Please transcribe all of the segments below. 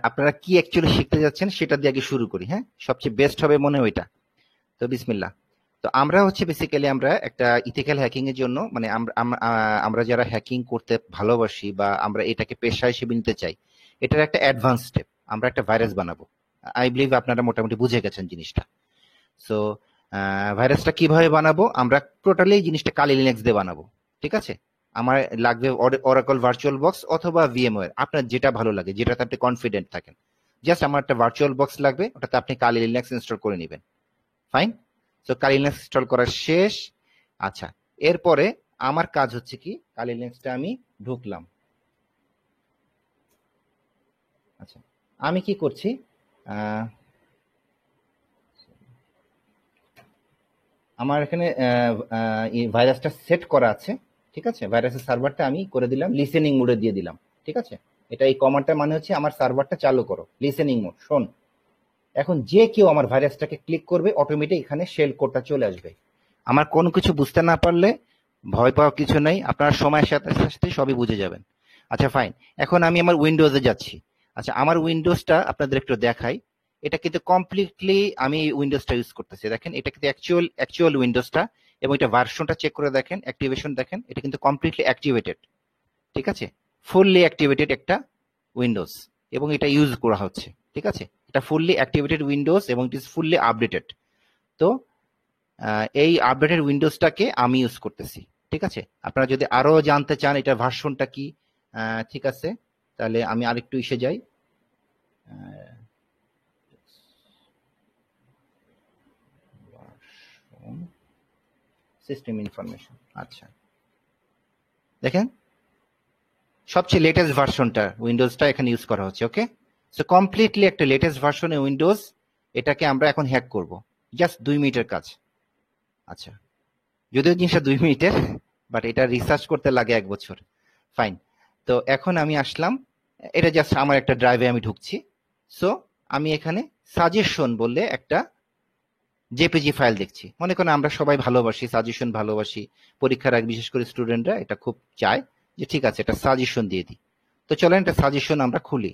আপনারা কি অ্যাকচুয়ালি শিখতে যাচ্ছেন সেটা দিয়ে আগে শুরু করি। হ্যাঁ, সবচেয়ে বেস্ট হবে মনে হয় ওইটা। তো বিসমিল্লাহ। তো আমরা হচ্ছে বেসিক্যালি আমরা একটা ইথিক্যাল হ্যাকিং এর জন্য মানে আমরা যারা হ্যাকিং করতে ভালোবাসি বা আমরা এটাকে পেশা হিসেবে নিতে চাই, এটার একটা অ্যাডভান্স স্টেপ। আমরা একটা ভাইরাস বানাবো। আই বিলিভ আপনারা মোটামুটি বুঝে গেছেন জিনিসটা। সো ভাইরাসটা কিভাবে বানাবো, আমরা টোটালি জিনিসটা কালি লিনাক্স দিয়ে বানাবো। ঠিক আছে, আমার লাগবে অরাকল ভার্চুয়াল বক্স অথবা ভিএমওয়্যার, আপনার যেটা ভালো লাগে, যেটাতে আপনি কনফিডেন্ট থাকেন। জাস্ট আমার একটা ভার্চুয়াল বক্স লাগবে, ওটাতে আপনি কালি লিনাক্স ইনস্টল করে নেবেন। ফাইন। তো কালি লিনাক্স ইনস্টল করা শেষ। আচ্ছা, এরপরে আমার কাজ হচ্ছে কি, কালি লিনাক্সটা আমি ঢুকলাম। আচ্ছা, আমি কি করছি, আমার এখানে ভাইরাসটা সেট করা আছে। ঠিক আছে, ভাইরাসের সার্ভারটা আমি করে দিলাম লিসেনিং মোডে দিয়ে দিলাম। ঠিক আছে, এটা এই কমান্ডটা মানে হচ্ছে আমার সার্ভারটা চালু করো, লিসেনিং মোড শোন। এখন যে কেউ আমার ভাইরাসটাকে ক্লিক করবে, অটোমেটিক এখানে শেল কোডটা চলে আসবে। আমার কোনো কিছু বুঝতে না পারলে ভয় পাওয়ার কিছু নেই, আপনার সময়ের সাথে সাথে সবই বুঝে যাবেন। আচ্ছা ফাইন, এখন আমি আমার উইন্ডোজে যাচ্ছি। আচ্ছা, আমার উইন্ডোজটা আপনাদের একটু দেখাই। এটা কিন্তু কমপ্লিটলি আমি উইন্ডোজটা ইউজ করতেছি। দেখেন, এটা কিন্তু অ্যাকচুয়াল উইন্ডোজটা, এবং এটা ভার্সনটা চেক করে দেখেন, অ্যাক্টিভেশন দেখেন, এটা কিন্তু কমপ্লিটলি অ্যাক্টিভেটেড। ঠিক আছে, ফুললি অ্যাক্টিভেটেড একটা উইন্ডোজ, এবং এটা ইউজ করা হচ্ছে। ঠিক আছে, এটা ফুললি অ্যাক্টিভেটেড উইন্ডোজ এবং ইট ইজ ফুললি আপডেটেড। তো এই আপডেটেড উইন্ডোজটাকে আমি ইউজ করতেছি। ঠিক আছে, আপনারা যদি আরো জানতে চান এটা ভার্সনটা কি, ঠিক আছে, তাহলে আমি আরেকটু এসে যাই। System information. আচ্ছা, দেখেন সবচেয়ে লেটেস্ট ভার্সনটা উইন্ডোজটা এখানে ইউজ করা হচ্ছে। ওকে, সো কমপ্লিটলি একটা লেটেস্ট ভার্সনে উইন্ডোজ, এটাকে আমরা এখন হ্যাক করব। জাস্ট 2 মিনিটের কাজ। আচ্ছা, যদিও জিনিসটা 2 মিনিটের, বাট এটা রিসার্চ করতে লাগে 1 বছর। ফাইন। তো এখন আমি আসলাম, এটা জাস্ট আমার একটা ড্রাইভে আমি ঢুকছি। সো আমি এখানে সাজেশন বললে একটা জেপিজি ফাইল দেখছি। মনে করেন আমরা সবাই ভালোবাসি সাজেশন, ভালোবাসি পরীক্ষার আগে বিশেষ করে স্টুডেন্টরা এটা খুব চায় যে ঠিক আছে এটা সাজেশন দিয়ে দিই। তো চলেন এটা সাজেশন আমরা খুলি।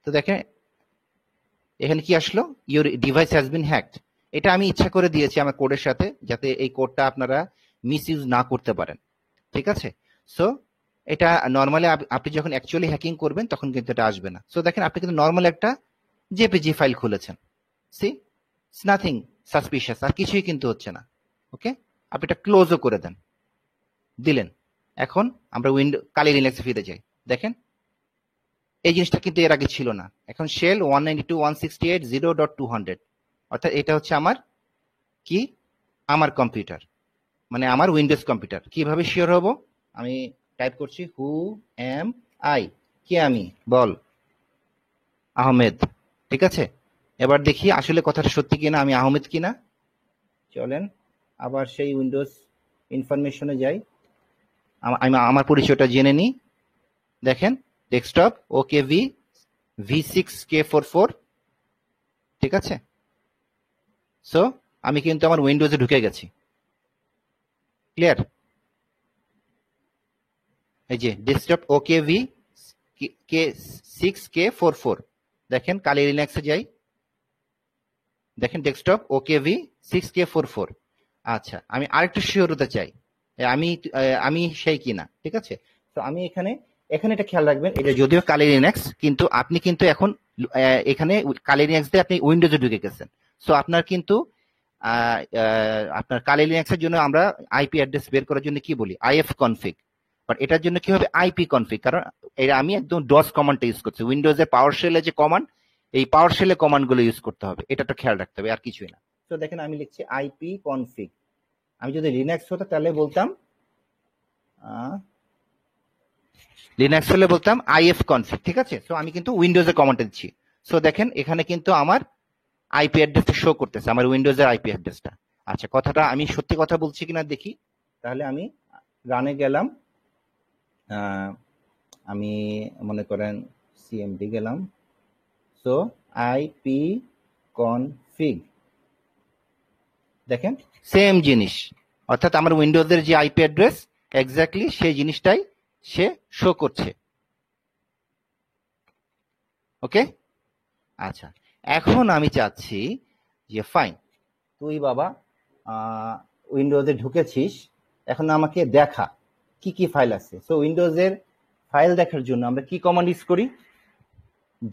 তো দেখেন এখানে কি আসলো, your device has been hacked. এটা আমি ইচ্ছা করে দিয়েছি আমার কোডের সাথে, যাতে এই কোডটা আপনারা মিস ইউজ না করতে পারেন। ঠিক আছে, সো এটা নর্মালি আপনি যখন অ্যাকচুয়ালি হ্যাকিং করবেন তখন কিন্তু এটা আসবে না। সো দেখেন আপনি কিন্তু নর্মাল একটা জেপিজি ফাইল খুলেছেন। সি, ইটস নাথিং সাসপিশিয়াস, আর কিছুই কিন্তু হচ্ছে না। ওকে, আপনি এটা ক্লোজও করে দেন, দিলেন। এখন আমরা কালি লিনাক্সে ফিরে যাই। দেখেন এই জিনিসটা কিন্তু এর আগে ছিল না। এখন শেল 192.168.0.200, অর্থাৎ এটা হচ্ছে আমার কি, আমার কম্পিউটার, মানে আমার উইন্ডোজ কম্পিউটার। কিভাবে শিওর হব, আমি টাইপ করছি হু এম আই, কে আমি, বল আহমেদ। ঠিক আছে, এবার দেখি আসলে কথাটা সত্যি কিনা, আমি আহমেদ কিনা। চলেন আবার সেই উইন্ডোজ ইনফরমেশনে যাই, আমি আমার পরিচয়টা জেনে নিই। দেখেন ডেস্কটপ ওকে V6K44। ঠিক আছে, সো আমি কিন্তু আমার উইন্ডোজে ঢুকে গেছি। ক্লিয়ার, এই যে ডেস্কটপ ওকে V6K44। দেখেন কালি লিনাক্সে যাই, দেখেন ডেস্কটপ ওকে V6K44। আচ্ছা, আমি আরেকটু শিওর হতে চাই আমি আমি সেই কিনা। ঠিক আছে, তো আমি এখানে এখানে এটা খেয়াল রাখবেন, এটা যদিও কালি লিনাক্স, কিন্তু আপনি কিন্তু এখন এখানে কালি লিনাক্স দিয়ে আপনি উইন্ডোজে ঢুকে গেছেন। সো আপনার কিন্তু আপনার কালি লিনাক্সের জন্য আমরা আইপি অ্যাড্রেস বের করার জন্য কি বলি, আইএফ কনফিগ। বাট এটার জন্য কি হবে, আইপি কনফিগ, কারণ এটা আমি একদম ডস কমান্ডটা ইউজ করছি। উইন্ডোজের পাওয়ার শেলে যে কমান্ড, এই পাওয়ার শেলে কমান্ড গুলো ইউজ করতে হবে, এটা তো খেয়াল রাখতে হবে, আর কিছুই না। তো দেখেন আমি লিখছি আইপি কনফিগ। আমি যদি লিনাক্স হতো তাহলে বলতাম লিনাক্স হলে বলতাম আইএফ কনফিগ। ঠিক আছে, সো আমি কিন্তু উইন্ডোজে কমান্ড দিচ্ছি। সো দেখেন এখানে কিন্তু আমার আইপি অ্যাড্রেসটা শো করতেছে, আমার উইন্ডোজের আইপি অ্যাড্রেসটা। আচ্ছা, কথাটা আমি সত্যি কথা বলছি কিনা দেখি। তাহলে আমি রানে গেলাম, আমি মনে করেন সিএমডি গেলাম। সো আইপি কনফিগ, দেখেন সেম জিনিস, অর্থাৎ আমার উইন্ডোজের যে আইপি অ্যাড্রেস, এক্স্যাক্টলি সেই জিনিসটাই সে শো করছে। ওকে, আচ্ছা এখন আমি চাচ্ছি যে ফাইন, তুই বাবা উইন্ডোজে ঢুকেছিস, এখন আমাকে দেখা কি কি ফাইল আছে। সো উইন্ডোজের ফাইল দেখার জন্য আমরা কি কমান্ড ইউজ করি?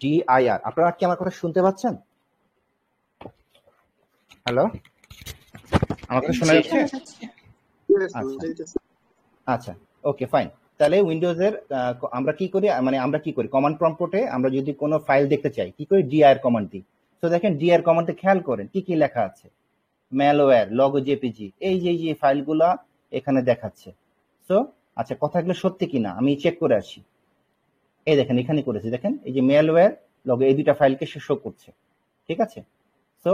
dir। আপনারা কি আমার কথা শুনতে পাচ্ছেন? হ্যালো, আমার কথা শোনা যাচ্ছে? আচ্ছা আচ্ছা, ওকে ফাইন। তাহলে উইন্ডোজের আমরা কি করি, মানে আমরা কি করি কমান্ড প্রম্পটে আমরা যদি কোনো ফাইল দেখতে চাই কি করি? dir কমান্ড দিই। তো দেখেন dir কমান্ডে খেয়াল করেন কি কি লেখা আছে, ম্যালওয়্যার, লগো জেপিজি, এই যে ফাইলগুলা এখানে দেখাচ্ছে। সো আচ্ছা, কথাগুলো সত্যি কিনা আমি চেক করে আসি। এই দেখেন এখানে করেছি, দেখেন এই যে ম্যালওয়্যার, লগো, এই দুইটা ফাইলকে সে শো করছে। ঠিক আছে, সো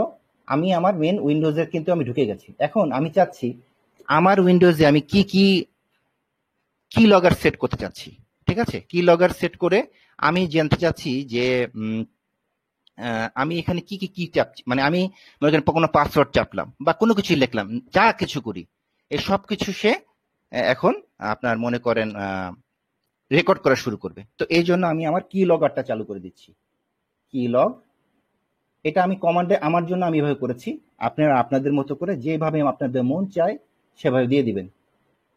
আমি আমার মেন উইন্ডোজের কিন্তু আমি ঢুকে গেছি। এখন আমি চাচ্ছি আমার উইন্ডোজে আমি কি কি লগগার সেট করতে চাচ্ছি। ঠিক আছে, কি লগগার সেট করে আমি জানতে চাচ্ছি যে আমি এখানে কি কি চাপছি, মানে আমি মনে করেন কোনো পাসওয়ার্ড চাপলাম বা কোনো কিছু লিখলাম, যা কিছু করি এই সব কিছু সে এখন আপনার মনে করেন রেকর্ড করা শুরু করবে। তো এই জন্য আমি আমার কি লগারটা চালু করে দিচ্ছি, কি লগ। এটা আমি কমান্ডে আমার জন্য আমি এভাবে করেছি, আপনারা আপনাদের মতো করে যেভাবে আপনাদের মন চায় সেভাবে দিয়ে দিবেন।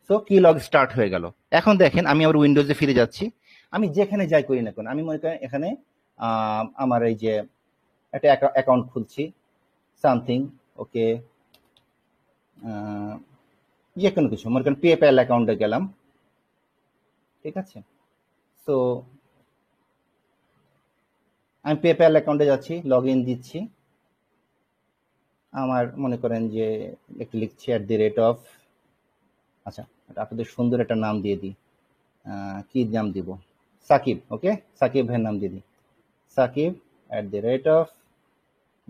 সো কি লগ স্টার্ট হয়ে গেল। এখন দেখেন আমি আবার উইন্ডোজে ফিরে যাচ্ছি, আমি যেখানে যাই করি না কেন, আমি মনে করেন এখানে আমার এই যে একটা অ্যাকাউন্ট খুলছি সামথিং, ওকে, যে কোনো কিছু মনে করেন পেপ্যাল অ্যাকাউন্টে গেলাম। ঠিক আছে, সো আমি পেপ্যাল অ্যাকাউন্টে যাচ্ছি, লগ ইন দিচ্ছি, আমার মনে করেন যে একটু লিখছি @, আচ্ছা আপনাদের সুন্দর একটা নাম দিয়ে দিই, কি নাম দিব, সাকিব। ওকে, সাকিব ভাইয়ের নাম দিয়ে দিই, সাকিব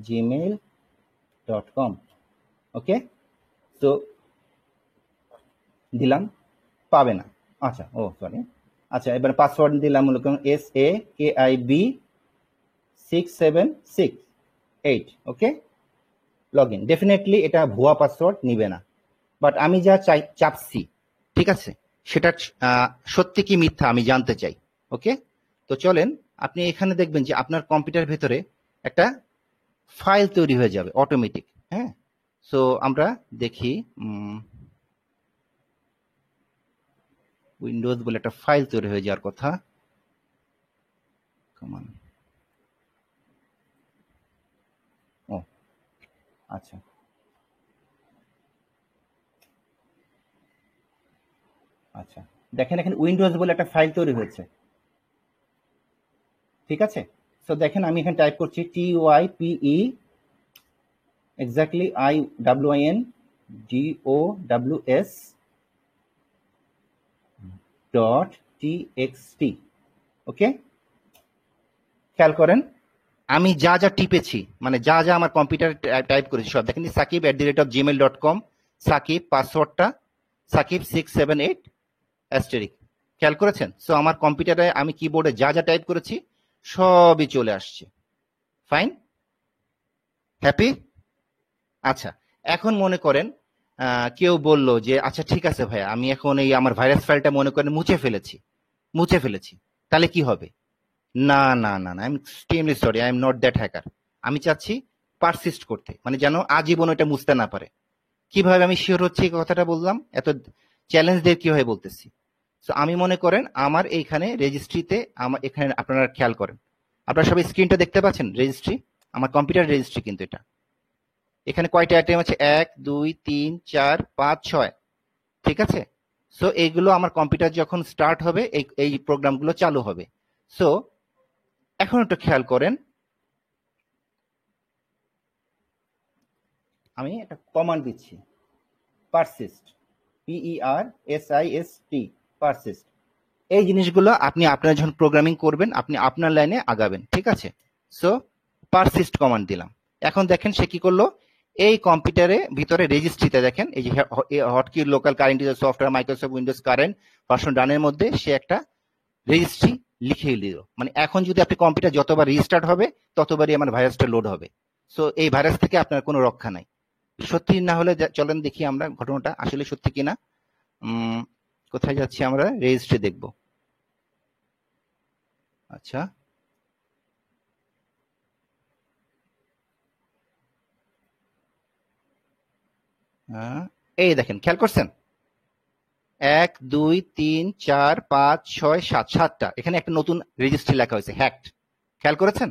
@gmail.com। ওকে, তো দিলাম, পাবে না। আচ্ছা, ও সরি, আচ্ছা এবার পাসওয়ার্ড দিলাম মনে করেন SAKIB6768। Okay, log in. Definitely এটা ভুয়া পাসওয়ার্ড নিবে না, বাট আমি যা চাপছি ঠিক আছে সেটা সত্যি কি মিথ্যা আমি জানতে চাই। ওকে, তো চলেন আপনি এখানে দেখবেন যে আপনার কম্পিউটার ভেতরে একটা ফাইল তৈরি হয়ে যাবে অটোমেটিক। হ্যাঁ, সো আমরা দেখি উইন্ডোজ বলে একটা ফাইল তৈরি হয়ে যাওয়ার কথা। ও আচ্ছা, আচ্ছা দেখেন এখানে উইন্ডোজ বলে একটা ফাইল তৈরি হয়েছে। ঠিক আছে, সো দেখেন আমি এখানে টাইপ করছি TYPE এক্স্যাক্টলি IWINDOWS.txt। ওকে, খেয়াল করেন আমি যা যা টিপেছি, মানে যা যা আমার কম্পিউটারে টাইপ করেছি সব দেখেন, সাকিব @gmail.com, সাকিব পাসওয়ার্ডটা সাকিব678 অ্যাস্টেরিক, খেয়াল করেছেন? সো আমার কম্পিউটারে আমি কিবোর্ডে যা যা টাইপ করেছি সবই চলে আসছে। Fine, happy? আচ্ছা, এখন মনে করেন কেউ বলল যে আচ্ছা ঠিক আছে ভাইয়া, আমি এখন এই আমার ভাইরাস ফাইলটা মনে করেন মুছে ফেলেছি, তাহলে কি হবে? না না না না, I am extremely sorry, I am not that hacker. আমি চাচ্ছি পারসিস্ট করতে, মানে যেন আজীবন এটা মুছতে না পারে। কিভাবে আমি শিওর হচ্ছি এই কথাটা বললাম, এত চ্যালেঞ্জ দিয়ে কিভাবে বলতেছি? সো আমি মনে করেন আমার এইখানে রেজিস্ট্রিতে, আমার এখানে আপনারা খেয়াল করেন, আপনারা সবাই স্ক্রিনটা দেখতে পাচ্ছেন, রেজিস্ট্রি, আমার কম্পিউটার রেজিস্ট্রি কিন্তু এটা। এখানে কয়টা আইটেম আছে? 1 2 3 4 5 6। ঠিক আছে, সো এইগুলো আমার কম্পিউটার যখন স্টার্ট হবে এই প্রোগ্রামগুলো চালু হবে। সো এখন একটু খেয়াল করেন, আমি একটা কমান্ড দিচ্ছি, পারসিস্ট, PERSIST, পারসিস্ট। এই জিনিসগুলো আপনি আপনার যখন প্রোগ্রামিং করবেন আপনি আপনার লাইনে আগাবেন। ঠিক আছে, সো পারসিস্ট কমান্ড দিলাম। এখন দেখেন সে কি করলো, এই কম্পিউটারে ভিতরে রেজিস্ট্রিতে দেখেন এই যে hotkey local current user software Microsoft Windows current version রানের মধ্যে সে একটা রেজিস্ট্রি লিখে দিল। মানে এখন যদি আপনি কম্পিউটার যতবার রিস্টার্ট হবে ততবারই আমার ভাইরাসটা লোড হবে। সো এই ভাইরাস থেকে আপনার কোনো রক্ষা নাই। সত্যি না হলে চলেন দেখি আমরা ঘটনাটা আসলে সত্যি কিনা। কোথায় যাচ্ছি আমরা? রেজিস্ট্রি দেখব। আচ্ছা, এই দেখেন, খেয়াল করছেন, 1 2 3 4 5 6 7, 7টা এখানে একটা নতুন রেজিস্ট্রি লেখা হয়েছে হ্যাকড। খেয়াল করেছেন?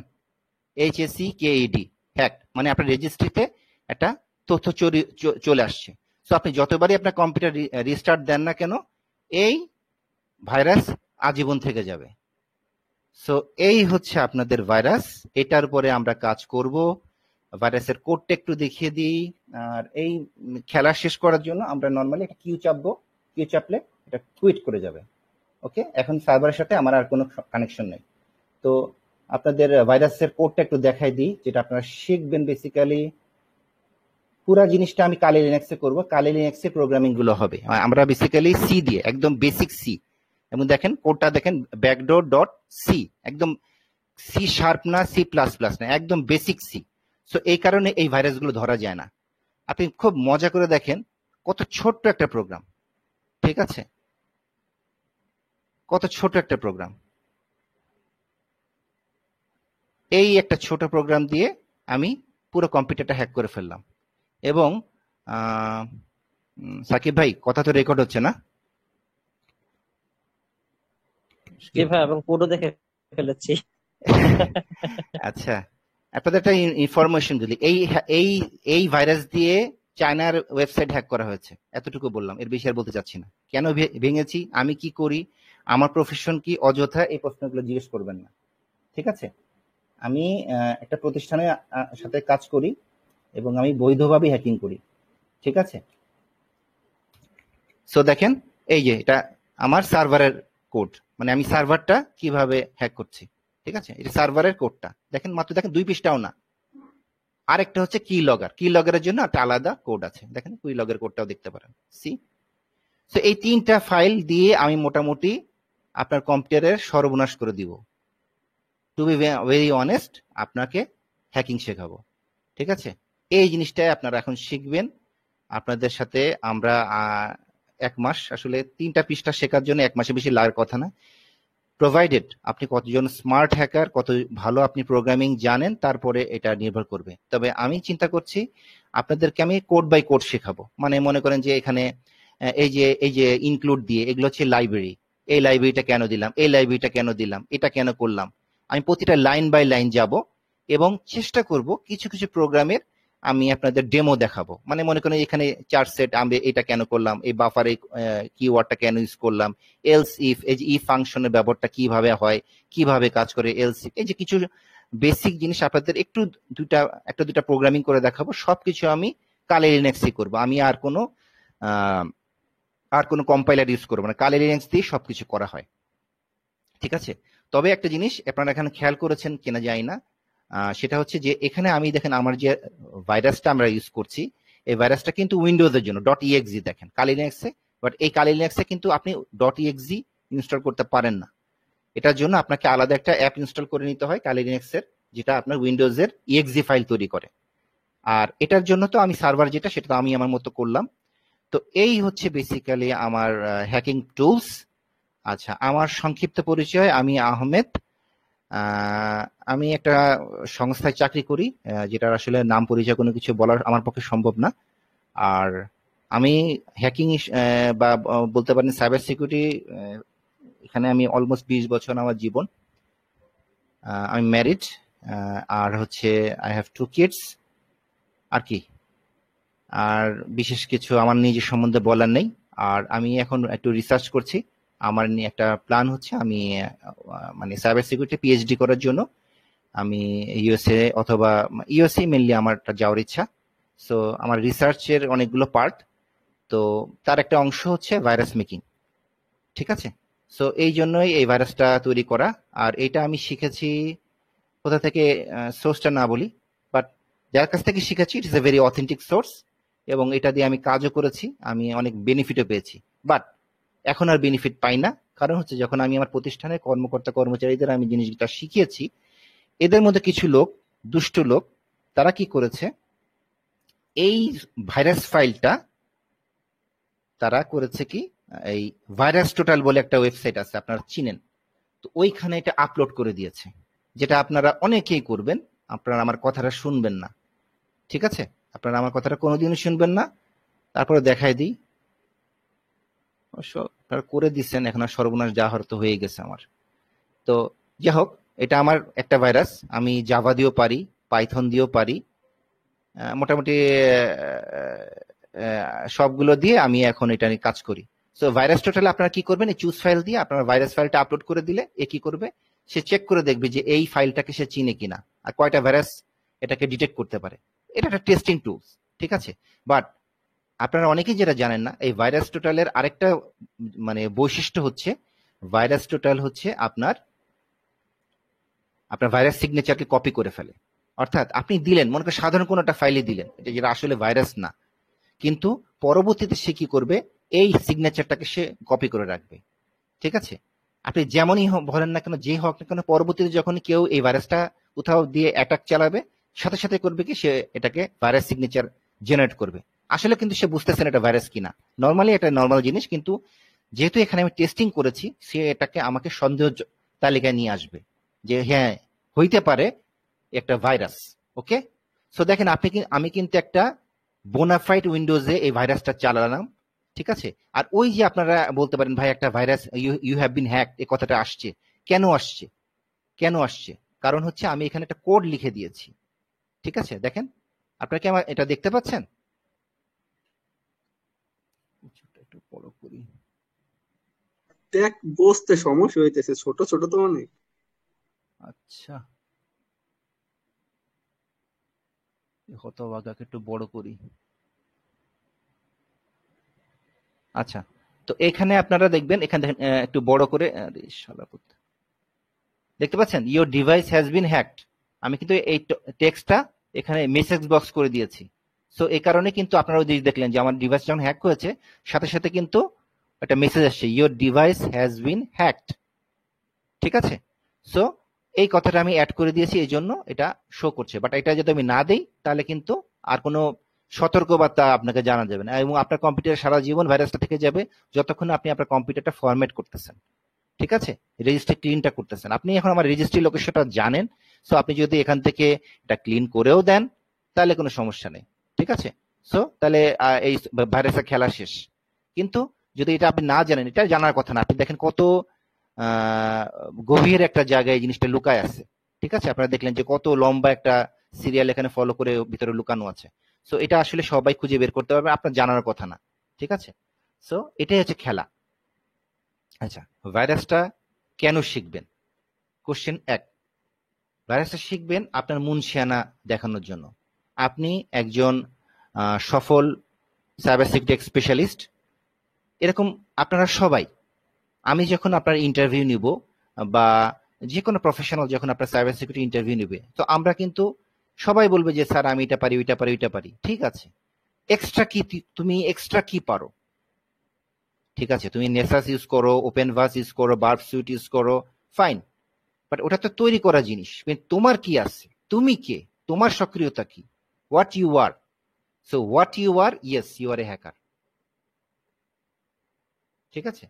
HACKED, হ্যাকড, মানে আপনার রেজিস্ট্রিতে একটা তথ্য চলে আসছে। সো আপনি যতবারই আপনার কম্পিউটার রিস্টার্ট দেন না কেন, এই ভাইরাস আজীবন থেকে যাবে। সো এই হচ্ছে আপনাদের ভাইরাস, এটার উপরে আমরা কাজ করব। ভাইরাসের কোডটা একটু দেখিয়ে দিই। আর এই খেলা শেষ করার জন্য আমরা নর্মালি একটা কিউ চাপবো, কিউ চাপলে এটা টুইট করে যাবে। ওকে, এখন সার্ভারের সাথে আমার আর কোনো কানেকশন নেই। তো আপনাদের ভাইরাসের কোডটা একটু দেখাই দিই, যেটা আপনারা শিখবেন। বেসিক্যালি পুরো জিনিসটা আমি কালি লিনাক্সে করব, কালি লিনাক্সে প্রোগ্রামিং গুলো হবে। আমরা বেসিক্যালি সি দিয়ে, একদম বেসিক সি, এবং দেখেন কোডটা দেখেন, ব্যাকডোর ডট সি, একদম সি শার্প না, সি প্লাস প্লাস না, একদম বেসিক সি। সো এই কারণে এই ভাইরাসগুলো ধরা যায় না। আপনি খুব মজা করে দেখেন কত ছোট্ট একটা প্রোগ্রাম, ঠিক আছে, কত ছোট একটা প্রোগ্রাম। এই একটা ছোট প্রোগ্রাম দিয়ে আমি পুরো কম্পিউটারটা হ্যাক করে ফেললাম। এবং সাকিব ভাই, কথা তো রেকর্ড হচ্ছে না? জি ভাই, এবং কোডও দেখে ফেলেছি। আচ্ছা, আপনাদের একটা ইনফরমেশন দিলি, এই এই এই ভাইরাস দিয়ে চায়নার ওয়েবসাইট হ্যাক করা হয়েছে, এতটুকু বললাম, এর বেশি আর বলতে চাচ্ছি না। কেন ভেঙেছি, আমি কি করি, আমার প্রফেশন কি, অযথা এই প্রশ্নগুলো জিজ্ঞেস করবেন না, ঠিক আছে? আমি একটা প্রতিষ্ঠানের সাথে কাজ করি এবং আমি বৈধভাবে হ্যাকিং করি, ঠিক আছে? সো দেখেন, এই যে এটা আমার সার্ভারের কোড, মানে আমি সার্ভারটা কিভাবে হ্যাক করছি, ঠিক আছে? এটা সার্ভারের কোডটা দেখেন, মাত্র দেখেন 2 পৃষ্ঠাও না। আরেকটা হচ্ছে কি লগের, কি লগের জন্য একটা আলাদা কোড আছে, দেখেন কি লগের কোডটাও দেখতে পারেন, সি। সো এই 3টা ফাইল দিয়ে আমি মোটামুটি আপনার কম্পিউটারের সর্বনাশ করে দিব। টু বি ভেরি অনেস্ট, আপনাকে হ্যাকিং শেখাবো, ঠিক আছে? এই জিনিসটাই আপনারা এখন শিখবেন। আপনাদের সাথে আমরা 1 মাস, আসলে 3টা পৃষ্ঠা শেখার জন্য 1 মাসের বেশি লাগার কথা না, প্রোভাইডেড আপনি কতজন স্মার্ট হ্যাকার, কত ভালো আপনি প্রোগ্রামিং জানেন, তারপরে এটা নির্ভর করবে। তবে আমি চিন্তা করছি আপনাদেরকে আমি কোড বাই কোড শেখাবো। মানে মনে করেন যে এখানে এই যে ইনক্লুড দিয়ে, এগুলো হচ্ছে লাইব্রেরি, এই লাইব্রেরিটা কেন দিলাম, এই লাইব্রেরিটা কেন দিলাম, এটা কেন করলাম, আমি প্রতিটা লাইন বাই লাইন যাব এবং চেষ্টা করব কিছু কিছু প্রোগ্রামের আমি আপনাদের ডেমো দেখাবো। মানে মনে করেন এখানে 4 সেট, আমি এটা কেন করলাম, এই বাফারে কিওয়ার্ডটা কেন ইউজ করলাম, এলস ইফ, এই যে ইফ ফাংশনের ব্যবহারটা কিভাবে হয়, কিভাবে কাজ করে এলস ইফ, এই যে কিছু বেসিক জিনিস আপনাদের একটু একটা দুটা প্রোগ্রামিং করে দেখাবো। সবকিছু আমি কালি লিনাক্সে করবো, আমি আর কোনো কম্পাইলার ইউজ করবো না, কালি লিনাক্স দিয়ে সবকিছু করা হয়, ঠিক আছে? তবে একটা জিনিস আপনারা এখানে খেয়াল করেছেন কিনা জানি না, সেটা হচ্ছে যে এখানে আমি দেখেন আমার যে ভাইরাসটা আমরা ইউজ করছি, এই ভাইরাসটা কিন্তু উইন্ডোজের জন্য .exe, দেখেন কালি লিনাক্সে, বাট এই কালি লিনাক্সে কিন্তু আপনি .exe ইনস্টল করতে পারেন না। এটার জন্য আপনাকে আলাদা একটা অ্যাপ ইনস্টল করে নিতে হয় কালি লিনাক্সের, যেটা আপনার উইন্ডোজের exe ফাইল তৈরি করে। আর এটার জন্য তো আমি সার্ভার যেটা, সেটা তো আমি আমার মতো করলাম। তো এই হচ্ছে বেসিক্যালি আমার হ্যাকিং টুলস। আচ্ছা, আমার সংক্ষিপ্ত পরিচয়, আমি আহমেদ। আমি একটা সংস্থায় চাকরি করি, যেটার আসলে নাম পরিচয় কোনো কিছু বলার আমার পক্ষে সম্ভব না। আর আমি হ্যাকিং বা বলতে পারেন সাইবার সিকিউরিটি, এখানে আমি অলমোস্ট 20 বছর আমার জীবন। আমি ম্যারিড, আর হচ্ছে আই হ্যাভ 2 কিডস, আর কি, আর বিশেষ কিছু আমার নিজের সম্বন্ধে বলার নেই। আর আমি এখন একটু রিসার্চ করছি, আমার নিয়ে একটা প্ল্যান হচ্ছে, আমি মানে সাইবার সিকিউরিটি পিএইচডি করার জন্য আমি ইউএসএ অথবা ইউএসএ মেনলি আমার যাওয়ার ইচ্ছা। সো আমার রিসার্চের অনেকগুলো পার্ট, তো তার একটা অংশ হচ্ছে ভাইরাস মেকিং, ঠিক আছে? সো এই জন্যই এই ভাইরাসটা তৈরি করা। আর এটা আমি শিখেছি কোথা থেকে, সোর্সটা না বলি, বাট যার কাছ থেকে শিখেছি it is a very authentic source, এবং এটা দিয়ে আমি কাজও করেছি, আমি অনেক বেনিফিটও পেয়েছি। বাট এখন আর বেনিফিট পাই না, কারণ হচ্ছে যখন আমি আমার প্রতিষ্ঠানের কর্মকর্তা কর্মচারীদের আমি জিনিসটা শিখিয়েছি, এদের মধ্যে কিছু লোক, দুষ্ট লোক, তারা কি করেছে, এই ভাইরাস ফাইলটা তারা করেছে কি, এই ভাইরাস টোটাল বলে একটা ওয়েবসাইট আছে, আপনারা চিনেন, তো ওইখানে এটা আপলোড করে দিয়েছে, যেটা আপনারা অনেকেই করবেন, আপনারা আমার কথাটা শুনবেন না, ঠিক আছে? আপনারা আমার কথাটা কোনোদিনও শুনবেন না। তারপরে দেখাই দিই। অবশ্য আপনারা করে দিচ্ছেন, এখন আর সর্বনাশ যা হয়তো হয়ে গেছে আমার। তো যাই হোক, এটা আমার একটা ভাইরাস। আমি জাভা দিয়েও পারি, পাইথন দিয়েও পারি, মোটামুটি সবগুলো দিয়ে আমি এখন এটা নিয়ে কাজ করি। সো ভাইরাস টোটালে আপনারা কি করবেন, এই চুজ ফাইল দিয়ে আপনারা ভাইরাস ফাইলটা আপলোড করে দিলে এ কি করবে, সে চেক করে দেখবে যে এই ফাইলটাকে সে চিনে কিনা আর কয়টা ভাইরাস এটাকে ডিটেক্ট করতে পারে। এটা একটা টেস্টিং টুলস, ঠিক আছে। বাট আপনারা অনেকেই যেটা জানেন না, এই ভাইরাস টোটালের আরেকটা মানে বৈশিষ্ট্য হচ্ছে, ভাইরাস টোটাল হচ্ছে আপনার ভাইরাস সিগনেচারকে কপি করে ফেলে। অর্থাৎ আপনি দিলেন, মনে করেন সাধারণ কোনো একটা ফাইলে দিলেন, এটা যেটা আসলে ভাইরাস না, কিন্তু পরবর্তীতে সে কি করবে, এই সিগনেচারটাকে সে কপি করে রাখবে, ঠিক আছে। আপনি যেমনই বলেন না কেন, যে হোক না কেন, পরবর্তীতে যখন কেউ এই ভাইরাসটা কোথাও দিয়ে অ্যাটাক চালাবে, সাথে সাথে করবে কি, সে এটাকে ভাইরাস সিগনেচার জেনারেট করবে। আসলে কিন্তু সে বুঝতেছে না এটা ভাইরাস কিনা। নর্মালি এটা নর্মাল জিনিস, কিন্তু যেহেতু এখানে আমি টেস্টিং করেছি, সে এটাকে আমাকে সন্দেহ তালিকায় নিয়ে আসবে যে হ্যাঁ, হইতে পারে একটা ভাইরাস। ওকে, সো দেখেন আমি কিন্তু একটা বোনাফাইড উইন্ডোজে এই ভাইরাসটা চালালাম, ঠিক আছে। আর ওই যে আপনারা বলতে পারেন ভাই একটা virus, you have been hacked, এই কথাটা আসছে কেন, আসছে কারণ হচ্ছে আমি এখানে একটা কোড লিখে দিয়েছি, ঠিক আছে। দেখেন, আপনারা কি আমার এটা দেখতে পাচ্ছেন? একটু বড় করি। দেখ, বসতে সমস্যা হইতেছে, ছোট ছোট তো অনেক। আচ্ছা, হতভাগাকে একটু বড় করি। আচ্ছা, তো এখানে আপনারা দেখবেন, এখানে দেখেন একটু বড় করে, আরে শালা পুত। দেখতে পাচ্ছেন, your device has been hacked. আমি কিন্তু এই টেক্সটটা এখানে মেসেজ বক্স করে দিয়েছি। সো এই কারণে কিন্তু আপনারা ওই যে দেখলেন যে আমার ডিভাইস যখন হ্যাক হয়েছে, সাথে সাথে কিন্তু একটা মেসেজ আসছে, your device has been hacked, ঠিক আছে। সো এই কথাটা আমি অ্যাড করে দিয়েছি, এই জন্য এটা শো করছে। বাট এটা যদি আমি না দেই, তাহলে কিন্তু আর কোনো সতর্কবার্তা আপনাকে জানা যাবে না, এবং আপনার কম্পিউটার সারা জীবন ভাইরাসটা থেকে যাবে যতক্ষণ আপনি আপনার কম্পিউটারটা ফরম্যাট করতেছেন, ঠিক আছে, রেজিস্ট্রি ক্লিনটা করতেছেন। আপনি এখন আমার রেজিস্ট্রি লোকেশনটা জানেন, সো আপনি যদি এখান থেকে এটা ক্লিন করেও দেন, তাহলে কোনো সমস্যা নেই, ঠিক আছে। সো তাহলে এই ভাইরাসের খেলা শেষ। কিন্তু যদি এটা আপনি না জানেন, এটা জানার কথা না। আপনি দেখেন কত গভীর একটা জায়গায় এই জিনিসটা লুকায় আছে, ঠিক আছে। আপনারা দেখলেন যে কত লম্বা একটা সিরিয়াল এখানে ফলো করে ভিতরে লুকানো আছে। সো এটা আসলে সবাই খুঁজে বের করতে পারবে, আপনার জানার কথা না, ঠিক আছে। সো এটাই হচ্ছে খেলা। আচ্ছা, ভাইরাসটা কেন শিখবেন? কোশ্চেন 1, ভাইরাসটা শিখবেন আপনার মুনশিয়ানা দেখানোর জন্য। আপনি একজন সফল সাইবার সিকিউরিটি স্পেশালিস্ট, এরকম আপনারা সবাই। আমি যখন আপনার ইন্টারভিউ নিব, বা যে কোনো প্রফেশনাল যখন আপনার সাইবার সিকিউরিটি ইন্টারভিউ নেবে, তো আমরা কিন্তু সবাই বলবে যে স্যার আমি এটা পারি, ওইটা পারি, ওইটা পারি, ঠিক আছে। এক্সট্রা কি, তুমি এক্সট্রা কি পারো? ঠিক আছে, তুমি নেসাস ইউজ করো, ওপেন ভার্স ইউজ করো, বার্ব সুইট ইউজ করো, ফাইন। বাট ওটা তো তৈরি করা জিনিস, তোমার কি আছে, তুমি কে, তোমার সক্রিয়তা কি, what you are. So what you are, yes you are a hacker, ঠিক আছে।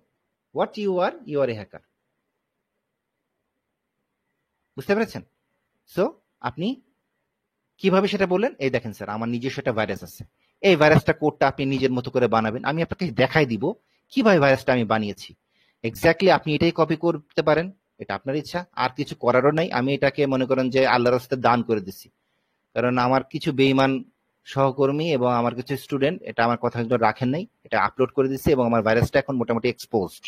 What you are, you are a hacker, বুঝতে পেরেছেন? সো আপনি কিভাবে সেটা বললেন, এই দেখেন স্যার আমার নিজস্ব একটা ভাইরাস আছে, এই ভাইরাসটা কোডটা আপনি নিজের মতো করে বানাবেন, আমি আপনাকে দেখাই দিব কিভাবে ভাইরাসটা আমি বানিয়েছি। এক্স্যাক্টলি আপনি এটাই কপি করতে পারেন, এটা আপনার ইচ্ছা, আর কিছু করারও নাই। আমি এটাকে মনে করেন যে আল্লাহর রাস্তায় দান করে দিছি, কারণ আমার কিছু বেঈমান সহকর্মী এবং আমার কিছু স্টুডেন্ট এটা আমার কথাগুলো রাখেন নাই, এটা আপলোড করে দিচ্ছে, এবং আমার ভাইরাসটা এখন মোটামুটি এক্সপোজড,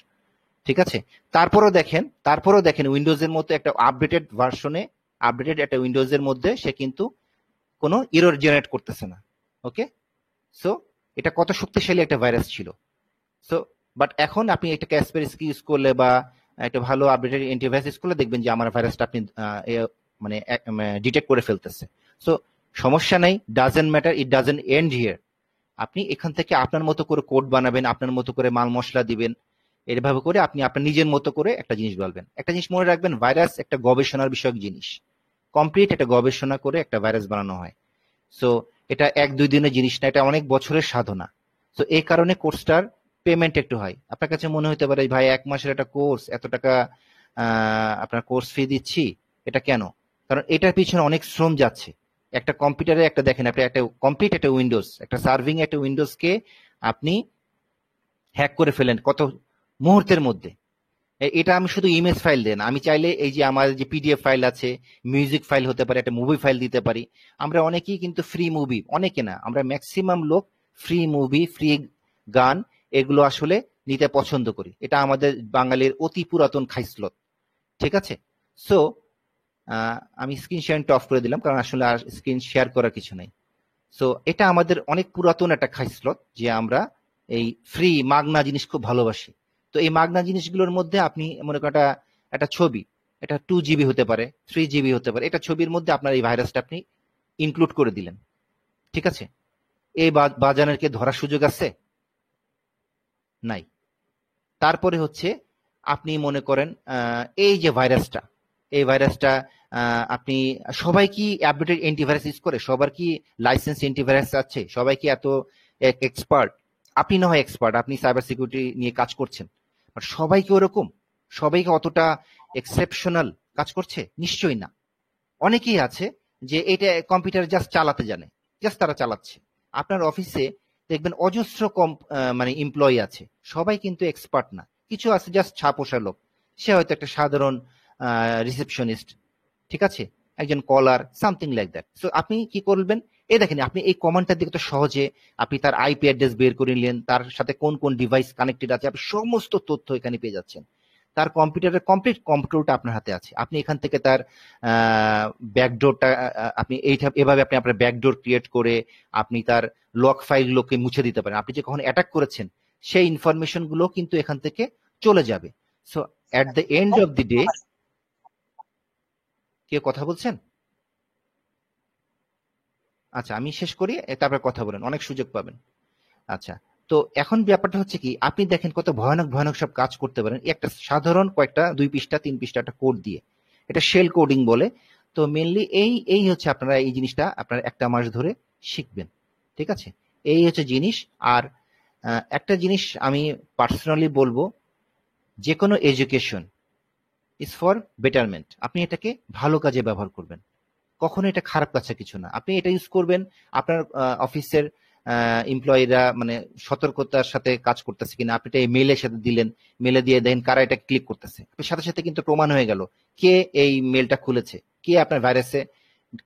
ঠিক আছে। তারপরও দেখেন উইন্ডোজের মধ্যে একটা আপডেটেড ভার্সনে, আপডেটেড একটা উইন্ডোজের মধ্যে সে কিন্তু কোনো এরর জেনারেট করতেছে না। ওকে, সো এটা কত শক্তিশালী একটা ভাইরাস ছিল। সো বাট এখন আপনি একটা ক্যাসপারস্কি ইউজ করলে বা একটা ভালো আপডেটেড অ্যান্টিভাইরাস ইউজ করলে দেখবেন যে আমার ভাইরাসটা আপনি মানে ডিটেক্ট করে ফেলতেছে। সো সমস্যা নাই, doesn't matter, it doesn't end here. আপনি এখান থেকে আপনার মতো করে কোড বানাবেন, আপনার মতো করে মাল মশলা দিবেন, এভাবে করে আপনি আপনার নিজের মতো করে একটা জিনিস বলবেন। একটা জিনিস মনে রাখবেন, ভাইরাস একটা গবেষণার বিষয়ক জিনিস, কমপ্লিট একটা গবেষণা করে একটা ভাইরাস বানানো হয়। সো এটা 1-2 দিনের জিনিস না, এটা অনেক বছরের সাধনা। সো এই কারণে কোর্সটার পেমেন্ট একটু হয়। আপনার কাছে মনে হতে পারে ভাই 1 মাসের একটা কোর্স, এত টাকা আপনার কোর্স ফি দিচ্ছি, এটা কেন? কারণ এটার পিছনে অনেক শ্রম যাচ্ছে। একটা কম্পিউটারে একটা দেখেন, আপনি একটা কমপ্লিট একটা উইন্ডোজ, একটা সার্ভিং একটা উইন্ডোজকে আপনি হ্যাক করে ফেলেন কত মুহূর্তের মধ্যে। এটা আমি শুধু ইমেজ ফাইল দেন, আমি চাইলে এই যে আমার যে পিডিএফ ফাইল আছে, মিউজিক ফাইল হতে পারে, একটা মুভি ফাইল দিতে পারি। আমরা অনেকেই কিন্তু ফ্রি মুভি, অনেকে না, আমরা ম্যাক্সিমাম লোক ফ্রি মুভি, ফ্রি গান এগুলো আসলে নিতে পছন্দ করি। এটা আমাদের বাঙালির অতি পুরাতন খাইসলত, ঠিক আছে? সো আমি স্ক্রিন শেয়ারটা অফ করে দিলাম, কারণ আসলে আর স্ক্রিন শেয়ার করার কিছু নাই। সো এটা আমাদের অনেক পুরাতন একটা খাইসলত যে আমরা এই ফ্রি মাগনা জিনিস খুব ভালোবাসি। তো এই মাগনা জিনিসগুলোর মধ্যে আপনি মনে করেন একটা ছবি, এটা 2 GB হতে পারে, 3 GB হতে পারে, এটা ছবির মধ্যে আপনার এই ভাইরাসটা আপনি ইনক্লুড করে দিলেন, ঠিক আছে? এই বাজানের কে ধরার সুযোগ আছে? নাই। তারপরে হচ্ছে আপনি মনে করেন এই যে ভাইরাসটা, এই ভাইরাসটা আপনি সবাই কি আপডেটেড অ্যান্টিভাইরাস ইউজ করে? সবার কি লাইসেন্স অ্যান্টিভাইরাস আছে? সবাই কি এত এক্সপার্ট? আপনি না হয় এক্সপার্ট, আপনি সাইবার সিকিউরিটি নিয়ে কাজ করছেন, বাট সবাই কি ওরকম? সবাই কি অতটা এক্সেপশনাল কাজ করছে? নিশ্চয়ই না। অনেকেই আছে যে এটা কম্পিউটার জাস্ট চালাতে জানে, জাস্ট তারা চালাচ্ছে। আপনার অফিসে দেখবেন অজস্র কম মানে এমপ্লয়ি আছে, সবাই কিন্তু এক্সপার্ট না। কিছু আছে জাস্ট ছাপোষা লোক, সে হয়তো একটা সাধারণ রিসেপশনিস্ট, ঠিক আছে, একজন কলার, সামথিং লাইক দ্যাট। সো আপনি কি করবেন, এই দেখেন আপনি এই কমান্ডটার দিকে তো সহজে আপনি তার আইপি অ্যাড্রেস বের করে নিলেন, তার সাথে কোন কোন ডিভাইস কানেক্টেড আছে, আপনি সমস্ত তথ্য এখানে পেয়ে যাচ্ছেন। তার কম্পিউটারের কমপ্লিট কন্ট্রোলটা আপনার হাতে আছে। আপনি এখান থেকে তার ব্যাকডোরটা আপনি এভাবে আপনি আপনার ব্যাকডোর ক্রিয়েট করে আপনি তার লক ফাইলগুলোকে মুছে দিতে পারেন। আপনি যে কখন অ্যাটাক করেছেন সেই ইনফরমেশন গুলো কিন্তু এখান থেকে চলে যাবে। So at the end of the day, কে কথা বলছেন? আচ্ছা আমি শেষ করি, তারপর কথা বলেন, অনেক সুযোগ পাবেন। আচ্ছা, তো এখন ব্যাপারটা হচ্ছে কি, আপনি দেখেন কত ভয়ানক ভয়ানক সব কাজ করতে পারেন একটা সাধারণ কয়েকটা 2 পৃষ্ঠা 3 পৃষ্ঠা একটা কোড দিয়ে। এটা শেল কোডিং বলে। তো মেনলি এই এই হচ্ছে আপনারা এই জিনিসটা আপনারা 1 মাস ধরে শিখবেন, ঠিক আছে? এই হচ্ছে জিনিস। আর একটা জিনিস আমি পার্সোনালি বলবো, যে কোনো এডুকেশন ইজ ফর বেটারমেন্ট। আপনি এটাকে ভালো কাজে ব্যবহার করবেন, কখনো এটা খারাপ কাছে কিছু না। আপনি এটা ইউজ করবেন আপনার অফিসের এমপ্লয়িরা মানে সতর্কতার সাথে কাজ করতেছে কিনা। আপনি এটা মেলের সাথে দিলেন, মেলে দিয়ে দেখেন কারা এটা ক্লিক করতেছে, সাথে সাথে কিন্তু প্রমাণ হয়ে গেল কে এই মেলটা খুলেছে, কে আপনার ভাইরাসে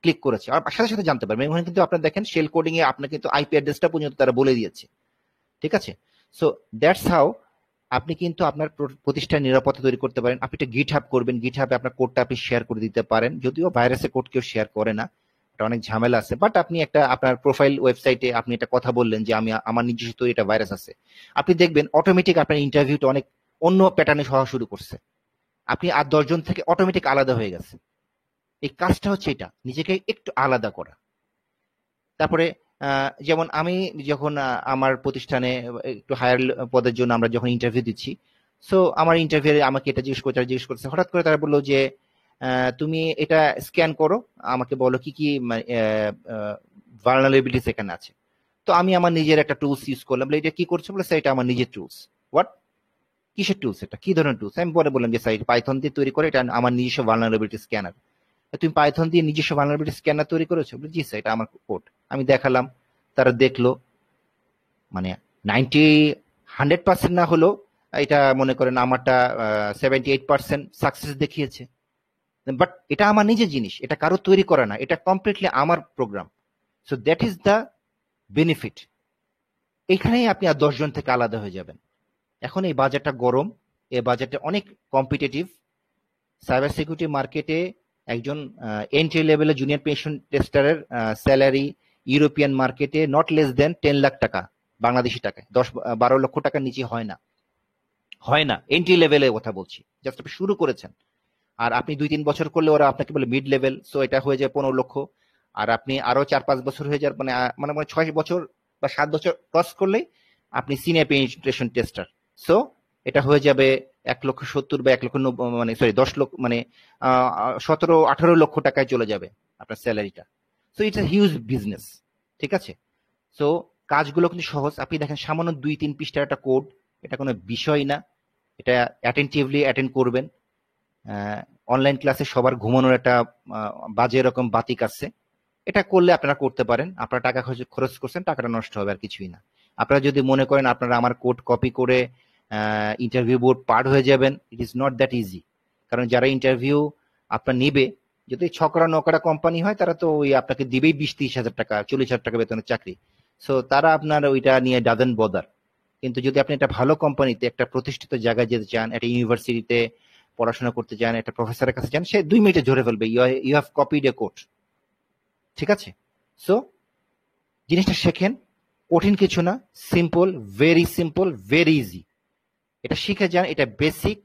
ক্লিক করেছে, আর সাথে সাথে জানতে পারবেন। এখন কিন্তু আপনার দেখেন শেল কোডিং এ আপনার কিন্তু আইপি অ্যাড্রেসটা পর্যন্ত তারা বলে দিয়েছে, ঠিক আছে? সো দ্যাটস হাউ আপনি কিন্তু আপনার প্রতিষ্ঠানের নিরাপত্তা তৈরি করতে পারেন। আপনি এটা গিটহাব করবেন, গিটহাবে আপনার কোডটা আপনি শেয়ার করে দিতে পারেন। যদিও ভাইরাসের কোড কেউ শেয়ার করে না, এটা অনেক ঝামেলা আছে, বাট আপনি একটা আপনার প্রোফাইল ওয়েবসাইটে আপনি একটা কথা বললেন যে আমি আমার নিজস্ব এটা ভাইরাস আছে, আপনি দেখবেন অটোমেটিক আপনার ইন্টারভিউটা অনেক অন্য প্যাটার্নে হওয়া শুরু করছে। আপনি আর 10 জন থেকে অটোমেটিক আলাদা হয়ে গেছে। এই কাজটা হচ্ছে এটা, নিজেকে একটু আলাদা করা। তারপরে যেমন আমি যখন আমার প্রতিষ্ঠানে একটু হায়ার পদের জন্য আমরা যখন ইন্টারভিউ দিচ্ছি, সো আমার ইন্টারভিউ আমাকে এটা জিজ্ঞেস করছে, হঠাৎ করে তারা বললো যে তুমি এটা স্ক্যান করো, আমাকে বলো কি কি ভালনারেবিলিটিস এখানে আছে। তো আমি আমার নিজের একটা টুলস ইউজ করলাম, বলে এটা কি করছো, বলে স্যার এটা আমার নিজের টুলস। হোয়াট? কিসের টুলস? এটা কি ধরনের টুলস? আমি পরে বললাম যে স্যার পাইথন দিয়ে তৈরি করে, এটা আমার নিজস্ব ভালনারেবিলিটি স্ক্যানার। তুমি পাইথন দিয়ে নিজস্ব ভালনারেবিলিটি স্ক্যানার তৈরি করেছো? বলে জি স্যার, এটা আমার কোড। আমি দেখালাম, তারা দেখলো, মানে 100% না হলেও এটা মনে করেন আমারটা 78% সাকসেস দেখিয়েছে। বাট এটা আমার নিজের জিনিস, এটা কারো তৈরি করা না, এটা কমপ্লিটলি আমার program. So that is the benefit. এইখানেই আপনি আর 10 জন থেকে আলাদা হয়ে যাবেন। এখন এই বাজারটা গরম, এই বাজারটা অনেক কম্পিটিটিভ। সাইবার সিকিউরিটি মার্কেটে একজন এন্ট্রি লেভেলের জুনিয়র পেনশন টেস্টারের স্যালারি ইউরোপিয়ান মার্কেটে নট লেস দেন 10 লাখ টাকা, বাংলাদেশি টাকায় 10-12 লক্ষ টাকার নিচে হয় না, হয় না। এন্ট্রি লেভেলের কথা বলছি, জাস্ট আপনি শুরু করেছেন। আর আপনি 2-3 বছর করলে ওরা আপনাকে বলে মিড লেভেল, সো এটা হয়ে যায় 15 লক্ষ। আর আপনি আরো 4-5 বছর হয়ে যাওয়ার মানে 6 বছর বা 7 বছর ক্রস করলেই আপনি সিনিয়র পেনিট্রেশন টেস্টার। সো এটা হয়ে যাবে 1,70,000 বা 1,90,000 মানে সরি 10 লক্ষ মানে 17-18 লক্ষ টাকায় চলে যাবে আপনার স্যালারিটা। So it's a huge business, ঠিক আছে? সো কাজগুলো কিন্তু সহজ। আপনি দেখেন সামান্য 2-3 পৃষ্ঠার একটা কোড, এটা কোনো বিষয় না। এটা অ্যাটেন্টিভলি অ্যাটেন্ড করবেন। অনলাইন ক্লাসে সবার ঘুমানোর একটা বাজে রকম বাতিক আছে, এটা করলে আপনারা করতে পারেন। আপনারা টাকা খরচ করছেন, টাকাটা নষ্ট হবে, আর কিছুই না। আপনারা যদি মনে করেন আপনারা আমার কোড কপি করে ইন্টারভিউ বোর্ড পার হয়ে যাবেন, ইট ইজ নট দ্যাট ইজি। কারণ যারা ইন্টারভিউ আপনার নিবে, যদি ছকরা নকরা কোম্পানি হয় তারা তো ওই আপনাকে দিবেই 20-30 হাজার টাকা, 40,000 টাকা বেতনের চাকরি। সো তারা আপনার ওইটা নিয়ে ডাজেন্ট বদার। কিন্তু যদি আপনি একটা ভালো কোম্পানিতে, একটা প্রতিষ্ঠিত জায়গায় যেতে চান, একটা ইউনিভার্সিটিতে পড়াশোনা করতে চান, একটা প্রফেসরের কাছে যান, সে 2 মিনিটে ধরে ফেলবে you have copied a code. ঠিক আছে? সো জিনিসটা শেখেন, কঠিন কিছু না, সিম্পল, ভেরি ইজি। এটা শিখে যান, এটা বেসিক,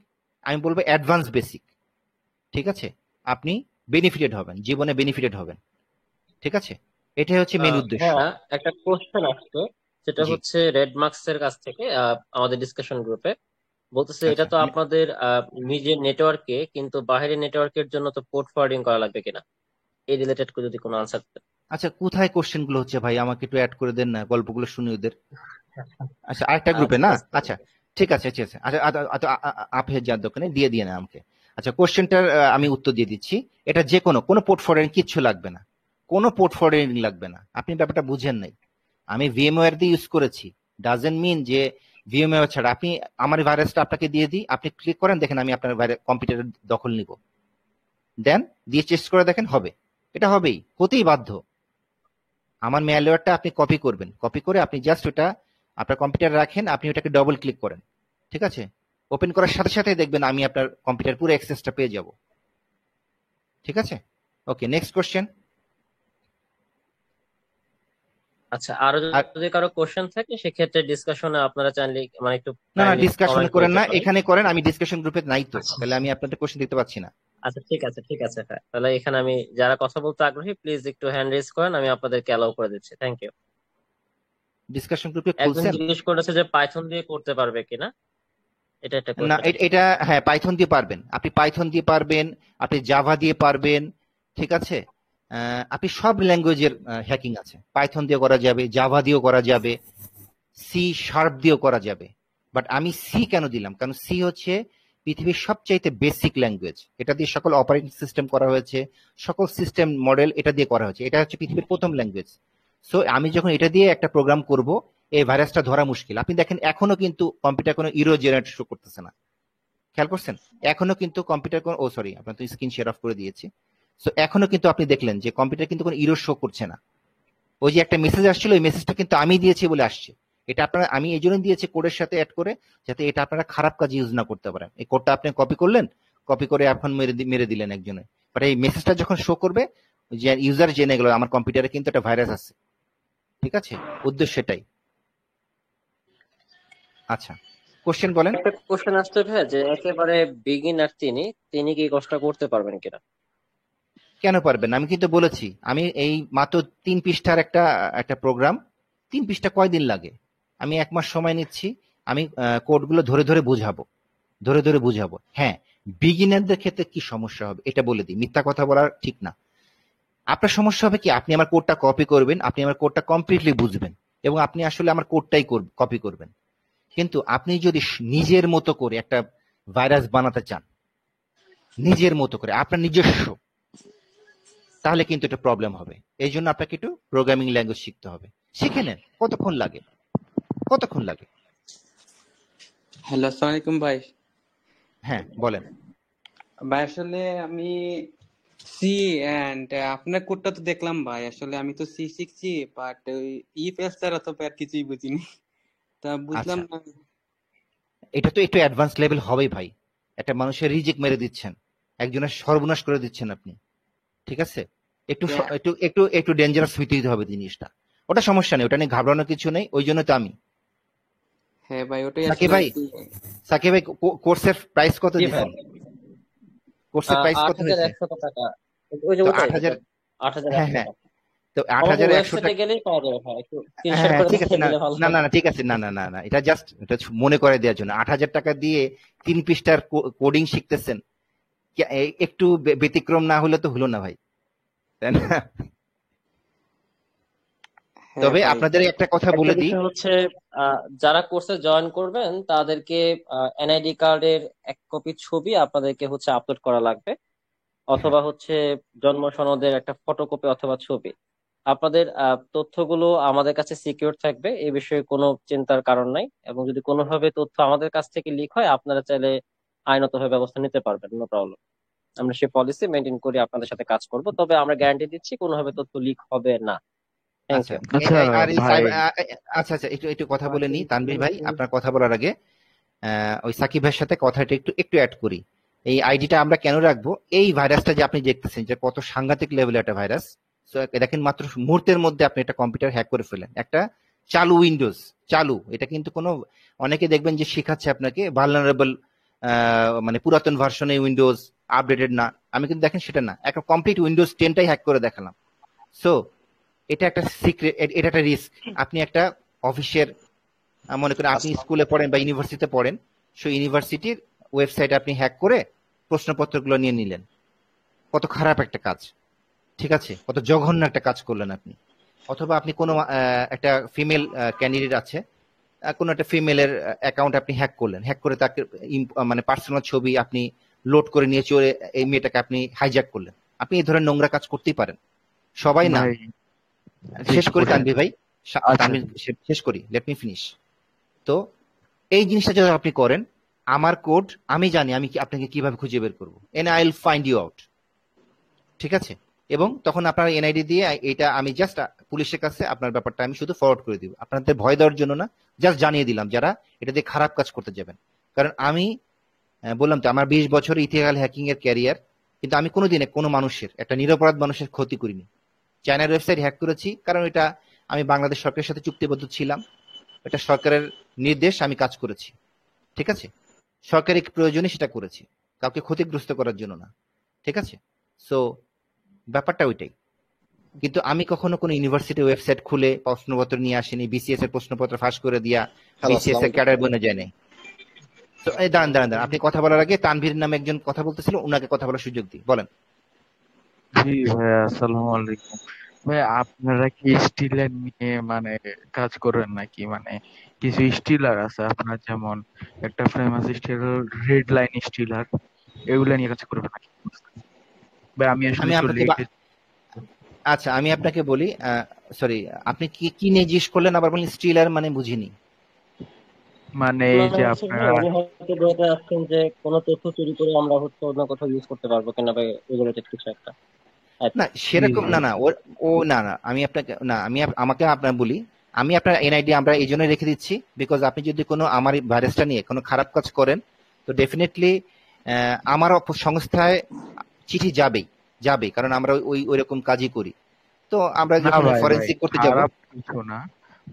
আমি বলবো অ্যাডভান্স বেসিক। ঠিক আছে? আপনি বেনিফিটেড হবেন, জীবনে বেনিফিটেড হবেন। ঠিক আছে? এটাই হচ্ছে মেন উদ্দেশ্য। হ্যাঁ, একটা কোশ্চেন আসতো, সেটা জি, হচ্ছে রেড মার্কস এর কাছ থেকে আমাদের ডিসকাশন গ্রুপে বলতেছে, এটা আচ্ছা। তো আপনাদের নিজের নেটওয়ার্কে, কিন্তু বাইরের নেটওয়ার্কের জন্য তো পোর্ট ফরওয়ার্ডিং করা লাগবে কিনা, এই রিলেটেড যদি কোনো আনসার। আচ্ছা, কোথায় কোশ্চেন গুলো হচ্ছে ভাই? আমাকে একটু অ্যাড করে দেন না, গল্পগুলো শুনি ওদের। আচ্ছা, আরেকটা গ্রুপে আচ্ছা না? আচ্ছা আচ্ছা, ঠিক আছে, ঠিক আছে। আচ্ছা, আপনি যার দোকানে দিয়ে দিয়ে না আমাকে। আচ্ছা, কোশ্চেনটার আমি উত্তর দিয়ে দিচ্ছি। এটা যে কোনো পোর্ট ফরওয়ার্ডিং কিচ্ছু লাগবে না, কোনো পোর্ট ফরওয়ার্ডিং লাগবে না। আপনি ব্যাপারটা বুঝেন নাই। আমি ভিএমওয়্যার দিয়ে ইউজ করেছি, ডাজেন্ট মিন যে ভিএমওয়্যার ছাড়া আপনি আমার ভাইরাসটা আপনাকে দিয়ে দিই, আপনি ক্লিক করেন, দেখেন আমি আপনার কম্পিউটারের দখল নিব, দেন দিয়ে চেষ্টা করে দেখেন, হবে। এটা হবেই, হতেই বাধ্য। আমার ম্যালওয়্যারটা আপনি কপি করবেন, কপি করে আপনি জাস্ট ওটা আপনার কম্পিউটারে রাখেন, আপনি ওটাকে ডবল ক্লিক করেন। ঠিক আছে? ওপেন করার সাথে সাথে দেখবেন আমি আপনার কম্পিউটার পুরো অ্যাক্সেসটা পেয়ে যাব। ঠিক আছে? ওকে, নেক্সট কোশ্চেন। আচ্ছা, আরো আর যদি কারো কোশ্চেন থাকে সেক্ষেত্রে ডিসকাশনে আপনারা চাইলে মানে একটু না না, কাইন্ডলি ডিসকাশন কমেন্ট করে করেন দিতে না, পারেন। এখানে করেন, আমি ডিসকাশন গ্রুপে নাই তো, আচ্ছা তাহলে আমি আপনাদের কোশ্চেন দিতে পারছি না। আচ্ছা, ঠিক আছে ঠিক আছে, হ্যাঁ, তাহলে এখানে আমি যারা কথা বলতে আগ্রহী প্লিজ একটু হ্যান্ড রেজ করেন, আমি আপনাদেরকে অ্যালাউ করে দিচ্ছি। Thank you. ডিসকাশন গ্রুপে একজন খুলছেন? জিজ্ঞেস করেছে যে পাইথন দিয়ে করতে পারবে কিনা, এটা একটা না, কোশ্চেন আসছে। এটা হ্যাঁ, পাইথন দিয়ে পারবেন, আপনি পাইথন দিয়ে পারবেন, আপনি জাভা দিয়ে পারবেন। ঠিক আছে? আপনি সব ল্যাঙ্গুয়েজের হ্যাকিং আছে, পাইথন দিয়ে করা যাবে, জাভা দিয়েও করা যাবে, সি শার্প দিয়েও করা যাবে। বাট আমি সি কেন দিলাম? কারণ সি হচ্ছে পৃথিবীর সবচাইতে বেসিক ল্যাঙ্গুয়েজ। এটা দিয়ে সকল অপারেটিং সিস্টেম করা হয়েছে, সকল সিস্টেম মডেল এটা দিয়ে করা হয়েছে। এটা হচ্ছে পৃথিবীর প্রথম ল্যাঙ্গুয়েজ। সো আমি যখন এটা দিয়ে একটা প্রোগ্রাম করব, এই ভাইরাসটা ধরা মুশকিল। আপনি দেখেন এখনো কিন্তু কম্পিউটার কোনো ইরো জেনারেট শো করতেছে না, খেয়াল করছেন? এখনো কিন্তু কম্পিউটার কোন, ও সরি, আপনার তো স্ক্রিন শেয়ার অফ করে দিয়েছি। সো এখনো কিন্তু আপনি দেখলেন যে কম্পিউটার কিন্তু কোনো ইরো শো করছে না। ওই যে একটা মেসেজ আসছিল, ওই মেসেজটা কিন্তু আমি দিয়েছি বলে আসছে। এটা আপনারা, আমি এই জন্য দিয়েছি কোডের সাথে অ্যাড করে, যাতে এটা আপনারা খারাপ কাজে ইউজ না করতে পারেন। এই কোডটা আপনি কপি করলেন, কপি করে এখন মেরে দিলেন একজনে, বাট এই মেসেজটা যখন শো করবে, যে ইউজার জেনে গেল আমার কম্পিউটারে কিন্তু একটা ভাইরাস আছে। ঠিক আছে? উদ্দেশ্য সেটাই। আচ্ছা, কোশ্চেন বলেন। একটা কোশ্চেন আসছে ভাই, যে একেবারে বিগিনার তিনি তিনি কি কষ্ট করতে পারবেন কিনা। কেন পারবেন না? আমি কিন্তু বলেছি, আমি এই মাত্র 3 পৃষ্ঠার একটা একটা প্রোগ্রাম, 3 পৃষ্ঠা কয়দিন লাগে? আমি 1 মাস সময় নিচ্ছি, আমি কোডগুলো ধরে ধরে বুঝাবো, ধরে ধরে বুঝাবো। হ্যাঁ, বিগিনারদের ক্ষেত্রে কি সমস্যা হবে এটা বলে দিই, মিথ্যা কথা বলার ঠিক না। আপনার সমস্যা হবে কি, আপনি আমার কোডটা কপি করবেন, আপনি আমার কোডটা কমপ্লিটলি বুঝবেন, এবং আপনি আসলে আমার কোডটাই কপি করবেন। কিন্তু আপনি যদি নিজের মতো করে একটা ভাইরাস বানাতে চান, নিজের মতো করে আপনার নিজস্ব, তাহলে কিন্তু এটা প্রবলেম হবে। এই জন্য আপনাকে একটু প্রোগ্রামিং ল্যাঙ্গুয়েজ শিখতে হবে। শিখে নেন, কতক্ষণ লাগে? কতক্ষণ লাগে? হ্যালো, আসসালামু আলাইকুম ভাই। হ্যাঁ, বলেন। ভাই আসলে আমি সি এন্ড আপনার কোডটা তো দেখলাম ভাই, আসলে আমি তো সি শিখছি, বাট ওই ইফ এলস ছাড়া তো আর কিছুই বুঝিনি, তা বুঝলাম আচ্ছা, না। এটা তো একটু অ্যাডভান্স লেভেল হবেই ভাই। একটা মানুষের রিজেক্ট মেরে দিচ্ছেন, একজনের সর্বনাশ করে দিচ্ছেন আপনি। ঠিক আছে? একটু তা- একটু একটু একটু ডেঞ্জারাস হইতে দিতে হবে জিনিসটা। ওটা সমস্যা নেই, ওটা নিয়ে ঘাবড়ানোর কিছু নেই। ওই জন্য তো আমি, হ্যাঁ ভাই, ওটাই সাকিব আসলে ভাই, সাকিব ভাই, কোর্সের প্রাইস কত জি ভাই, দিছেন? কোর্সের প্রাইস কত হয়েছে? 8,100 টাকা। ওই যে তো ওটাই 8,000। ওটা, আট হাজার হ্যাঁ একশো হ্যাঁ, টাকা তো আট আমাদের হাজার একশো ওয়েবসাইটে টাকা গেলেই পাওয়া যাবে ভাই, একটু হ্যাঁ স্ক্রিনশট হ্যাঁ, করে ঠিক আছে। দেখিয়ে না দিলে ভালো না হয়। না না, ঠিক আছে, না না না না, এটা জাস্ট এটা মনে করে দেওয়ার জন্য। 8,000 টাকা দিয়ে 3 পৃষ্ঠার কোডিং শিখতেছেন, একটু ব্যতিক্রম না হলে তো হলো না ভাই, তাই না? হ্যাঁ তবে ভাই। আপনাদের একটা কথা একটা বলে দিই। বিষয় হচ্ছে, যারা কোর্সে জয়েন করবেন তাদেরকে এনআইডি কার্ডের এক কপি ছবি আপনাদেরকে হচ্ছে আপলোড করা লাগবে, হ্যাঁ অথবা হচ্ছে জন্ম সনদের একটা ফটোকপি অথবা ছবি। আপনাদের তথ্যগুলো আমাদের কাছে সিকিউর থাকবে, এই বিষয়ে কোনো চিন্তার কারণ নাই। এবং যদি কোনোভাবে তথ্য আমাদের কাছ থেকে লিক হয়, আপনারা চাইলে আইনতভাবে ব্যবস্থা নিতে পারবেন, নো প্রবলেম। আমরা সেই পলিসি মেনটেন করে আপনাদের সাথে কাজ করব, তবে আমরা গ্যারান্টি দিচ্ছি কোনোভাবে তথ্য লিক হবে না। থ্যাংক আচ্ছা ইউ। আচ্ছা আর এই ভাই, আচ্ছা আচ্ছা, একটু একটু কথা বলে নি তানভীর ভাই, আপনার কথা বলার আগে ওই সাকিব ভাইয়ের সাথে কথাটা একটু একটু অ্যাড করি। এই আইডিটা আমরা কেন রাখবো, এই ভাইরাসটা যে আপনি দেখতেছেন যে কত সাংঘাতিক লেভেলের একটা ভাইরাস। তো দেখেন মাত্র মুহূর্তের মধ্যে আপনি একটা কম্পিউটার হ্যাক করে ফেলেন, একটা চালু উইন্ডোজ চালু। এটা কিন্তু কোনো, অনেকে দেখবেন যে শেখাচ্ছে আপনাকে ভালনারেবল, মানে পুরাতন ভার্সনে উইন্ডোজ আপডেটেড না। আমি কিন্তু দেখেন সেটা না, একটা কমপ্লিট উইন্ডোজ 10টাই হ্যাক করে দেখালাম। সো এটা একটা সিক্রেট, এটা একটা রিস্ক। আপনি একটা অফিসের, মনে করেন আপনি স্কুলে পড়েন বা ইউনিভার্সিটিতে পড়েন, সো ইউনিভার্সিটির ওয়েবসাইট আপনি হ্যাক করে প্রশ্নপত্রগুলো নিয়ে নিলেন। কত খারাপ একটা কাজ, ঠিক আছে, কত জঘন্য একটা কাজ করলেন আপনি। অথবা আপনি কোনো একটা ফিমেল ক্যান্ডিডেট আছে, কোনো একটা ফিমেলের অ্যাকাউন্ট আপনি হ্যাক করলেন, হ্যাক করে তাকে মানে পার্সোনাল ছবি আপনি লোড করে নিয়ে চলে এই মেয়েটাকে আপনি হাইজ্যাক করলেন। আপনি এই ধরনের নোংরা কাজ করতেই পারেন, সবাই না। ভাই জি শেষ করি করেন। তানভীর ভাই, আচ্ছা তানভীর শেষ করি, লেট মি ফিনিশ। তো এই জিনিসটা যদি আপনি করেন, আমার কোড আমি জানি আমি আপনাকে কিভাবে খুঁজে বের করবো, and I will find you out, ঠিক আছে। এবং তখন আপনার এনআইডি দিয়ে এটা আমি জাস্ট পুলিশের কাছে আপনার ব্যাপারটা আমি শুধু ফরওয়ার্ড করে দিব, আপনাদের ভয় দেওয়ার জন্য না, জাস্ট জানিয়ে দিলাম যারা এটা দিয়ে খারাপ কাজ করতে যাবেন। কারণ আমি বললাম তো আমার 20 বছর ইথিক্যাল হ্যাকিং এর ক্যারিয়ার, কিন্তু আমি কোনোদিনে কোনো মানুষের, একটা নিরপরাধ মানুষের ক্ষতি করিনি। চায়নার ওয়েবসাইট হ্যাক করেছি কারণ এটা আমি বাংলাদেশ সরকারের সাথে চুক্তিবদ্ধ ছিলাম, এটা সরকারের নির্দেশ, আমি কাজ করেছি, ঠিক আছে। সরকারি প্রয়োজনে সেটা করেছি, কাউকে ক্ষতিগ্রস্ত করার জন্য না, ঠিক আছে। সো ব্যাপারটা ওইটাই। কিন্তু আমি কখনো কোনো ইউনিভার্সিটি ওয়েবসাইট খুলে প্রশ্নপত্র নিয়ে আসিনি, বিসিএস এর প্রশ্নপত্র ফাঁস করে দিয়া বিসিএস এর ক্যাডার বনে যায় নাই। তো এই দাঁড়ান দাঁড়ান দাঁড়ান, আপনি কথা বলার আগে তানভীর নামে একজন কথা বলতেছিল, ওনাকে কথা বলার সুযোগ দিই, বলেন। জি ভাই, আসসালামু আলাইকুম। ভাই আপনারা কি স্টিলার নিয়ে মানে কাজ করেন নাকি? মানে কিছু স্টিলার আছে আপনার, যেমন একটা famous Stiller red line Stiller, এগুলা নিয়ে কাজ করবেন নাকি? ভাই আমি আসলে আমি একটু আপনাকে লেটে, আচ্ছা আমি আপনাকে বলি, সরি, আপনি কি কি নিয়ে জিজ্ঞেস করলেন আবার বলেন, স্টিলার মানে বুঝিনি। মানে এই মানে যে হচ্ছে ভাই, আপনারা, উনি হয়তো বলতে আসছেন যে কোনো তথ্য চুরি করে আমরা হচ্ছে অন্য কোথাও ইউজ করতে পারবো কিনা, বা রিলেটেড কিছু একটা। না জি সেরকম জি না, না ও না না, আমি আপনাকে না, আমি আমাকে আপনার বলি, আমি আপনার এনআইডি আমরা এই জন্য রেখে দিচ্ছি, বিকজ আপনি যদি কোনো আমার ভাইরাসটা নিয়ে কোনো খারাপ কাজ করেন, তো ডেফিনেটলি আমার সংস্থায় চিঠি যাবেই, যাবে, কারণ আমরা ওই ওইরকম কাজই করি। তো আমরা না যখন ভাই ভাই ফরেন্সিক করতে যাব, খারাপ কিছু না।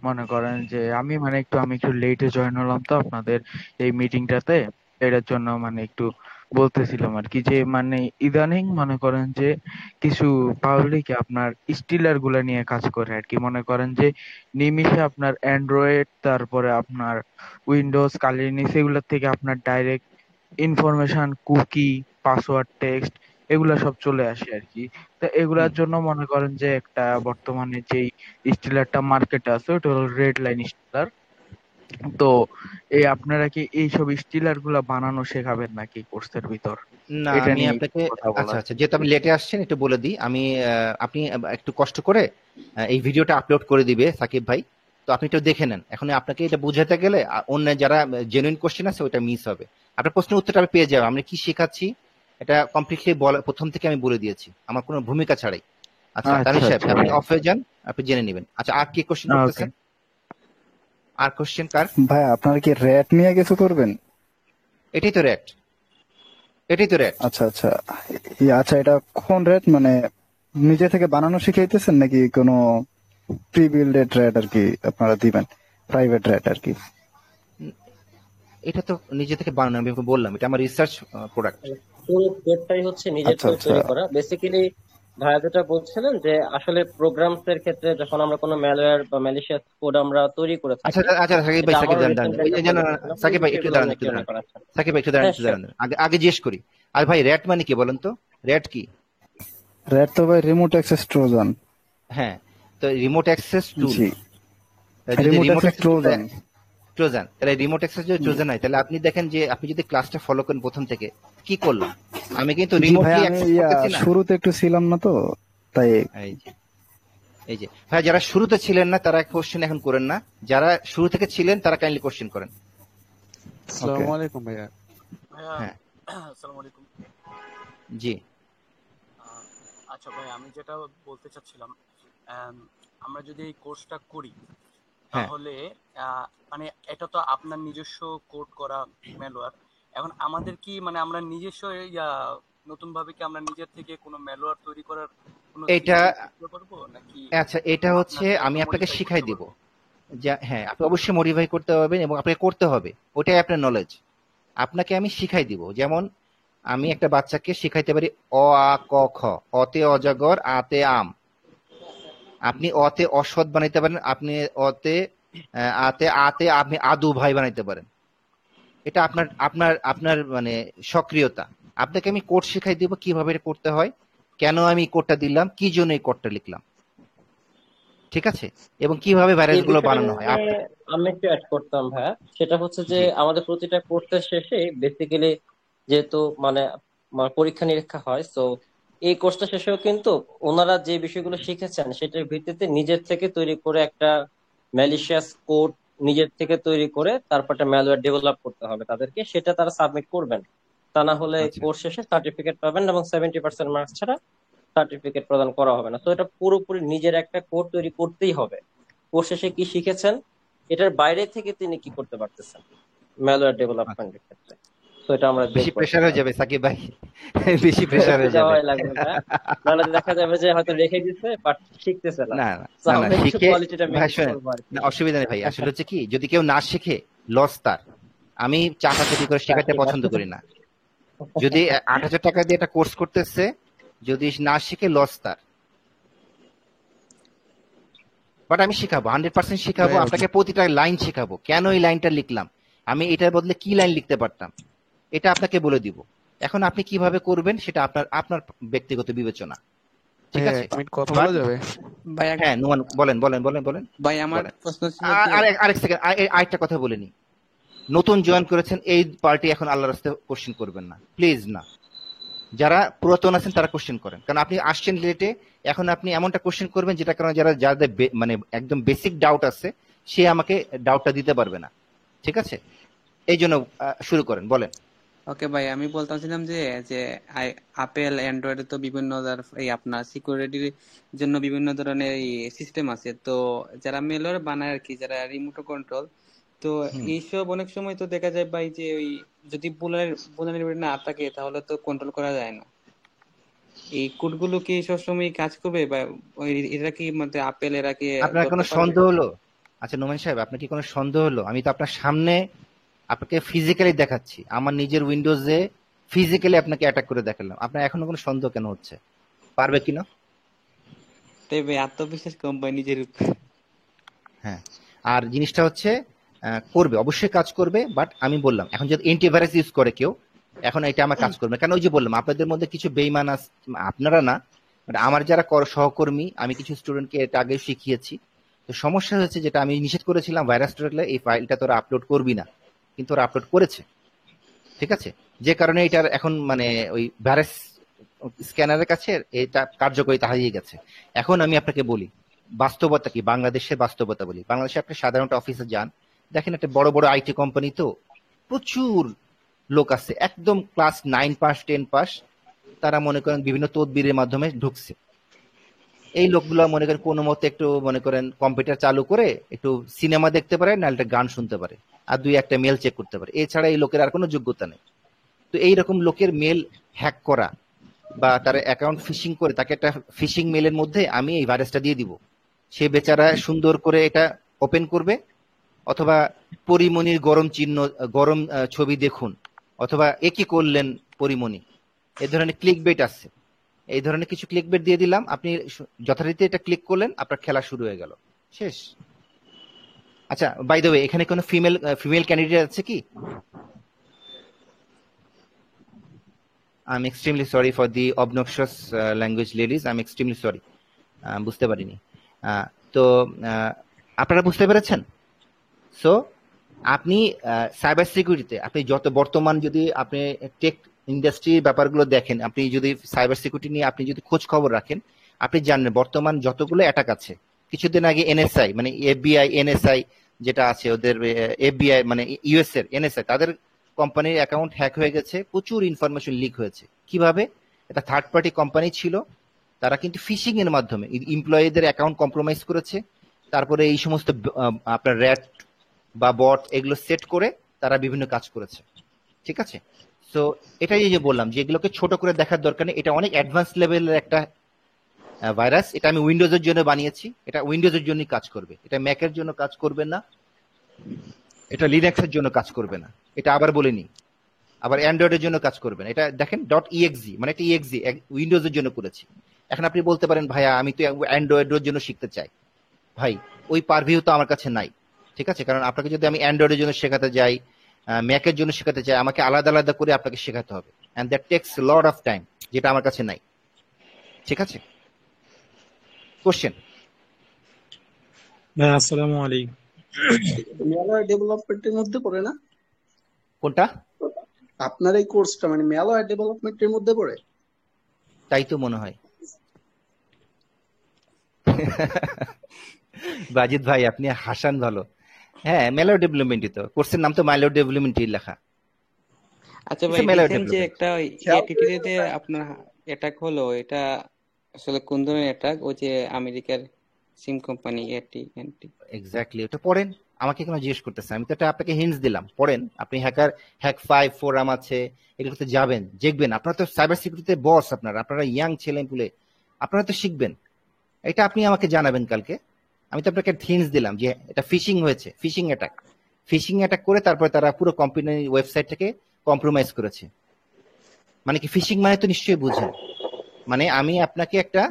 মনে করেন যে আমি মানে আমি একটু লেটে জয়েন হলাম তো আপনাদের এই মিটিংটাতে, এটার জন্য মানে একটু বলতেছিলাম আর কি, যে মানে ইদানিং মনে করেন যে কিছু পাবলিক আপনার স্টিলার গুলা নিয়ে কাজ করে আর কি। মনে করেন যে নিমিষে আপনার অ্যান্ড্রয়েড, তারপরে আপনার উইন্ডোজ, লিনাক্স এগুলোর থেকে আপনার direct information, cookie, password, text এগুলা সব চলে আসে আর কি। তা এগুলার জন্য মনে করেন যে একটা বর্তমানে যেই স্টিলারটা মার্কেটে আছে ওটা হলো রেড লাইন স্টিলার। তো এই আপনারা কি এইসব স্টিলার গুলা বানানো শেখাবেন নাকি কোর্সের ভিতর? না এটা আমি নিয়ে একটু আপনাকে, কথা আচ্ছা বলার। আচ্ছা, যেহেতু আপনি লেটে আসছেন একটু বলে দিই আমি, আপনি একটু কষ্ট করে এই ভিডিওটা আপলোড করে দিবে সাকিব ভাই, তো আপনি একটু দেখে নেন। এখন আপনাকে এটা বুঝাতে গেলে অন্য যারা জেনুইন কোশ্চেন আছে ওটা মিস হবে। আপনার প্রশ্নের উত্তরটা আমি পেয়ে যাবেন, আমরা কি শেখাচ্ছি এটা কমপ্লিটলি প্রথম থেকে আমি বলে দিয়েছি, আমার কোনো ভূমিকা ছাড়াই। আচ্ছা আচ্ছা তানিশ সাহেব, আচ্ছা আপনি অফ হয়ে যান, আপনি জেনে নেবেন। আচ্ছা আর কি কোশ্চেন ওকে। করতেছেন, আর কোশ্চেন কার? ভাই আপনারা কি র্যাট নিয়ে কিছু করবেন? এটাই তো র্যাট, এটাই তো র্যাট। আচ্ছা আচ্ছা, আচ্ছা এটা কোন র্যাট, মানে নিজে থেকে বানানো শিখাইতেছেন নাকি কোনো প্রি বিল্ডেড র্যাট আর কি আপনারা দিবেন, প্রাইভেট র্যাট আর কি? এটা তো নিজে থেকে বানানো, আমি বললাম এটা আমার রিসার্চ প্রোডাক্ট। পুরো কোডটাই হচ্ছে নিজের আচ্ছা থেকে আচ্ছা তৈরি করা। বেসিক্যালি ভাইয়া যেটা বলছিলেন যে আসলে প্রোগ্রামস এর ক্ষেত্রে যখন আমরা কোনো ম্যালওয়্যার বা ম্যালিশিয়াস কোড আমরা তৈরি করে আচ্ছা থাকি, আচ্ছা, সাকিব ভাই, এটা সাকিব আমারও দাঁড়ান দাঁড়ান, রিসেন্ট এই একটা যে না, প্রজেক্ট না, ছিলাম, ওই সাকিব ভাই একটু বিষয়গুলো দাঁড়ান, অনেক একটু কেউ দাঁড়ান, করাচ্ছেন। সাকিব ভাই একটু দাঁড়ান, হ্যাঁ একটু শিওর। দাঁড়ান, আগে আগে জিজ্ঞেস করি। আর ভাই র্যাট মানে কি বলেন তো, র্যাট কি? র্যাট তো ভাই রিমোট অ্যাক্সেস ট্রোজান। হ্যাঁ, তো রিমোট অ্যাক্সেস টুল, জি, যদি remote remote access access Trojan. Trojan, তাহলে রিমোট অ্যাক্সেস যদি ট্রোজান হয়, তাহলে আপনি দেখেন যে আপনি যদি ক্লাসটা ফলো করেন প্রথম থেকে, কি করলাম আমি কিন্তু জি ভাই, রিমোটলি আমি অ্যাক্সেস করতেছি না। শুরুতে একটু ছিলাম না তো, তাই। এই যে, এই যে ভাই, যারা শুরুতে ছিলেন না তারা কোশ্চেন এখন করেন না, যারা শুরু থেকে ছিলেন তারা কাইন্ডলি কোশ্চেন করেন। ওকে। আসসালামু আলাইকুম ভাইয়া। ভাইয়া হ্যাঁ আসসালামু আলাইকুম। জি আচ্ছা ভাই, আমি যেটা বলতে চাচ্ছিলাম, আম, আমরা যদি এই কোর্সটা করি হ্যাঁ তাহলে মানে এটা তো আপনার নিজস্ব কোড করা ম্যালওয়্যার। এখন আমাদের কি মানে আমরা নিজস্ব নতুন ভাবে কি আমরা নিজের থেকে কোনো ম্যালওয়্যার তৈরি করার কোনো এটা সিস্টেম করতে পারবো নাকি আচ্ছা, এটা হচ্ছে আপনাকে আমি আমরা আপনাকে মডিফাই শিখাই করতে দিব। পারবো? হ্যাঁ, আপনি অবশ্যই মডিফাই করতে পারবেন এবং আপনাকে করতে হবে, ওটাই আপনার নলেজ। আপনাকে আমি শিখাই দিব। যেমন আমি একটা বাচ্চাকে শিখাইতে পারি অ আ ক খ, অতে অজগর, আতে আম। আপনি অতে অসৎ বানাইতে পারেন, আপনি অতে আতে আতে আপনি আদু ভাই বানাইতে পারেন। এটা আপনার আপনার আপনার মানে সক্রিয়তা। আপনাকে আমি কোড শিখাই দিব কিভাবে এটা করতে হয়, কেন আমি কোডটা দিলাম, কি জন্য এই কোডটা লিখলাম, ঠিক আছে, এবং কিভাবে এই ভাইরাস গুলো বিষয়টা বানানো হয়। আমি একটু অ্যাড করতাম ভাইয়া। সেটা হচ্ছে যে জি আমাদের প্রতিটা কোর্সের শেষে বেসিক্যালি যেহেতু মানে পরীক্ষা নিরীক্ষা হয়, তো এই কোর্সটা শেষেও কিন্তু ওনারা যে বিষয়গুলো শিখেছেন সেটার ভিত্তিতে নিজের থেকে তৈরি করে একটা ম্যালিশিয়াস কোড নিজের থেকে তৈরি করে তারপর একটা ম্যালওয়্যার ডেভেলপ করতে হবে তাদেরকে, সেটা তারা সাবমিট করবেন। তা না হলে আচ্ছা কোর্স শেষে সার্টিফিকেট পাবেন এবং 70% মার্কস ছাড়া সার্টিফিকেট প্রদান করা হবে না। তো এটা পুরোপুরি নিজের একটা কোড তৈরি করতেই হবে। কোর্স শেষে কি শিখেছেন, এটার বাইরে থেকে তিনি কি করতে পারতেছেন ম্যালওয়্যার আচ্ছা। ডেভেলপমেন্টের ক্ষেত্রে। তো এটা আমরা বেশি দেখবো প্রেশার হয়ে ইনশাআল্লাহ। যাবে সাকিব ভাই, বেশি প্রেশার হয়ে যাবে। যাওয়াই লাগবে ভাইয়া, নাহলে দেখা যাবে যে হয়তো রেখে দিচ্ছে বাট শিখতেছে না। না না তো না না, আমরা একটু শিখে কোয়ালিটিটা ভাই মেনটেন শোনেন, করবো আর কি। না অসুবিধা নেই ভাই। আসলে হচ্ছে কি, যদি কেউ না শিখে লস তার। আমি চাপাচাপি করে শেখাতে চাকরি পছন্দ করি না। যদি 8,000 টাকা দিয়ে একটা কোর্স করতেছে, যদি না শিখে লস তার। বাট আমি শিখাবো, 100% শিখাবো ভাইয়া আপনাকে, প্রতিটা লাইন শিখাবো, কেন এই লাইনটা লিখলাম, আমি এটার বদলে কি লাইন লিখতে পারতাম, এটা আপনাকে বলে দিব। এখন আপনি কিভাবে করবেন সেটা আপনার আপনার ব্যক্তিগত বিবেচনা, ঠিক ভাইয়া আছে। এক মিনিট কথা বাট বলা যাবে? ভাই হ্যাঁ নোমান, বলেন বলেন বলেন বলেন ভাই আমার বলেন। প্রশ্ন ছিল যে আরেক সেকেন্ড, আরেকটা কথা বলে নি। নতুন জয়েন করেছেন এই পার্টি, এখন আল্লাহর রাস্তায় কোশ্চেন করবেন না প্লিজ না। যারা পুরাতন আছেন তারা কোশ্চেন করেন, কারণ আপনি আসছেন লেটে। এখন আপনি এমনটা কোশ্চেন করবেন যেটা কারণে যাদের মানে একদম বেসিক ডাউট আছে, সে আমাকে ডাউটটা দিতে পারবে না, ঠিক আছে। এই জন্য শুরু করেন, বলেন। ওকে ভাই, আমি বলতেছিলাম যে যে আপেল অ্যান্ড্রয়েডে তো বিভিন্ন এই আপনার সিকিউরিটির জন্য বিভিন্ন ধরনের সিস্টেম আছে। তো যারা মেলওয়্যার বানায় আর কি, যারা রিমোট কন্ট্রোল, তো হুম। এইসব অনেক সময় তো দেখা যায় ভাই যে ওই যদি vulnerability না থাকে তাহলে তো কন্ট্রোল করা যায় না। এই কোডগুলো কি সবসময় কাজ করবে বা এরা কি মানে আপেল এরা কি আপনার ধরতে কোনো পারবে? সন্দেহ হলো? আচ্ছা নোমান সাহেব, আপনার কি কোনো সন্দেহ হলো? আমি তো আপনার সামনে আপনাকে ফিজিক্যালি দেখাচ্ছি, আমার নিজের উইন্ডোজে ফিজিক্যালি আপনাকে অ্যাটাক করে দেখালাম। আপনার এখনো কোনো সন্দেহ কেন হচ্ছে? পারবে কিনা? তাই ভাই আত্মবিশ্বাস কম ভাই নিজের উপর। হ্যাঁ, আর জিনিসটা হচ্ছে করবে, অবশ্যই কাজ করবে। বাট আমি বললাম, এখন যদি অ্যান্টিভাইরাস ইউজ করে কেউ, এখন এটা আমার কাজ করবে না। কেন? ওই যে বললাম, আপনাদের মধ্যে কিছু বেইমান আছে, আপনারা না, but আমার যারা সহকর্মী, আমি কিছু স্টুডেন্টকে এটা আগে শিখিয়েছি। তো সমস্যা হচ্ছে, যেটা আমি নিষেধ করেছিলাম ভাইরাস থাকলে এই ফাইলটা তোরা আপলোড করবি না, কিন্তু ওরা আপলোড করেছে, ঠিক আছে। যে কারণে এটার এখন মানে ওই ভাইরাস স্ক্যানারের কাছে এটা কার্যকারিতা হারিয়ে গেছে। এখন আমি আপনাকে বলি বাস্তবতা কি, বাংলাদেশের বাস্তবতা বলি। বাংলাদেশে আপনি সাধারণত অফিসে যান, দেখেন একটা বড় বড় আইটি কোম্পানি, তো প্রচুর লোক আছে একদম ক্লাস 9 পাস 10 পাস, তারা মনে করেন বিভিন্ন তদবিরের মাধ্যমে ঢুকছে। এই লোকগুলো মনে করেন কোনো মতে একটু মনে করেন কম্পিউটার চালু করে একটু সিনেমা দেখতে পারে, না একটা গান শুনতে পারে, আর দুই একটা মেল চেক করতে পারে। এছাড়া এই লোকের আর কোনো যোগ্যতা নেই। তো এইরকম লোকের মেল হ্যাক করা বা তার অ্যাকাউন্ট ফিশিং করে, তাকে একটা ফিশিং মেলের মধ্যে আমি এই ভাইরাসটা দিয়ে দিব, সে বেচারা সুন্দর করে এটা ওপেন করবে, অথবা পরিমণির গরম ছবি দেখুন, অথবা এ কি করলেন পরিমণি, এই ধরনের ক্লিক বেট আছে। এই ধরনের কিছু ক্লিক বেট দিয়ে দিলাম, আপনি যথারীতি এটা ক্লিক করলেন, আপনার খেলা শুরু হয়ে গেল, শেষ। আচ্ছা, বাই দ্য ওয়ে, এখানে কোনো ফিমেল ক্যান্ডিডেট আছে কি? I'm extremely sorry for the obnoxious language, ladies. I'm extremely sorry. বুঝতে পারিনি। তো আপনারা বুঝতে পেরেছেন? সো আপনি সাইবার সিকিউরিটিতে আপনি যত বর্তমান, যদি আপনি টেক ইন্ডাস্ট্রির ব্যাপারগুলো দেখেন, আপনি যদি সাইবার সিকিউরিটি নিয়ে আপনি যদি খোঁজ খবর রাখেন, আপনি জানেন বর্তমান যতগুলো অ্যাটাক আছে, কিছুদিন আগে এনএসআই মানে এফবিআই এনএসআই যেটা আছে ওদের, এফবিআই মানে ইউএস এর এনএসআই, তাদের কোম্পানির অ্যাকাউন্ট হ্যাক হয়ে গেছে, প্রচুর ইনফরমেশন লিক হয়েছে। কিভাবে? এটা থার্ড পার্টি কোম্পানি ছিল, তারা কিন্তু ফিশিং এর মাধ্যমে এমপ্লয়ীদের অ্যাকাউন্ট কম্প্রোমাইজ করেছে, তারপরে এই সমস্ত আপনার র্যাট বা বট এগুলো সেট করে তারা বিভিন্ন কাজ করেছে। ঠিক আছে, সো এটাই যে বললাম যে এগুলোকে ছোট করে দেখার দরকার নেই, এটা অনেক অ্যাডভান্স লেভেলের একটা ভাইরাস। এটা আমি উইন্ডোজের জন্য বানিয়েছি, এটা উইন্ডোজের জন্যই কাজ করবে, এটা ম্যাকের জন্য কাজ করবে না, এটা লিনাক্সের জন্য কাজ করবে না, এটা আবার বলিনি। আবার অ্যান্ড্রয়েডের জন্য কাজ করবে না। এটা দেখেন .exe মানে একটা exe উইন্ডোজের জন্য করেছি। এখন আপনি বলতে পারেন ভাইয়া আমি তো অ্যান্ড্রয়েডের জন্য শিখতে চাই, ভাই ওই পারভিউ তো আমার কাছে নাই। ঠিক আছে, কারণ আপনাকে যদি আমি অ্যান্ড্রয়েডের জন্য শেখাতে যাই, ম্যাকের জন্য শেখাতে চাই, আমাকে আলাদা আলাদা করে আপনাকে শেখাতে হবে, and that takes lot of time, যেটা আমার কাছে নাই। ঠিক আছে, কোশ্চেন। ভাই আসসালামু আলাইকুম। ম্যালওয়্যার ডেভেলপমেন্টের মধ্যে পড়ে না কোনটা? আপনার এই কোর্সটা? মানে ম্যালওয়্যার ডেভেলপমেন্টের মধ্যে পড়ে? তাই তো মনে হয়। বাজিদ ভাই আপনি হাসান ভালো। হ্যাঁ, ম্যালওয়্যার ডেভেলপমেন্টই তো, কোর্সের নাম তো ম্যালওয়্যার ডেভেলপমেন্টই লেখা। আচ্ছা ভাই, ম্যালওয়্যার রিসেন্ট যে ডেভেলপমেন্ট। একটা এটিটিতে আপনার অ্যাটাক হলো, এটা আসলে কোন ধরনের অ্যাটাক? ওই যে আমেরিকার সিম কোম্পানি এটি। এক্স্যাক্টলি, ওটা পড়েন। আমাকে কেন জিজ্ঞেস করতেছে? আমি তো এটা আপনাকে হিন্টস দিলাম, পড়েন। আপনি হ্যাক 5 ফোরাম আছে, এগুলোতে যাবেন, দেখবেন। আপনারা তো সাইবার সিকিউরিটিতে বস, আপনারা ইয়াং ছেলে পুলে, আপনারা তো শিখবেন। এটা আপনি আমাকে জানাবেন কালকে। আমি তো আপনাকে হিন্টস দিলাম যে এটা ফিশিং হয়েছে, ফিশিং অ্যাটাক করে তারপরে তারা পুরো কোম্পানির ওয়েবসাইটটাকে কম্প্রোমাইজ করেছে। মানে কি ফিশিং মানে তো নিশ্চয়ই বুঝেন। মানে আমি আপনাকে একটা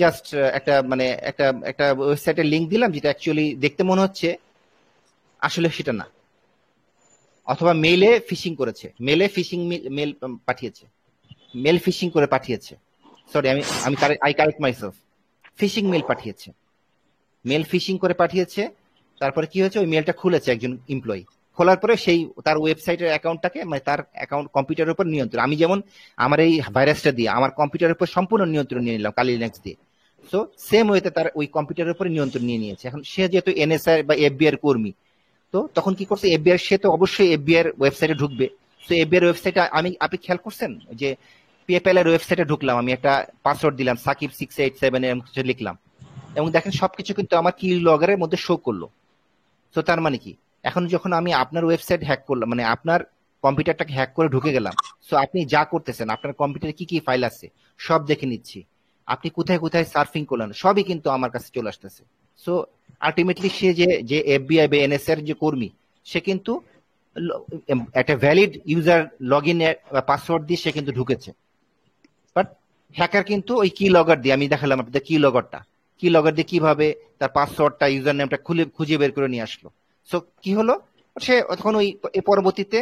জাস্ট একটা মানে একটা একটা ওয়েবসাইটের লিংক দিলাম, যেটা অ্যাকচুয়ালি দেখতে মনে হচ্ছে, আসলে সেটা না। অথবা মেইলে ফিশিং করেছে, মেইলে ফিশিং মেল পাঠিয়েছে, মেল ফিশিং করে পাঠিয়েছে। সরি, আমি I correct myself, phishing mail পাঠিয়েছে, মেল ফিশিং করে পাঠিয়েছে। তারপরে কি হয়েছে, ওই মেলটা খুলেছে একজন এমপ্লয়ি, খোলার পরে সেই তার ওয়েবসাইটের অ্যাকাউন্টটাকে, মানে তার অ্যাকাউন্ট কম্পিউটারের উপর নিয়ন্ত্রণ, আমি যেমন আমার এই ভাইরাসটা দিয়ে আমার কম্পিউটারের উপর সম্পূর্ণ নিয়ন্ত্রণ নিয়ে নিলাম কালি লিনাক্স দিয়ে, সো সেম ওয়েতে তার ওই কম্পিউটারের উপর নিয়ন্ত্রণ নিয়ে নিয়েছে। এখন সে যেহেতু এনএসআই বা এফবিআই এর কর্মী, তো তখন কি করছে, এফবিআই সে তো অবশ্যই এফবিআই এর ওয়েবসাইটে ঢুকবে। তো এফবিআই এর ওয়েবসাইটে আপনি খেয়াল করছেন যে পেপ্যাল এর ওয়েবসাইটে ঢুকলাম, আমি একটা পাসওয়ার্ড দিলাম সাকিব687 এরকম কিছু লিখলাম, এবং দেখেন সবকিছু কিন্তু আমার কি লগের মধ্যে শো করলো। তো তার মানে কি, এখন যখন আমি আপনার ওয়েবসাইট হ্যাক করলাম, মানে আপনার কম্পিউটারটাকে হ্যাক করে ঢুকে গেলাম, সো আপনি যা করতেছেন, আপনার কম্পিউটারে কি কি ফাইল আছে সব দেখে নিচ্ছি, আপনি কোথায় কোথায় সার্ফিং করলেন সবই কিন্তু আমার কাছে চলে আসতেছে। সো আলটিমেটলি সে যে এফবিআই বা এনএসআই এর যে কর্মী, সে কিন্তু একটা ভ্যালিড ইউজার লগ ইন বা পাসওয়ার্ড দিয়ে সে কিন্তু ঢুকেছে। বাট হ্যাকার কিন্তু ওই কি লগর দিয়ে, আমি দেখালাম আপনাদের কি লগর দিয়ে কিভাবে তার পাসওয়ার্ডটা ইউজার নেমটা খুঁজে বের করে নিয়ে আসলো। সো কি হলো, সে তখন ওই পরবর্তীতে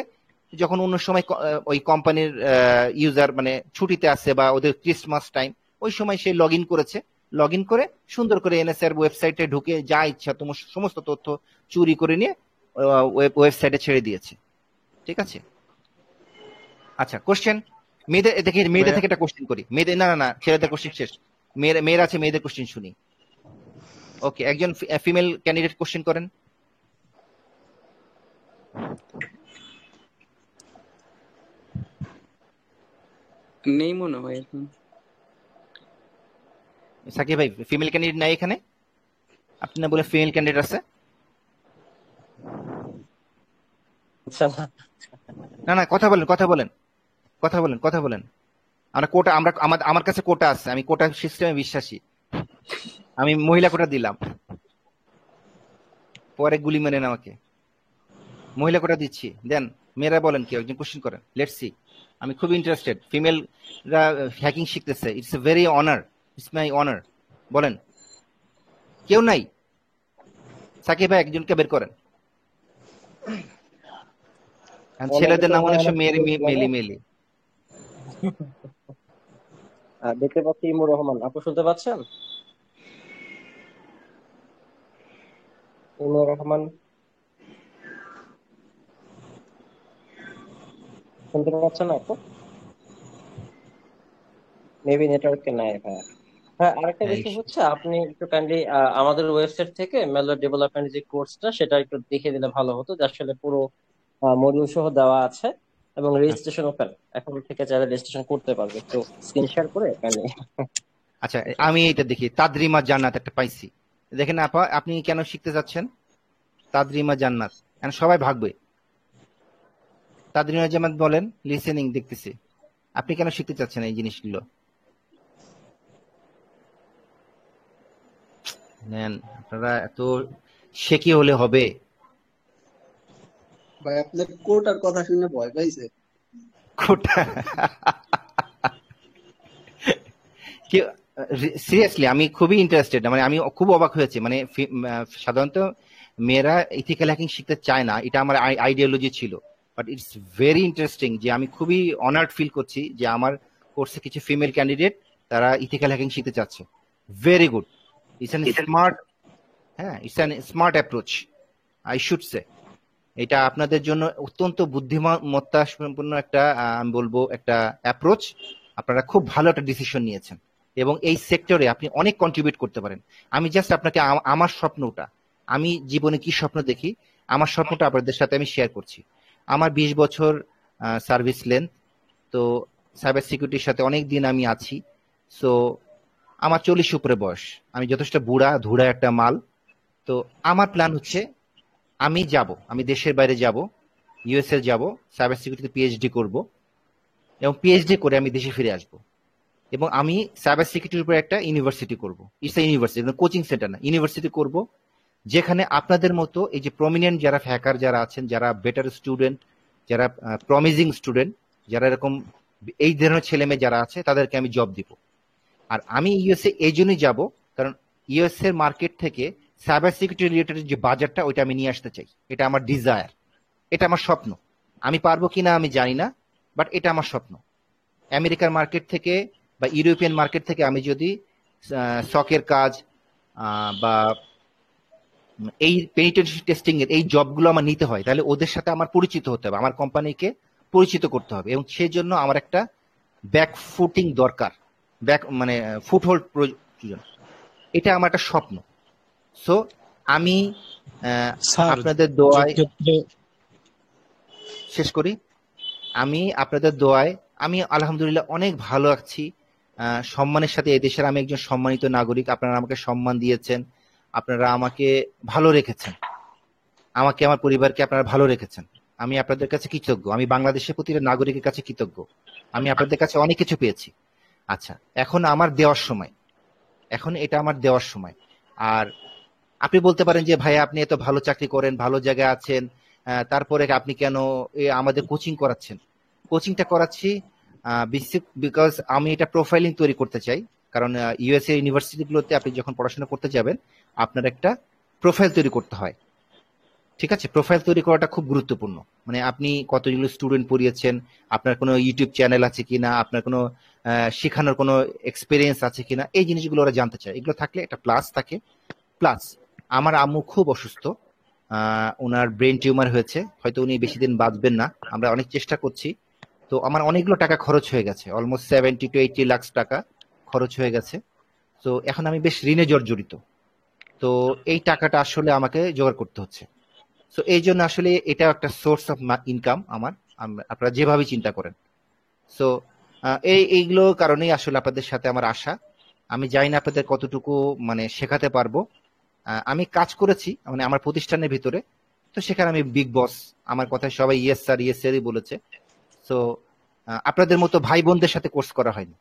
যখন অন্য সময় ওই কোম্পানির ইউজার মানে ছুটিতে আসছে বা ওদের ক্রিসমাস টাইম, ওই সময় সে লগ ইন করে সুন্দর করে এনএসআর ওয়েবসাইটে ঢুকে যা ইচ্ছা তোমার সমস্ত তথ্য চুরি করে নিয়ে ওয়েবসাইটে ছেড়ে দিয়েছে। ঠিক আছে, আচ্ছা কোশ্চেন। মেয়েদের থেকে একটা কোশ্চেন করি। মেয়েদের না ছেলেদের কোশ্চেন শেষ, মেয়েরা আছে, মেয়েদের কোশ্চেন শুনি। ওকে, একজন ফিমেল ক্যান্ডিডেট কোশ্চেন করেন। নেই মনে হয় এখন। সাকিব ভাই, ফিমেল ক্যান্ডিডেট নাই এখানে? আপনি না বলে ফিমেল ক্যান্ডিডেট আছে? না কথা বলেন। আমার কাছে কোটা আছে, আমি কোটা সিস্টেমে বিশ্বাসী। আমি মহিলা কোটা দিলাম, পরে গুলি মেরেন আমাকে। মহিলা কোটা দিচ্ছি, দেন মেয়েরা বলেন, কি একজন কোশ্চেন করেন, লেটস সি। আমি খুব ইন্টারেস্টেড, ফিমেলরা হ্যাকিং শিখতেছে, it's a very honour, it's my honour. বলেন, কেউ নাই? সাকিব ভাই একজনকে বের করেন। ছেলেদের নাম অনেক সময় মেলি। দেখতে পাচ্ছি ইমুর রহমান, আপু শুনতে পাচ্ছেন? ইমুর রহমান শুনতে পাচ্ছেন আপু? মেবি নেটওয়ার্কে নাই ভাই। হ্যাঁ, আরেকটা এই বিষয় হচ্ছে আপনি একটু কাইন্ডলি আমাদের ওয়েবসাইট থেকে ম্যালওয়্যার ডেভেলপমেন্ট যে কোর্সটা সেটা একটু দেখে দিলে ভালো হতো, যে আসলে পুরো মডিউল সহ দেওয়া আছে এবং রেজিস্ট্রেশন ওপেন, এখন থেকে চাইলে রেজিস্ট্রেশন করতে পারবে, একটু স্ক্রিন শেয়ার করে কাইন্ডলি। আচ্ছা, আমি এটা দেখি, তাদরিমা জান্নাত একটা পাইছি। দেখেন আপা, আপনি কেন শিখতে যাচ্ছেন? তাদরিমা জান্নাত, এখন সবাই ভাগবে। তাদরিমা জান্নাত বলেন, লিসেনিং দেখতেছি। আপনি কেন শিখতে চাচ্ছেন এই জিনিসগুলো? নেন, আপনারা এত শেকি হলে হবে? ভাই আপনার কোটার কথা শুনে ভয় পাইছে। কোটা কি, সিরিয়াসলি আমি খুবই ইন্টারেস্টেড, মানে আমি খুব অবাক হয়েছি। মানে সাধারণত মেয়েরা ইথিক্যাল হ্যাকিং শিখতে চায় না, এটা আমার আইডিওলজি ছিল। বাট ইটস ভেরি ইন্টারেস্টিং যে আমি খুবই অনার্ড ফিল করছি যে আমার কোর্সে কিছু ফিমেল ক্যান্ডিডেট তারা ইথিক্যাল হ্যাকিং শিখতে চাচ্ছে। Very good, it's an smart, হ্যাঁ it's an smart approach, I should say. এটা আপনাদের জন্য অত্যন্ত বুদ্ধিমত্তা সম্পন্ন একটা আমি বলবো একটা অ্যাপ্রোচ। আপনারা খুব ভালো একটা ডিসিশন নিয়েছেন এবং এই সেক্টরে আপনি অনেক কন্ট্রিবিউট করতে পারেন। আমি জাস্ট আপনাকে আমার স্বপ্নটা, আমি জীবনে কি স্বপ্ন দেখি, আমার স্বপ্নটা আপনাদের সাথে আমি শেয়ার করছি। আমার 20 বছর সার্ভিস লেন্থ, তো সাইবার সিকিউরিটির সাথে অনেক দিন আমি আছি। সো আমার 40 উপরে বয়স, আমি যথেষ্ট বুড়া ধুড়া একটা মাল। তো আমার প্ল্যান হচ্ছে আমি দেশের বাইরে যাব, ইউএসএ যাব, সাইবার সিকিউরিটিতে পিএইচডি করব এবং পিএইচডি করে আমি দেশে ফিরে আসব এবং আমি সাইবার সিকিউরিটির উপরে একটা ইউনিভার্সিটি করব। It's a university, coaching centre না, ইউনিভার্সিটি করব, যেখানে আপনাদের মতো এই যে প্রমিনেন্ট যারা হ্যাকার যারা আছেন, যারা বেটার স্টুডেন্ট, যারা প্রমিজিং স্টুডেন্ট, যারা এরকম এই ধরনের ছেলে মেয়ে যারা আছে তাদেরকে আমি জব দিব। আর আমি ইউএসএ এই জন্যই যাব কারণ ইউএসএ এর মার্কেট থেকে সাইবার সিকিউরিটি রিলেটেড যে বাজারটা ওইটা আমি নিয়ে আসতে চাই। এটা আমার ডিজায়ার, এটা আমার স্বপ্ন। আমি পারবো কিনা আমি জানি না, বাট এটা আমার স্বপ্ন। আমেরিকার মার্কেট থেকে বা ইউরোপিয়ান মার্কেট থেকে আমি যদি সকের কাজ বা এই পেনিট্রেশন টেস্টিং এর এই জবগুলো আমার নিতে হয়, তাহলে ওদের সাথে আমার পরিচিত হতে হবে, আমার কোম্পানিকে পরিচিত করতে হবে এবং সেজন্য আমার একটা ব্যাক ফুটিং দরকার, ব্যাক মানে ফুটহোল্ড প্রয়োজন। এটা আমার একটা স্বপ্ন। সো আমি স্যার আপনাদের জব দোয়ায় ক্ষেত্রে শেষ করি। আমি আপনাদের দোয়ায় আমি আলহামদুলিল্লাহ অনেক ভালো আছি, সম্মানের সাথে। এই দেশের আমি একজন সম্মানিত নাগরিক, আপনারা আমাকে সম্মান দিয়েছেন, আপনারা আমাকে ভালো রেখেছেন, আমাকে আমার পরিবারকে আপনারা ভালো রেখেছেন। আমি আপনাদের কাছে কৃতজ্ঞ, আমি বাংলাদেশের প্রতিটা নাগরিকের কাছে কৃতজ্ঞ। আমি আপনাদের কাছে অনেক কিছু পেয়েছি। আচ্ছা, এখন আমার দেওয়ার সময়, এখন এটা আমার দেওয়ার সময়। আর আপনি বলতে পারেন যে ভাই আপনি এত ভালো চাকরি করেন, ভালো জায়গায় আছেন, তারপরে আপনি কেন আমাদের কোচিং করাচ্ছেন? কোচিংটা করাচ্ছি বিকজ আমি এটা প্রোফাইলিং তৈরি করতে চাই। কারণ ইউএসএ ইউনিভার্সিটিগুলোতে আপনি যখন পড়াশোনা করতে যাবেন আপনার একটা প্রোফাইল তৈরি করতে হয়। ঠিক আছে, প্রোফাইল তৈরি করাটা খুব গুরুত্বপূর্ণ। মানে আপনি কতগুলো স্টুডেন্ট পড়িয়েছেন, আপনার কোনো ইউটিউব চ্যানেল আছে কিনা, আপনার কোনো শেখানোর কোনো এক্সপিরিয়েন্স আছে কিনা, এই জিনিসগুলো ওরা জানতে চায়। এগুলো থাকলে একটা প্লাস থাকে। প্লাস আমার আম্মু খুব অসুস্থ, ওনার ব্রেন টিউমার হয়েছে, হয়তো উনি বেশি দিন বাঁচবেন না, আমরা অনেক চেষ্টা করছি। তো আমার অনেকগুলো টাকা খরচ হয়ে গেছে, অলমোস্ট 70 to 80 লাখ টাকা খরচ হয়ে গেছে। তো এখন আমি বেশ ঋণে জর্জরিত। তো এই টাকাটা আসলে আমাকে জোগাড় করতে হচ্ছে। তো এই জন্য আসলে এটা একটা সোর্স অফ ইনকাম আমার, আপনারা যেভাবে চিন্তা করেন। সো এইগুলো কারণেই আসলে আপনাদের সাথে আমার আশা। আমি জানি না আপনাদের কতটুকু মানে শেখাতে পারবো। আমি কাজ করেছি মানে আমার প্রতিষ্ঠানের ভিতরে, তো সেখানে আমি বিগ বস, আমার কথায় সবাই ইয়েস স্যার ইয়েস স্যারই বলেছে। সো আপনাদের মতো ভাই বোনদের সাথে কোর্স করা হয়নি।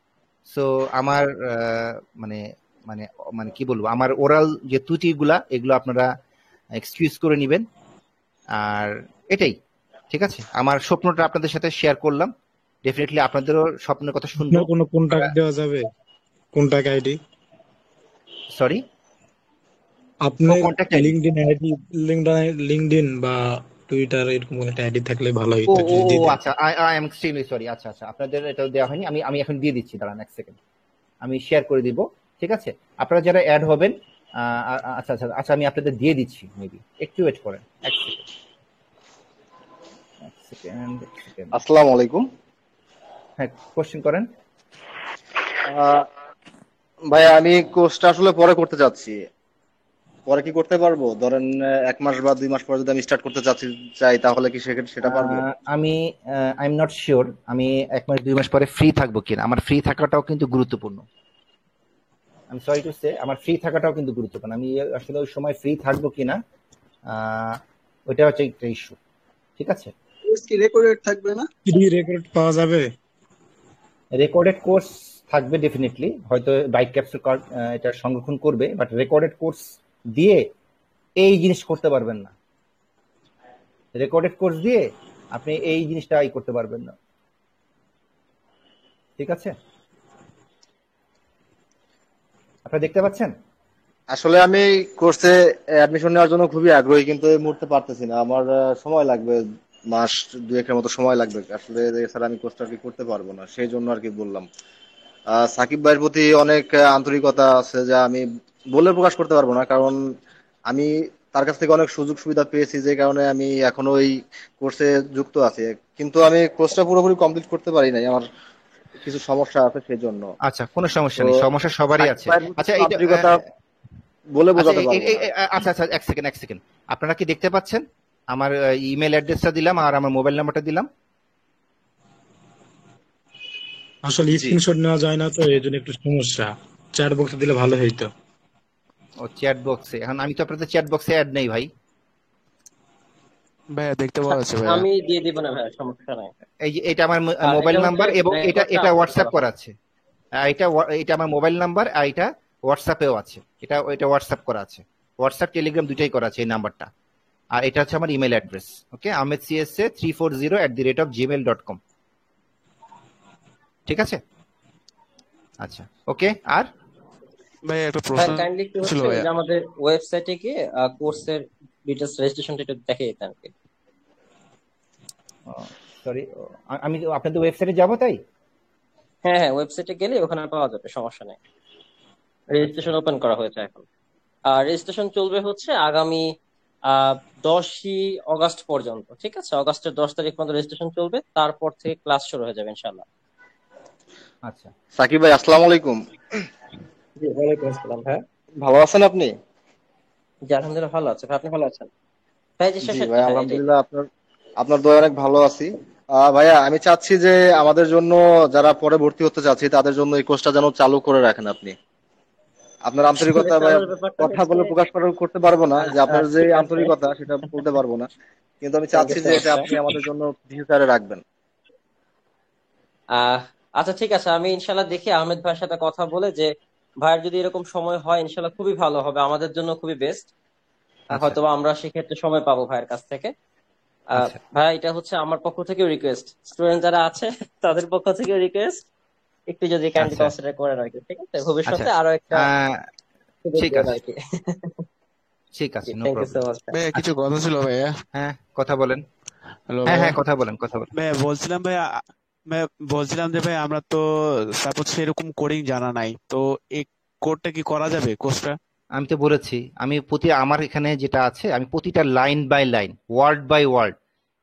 সো আমার মানে মানে মানে কি বলবো, আমার ওরাল যে ত্রুটিগুলা এগুলো আপনারা এক্সকিউজ করে নেবেন। আর এটাই, ঠিক আছে, আমার স্বপ্নটা আপনাদের সাথে শেয়ার করলাম। ডেফিনেটলি আপনাদেরও স্বপ্নের কথা শুনবো। আপনার কোনো কন্টাক্ট দেওয়া যাবে? কন্টাক্ট আইডি সরি, আপনার contact ID? LinkedIn ID, LinkedIn বা টুইটার এরকম একটা আইডি থাকলে ভালো ও হইতো ও যদি ও দিতেন। আচ্ছা, আই এম এক্সট্রিমলি সরি। আচ্ছা আচ্ছা, আপনাদের এটা দেওয়া হয়নি, আমি আমি এখন দিয়ে দিচ্ছি, দাঁড়ান এক সেকেন্ড, আমি শেয়ার করে দিব। ঠিক আছে, আপনারা যারা অ্যাড হবেন, আচ্ছা আচ্ছা আচ্ছা, আমি আপনাদের দিয়ে দিচ্ছি, মেবি একটু ওয়েট করেন, এক সেকেন্ড এক সেকেন্ড এক সেকেন্ড। আসসালামু আলাইকুম। হ্যাঁ, কোশ্চেন করেন। ভাই আমি কোর্সটা আসলে পরে করতে চাচ্ছি, পরে কি করতে পারবো? ধরেন 1 মাস বা 2 মাস পরে যদি আমি স্টার্ট করতে চাই তাহলে কি সেটা পারবো? আমি আই এম নট শিওর আমি 1 মাস 2 মাস পরে ফ্রি থাকবো কিনা। আমার ফ্রি থাকাটাও কিন্তু গুরুত্বপূর্ণ। আমি সরি টু সে, আমার ফ্রি থাকাটাও কিন্তু গুরুত্বপূর্ণ। আমি আসলে ওই সময় ফ্রি থাকবো কিনা ওইটা হচ্ছে একটা ইস্যু। ঠিক আছে, কোর্স কি রেকর্ডেড থাকবে না? ফ্রি রেকর্ড পাওয়া যাবে? রেকর্ডেড কোর্স থাকবে ডেফিনেটলি, হয়তো বাইক ক্যাপচার কার্ড এটা সংরক্ষণ করবে, বাট রেকর্ডেড কোর্স দিয়ে এই জিনিস করতে পারবেন না। রেকর্ডেড কোর্স দিয়ে আপনি এই জিনিসটা করতে পারবেন না। ঠিক আছে, আপনারা দেখতে পাচ্ছেন? আসলে আমি কোর্সে অ্যাডমিশন নেওয়ার জন্য খুবই আগ্রহী, কিন্তু এই মুহূর্তে পারতেছি না। আমার সময় লাগবে, মাস 2-1 মতো সময় লাগবে আসলে। এছাড়া আমি কোর্সটা আর কি করতে পারবো না, সেই জন্য আর কি বললাম। সাকিব ভাইয়ের প্রতি অনেক আন্তরিকতা আছে যা আমি বলে প্রকাশ করতে পারবো না, কারণ আমি তার কাছ থেকে অনেক সুযোগ সুবিধা পেয়েছি, যে কারণে আমি এখনো এই কোর্সে যুক্ত আছি। কিন্তু আমি কোর্সটা পুরোপুরি কমপ্লিট করতে পারি নাই, আমার কিছু সমস্যা আছে সেই জন্য। আচ্ছা, কোনো সমস্যা তো নেই, সমস্যা সবারই সাকিব আছে। ভাইয়ের প্রতি আচ্ছা, এইটা আন্তরিকতা বলে আচ্ছা বোঝাতে পারবো না। আচ্ছা আচ্ছা, এক সেকেন্ড, আপনারা কি দেখতে পাচ্ছেন? আমার ইমেল অ্যাড্রেসটা দিলাম আর আমার মোবাইল নাম্বারটা দিলাম। আসলে জি স্ক্রিনশট নেওয়া যায় না, তো এই জন্য একটু সমস্যা। চ্যাট বক্সে দিলে ভালো হইতো। ও চ্যাট বক্সে, এখন আমি তো আপনাদের চ্যাট বক্সে অ্যাড নেই ভাই। ভাইয়া দেখতে পাওয়া যাচ্ছে ভাইয়া। আমি দিয়ে দিব না ভাইয়া, সমস্যা নাই। এই যে এটা আমার আর মোবাইল এটা হচ্ছে নাম্বার, এবং এটা রেকর্ডটা এটা আপলোড হোয়াটসঅ্যাপ করা করা হবে। আছে। এটা আমার মোবাইল নাম্বার, আর এটা হোয়াটসঅ্যাপেও আছে। এটা হোয়াটসঅ্যাপ করা আছে, হোয়াটসঅ্যাপ টেলিগ্রাম দুইটাই করা আছে এই নাম্বারটা। আর এটা হচ্ছে আমার ইমেল অ্যাড্রেস। ওকে, ahmedcsa340@gmail.com। ঠিক আছে, আচ্ছা ওকে। আর ভাইয়া একটা ভাই প্রশ্ন কাইন্ডলি একটু ছিল হচ্ছে ওই ভাইয়া। যে আমাদের ওয়েবসাইটে গিয়ে কোর্সের ডিটেলস রেজিস্ট্রেশনটা একটু দেখে দিতেন আর কি। সরি, আমি আপনাদের ওয়েবসাইটে যাবো তাই? হ্যাঁ হ্যাঁ, ওয়েবসাইটে গেলে ওখানে পাওয়া যাবে, সমস্যা নেই। আচ্ছা রেজিস্ট্রেশন ওপেন করা হয়েছে এখন। আর রেজিস্ট্রেশন চলবে হচ্ছে আগামী 10ই অগস্ট পর্যন্ত। ঠিক আছে, অগস্টের 10 তারিখ পর্যন্ত রেজিস্ট্রেশন চলবে, তারপর থেকে ক্লাস শুরু হয়ে যাবে ইনশাল্লাহ। আচ্ছা, সাকিব ভাই, আসসালামু আলাইকুম। জি ওয়ালাইকুম আসসালাম ভাই। ভালো আছেন আপনি? জি আলহামদুলিল্লাহ ভালো আছে ভাই, আপনি ভালো আছেন? ভাই যে জি শেষেরটা, ভাই, হ্যাঁ এটাই। আলহামদুলিল্লাহ, আপনার দয়া অনেক ভালো আছি। ভাইয়া আমি চাচ্ছি যে আমাদের জন্য, যারা পরে ভর্তি হতে চাচ্ছি তাদের জন্য এই কোর্সটা যেন চালু করে রাখেন আপনি। আপনার আসলে আন্তরিকতা ভাইয়া চালুর ব্যাপারটা কথা হচ্ছে বলে প্রকাশ করতে পারবো না, যে আপনার যে ঠিক আছে, আন্তরিকতা সেটা বলতে পারবো না, কিন্তু আমি থ্যাংক ইউ চাচ্ছি সো যে মাচ এটা ভাই। আপনি আমাদের জন্য ফিউচারে রাখবেন। আহ আচ্ছা ঠিক আছে, আমি ইনশাল্লাহ দেখি আহমেদ ভাইয়ের সাথে কথা বলে যে ভাইয়ের যদি এরকম সময় হয় ইনশাল্লাহ খুবই ভালো হবে, আমাদের জন্য খুবই বেস্ট। আচ্ছা হয়তো আমরা সেক্ষেত্রে সময় পাবো ভাইয়ের কাছ থেকে। আচ্ছা ভাই এটা হচ্ছে আমার পক্ষ থেকে রিকোয়েস্ট, স্টুডেন্ট যারা আছে তাদের পক্ষ থেকে রিকোয়েস্ট, একটু যদি কাইন্ডলি আচ্ছা কনসিডার করেন আর কি। ঠিক আছে, আচ্ছা ভবিষ্যতে আরো একটা আহ, সুযোগ ঠিক দেন আছে, আর কি। ঠিক আছে, no thank you so problem. Much. ভাইয়া কিছু আচ্ছা, কথা ছিল ভাইয়া। হ্যাঁ কথা বলেন। হ্যালো হ্যাঁ ভাইয়া। হ্যাঁ, কথা বলেন। ভাইয়া বলছিলাম ভাইয়া, ভাইয়া বলছিলাম যে ভাই আমরা তো সাপোজ সেরকম কোডিং জানা নাই, তো এই কোডটা কি করা যাবে কোর্সটা? আমি তো বলেছি, আমার এখানে যেটা আছে, আমি প্রতিটা line by line, word by word,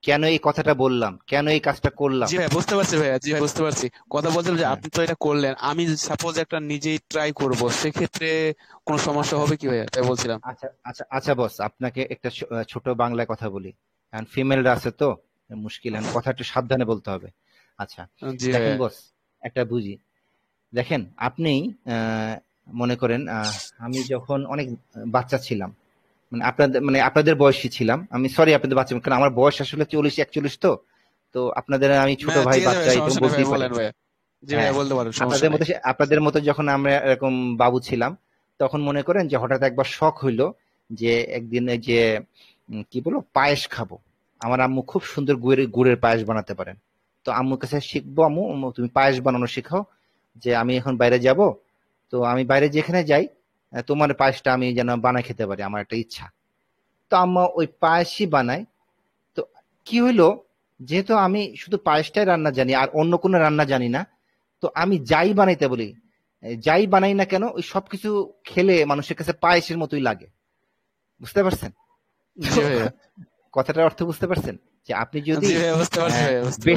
কেন এই কথাটা বললাম, কেন এই কাজটা করলাম। জি ভাই বুঝতে পারছি ভাইয়া, জি ভাই বুঝতে পারছি। কথা বলছিলাম যে হ্যাঁ, আপনি তো এটা করলেন, আমি সাপোজ একটা নিজেই ট্রাই করব, সেক্ষেত্রে কোনো সমস্যা আচ্ছা হবে কি ভাইয়া, তাই বলছিলাম। আচ্ছা বস, আপনাকে একটা ছোট বাংলায় কথা বলি, কারণ ফিমেলরা আছে তো, মুশকিল, এখন কথা একটু সাবধানে বলতে হবে। আচ্ছা, জি দেখেন ভাইয়া। বস, একটা বুঝি, দেখেন আপনি মনে করেন আমি যখন অনেক বাচ্চা ছিলাম, আপনাদের বয়সী ছিলাম, আমি সরি আপনাদের বাচ্চা, কারণ আমার বয়স আসলে 40-41, তো তো আপনাদের আমি ছোট ভাই, ঠিক আছে বাচ্চা ভাই, এরকম সমস্যা নেই ভাই, বলতেই পারি। বলেন ভাইয়া। জি হ্যাঁ, ভাইয়া বলতে পারেন, সমস্যা নেই। আপনাদের মতো যখন আমরা এরকম বাবু ছিলাম, তখন মনে করেন যে হঠাৎ একবার শখ হইলো যে একদিন এই যে কি বলো, পায়েস খাবো। আমার আম্মু খুব সুন্দর গুড়ের পায়েস বানাতে পারেন। তো আম্মুর কাছে শিখবো, আম্মু তুমি পায়েস বানানো শেখাও, যে আমি এখন বাইরে যাব, তো আমি বাইরে যেখানে যাই তোমার পায়েসটা আমি যেন বানাই খেতে পারি, আমার একটা ইচ্ছা। তো আম্মা ওই পায়েসই বানায়। তো কি হইলো, যেহেতু আমি শুধু পায়েসটাই রান্না জানি আর অন্য কোনো রান্না জানি না, তো আমি যাই বানাইতে বলি, যাই বানাই না কেন, ওই সবকিছু খেলে মানুষের কাছে পায়েসের মতোই লাগে। বুঝতে পারছেন তো? জি ভাইয়া। কথাটার অর্থ বুঝতে পারছেন, যে আপনি যদি জি ভাইয়া বুঝতে পারছি ভাইয়া, বুঝতে পারছি।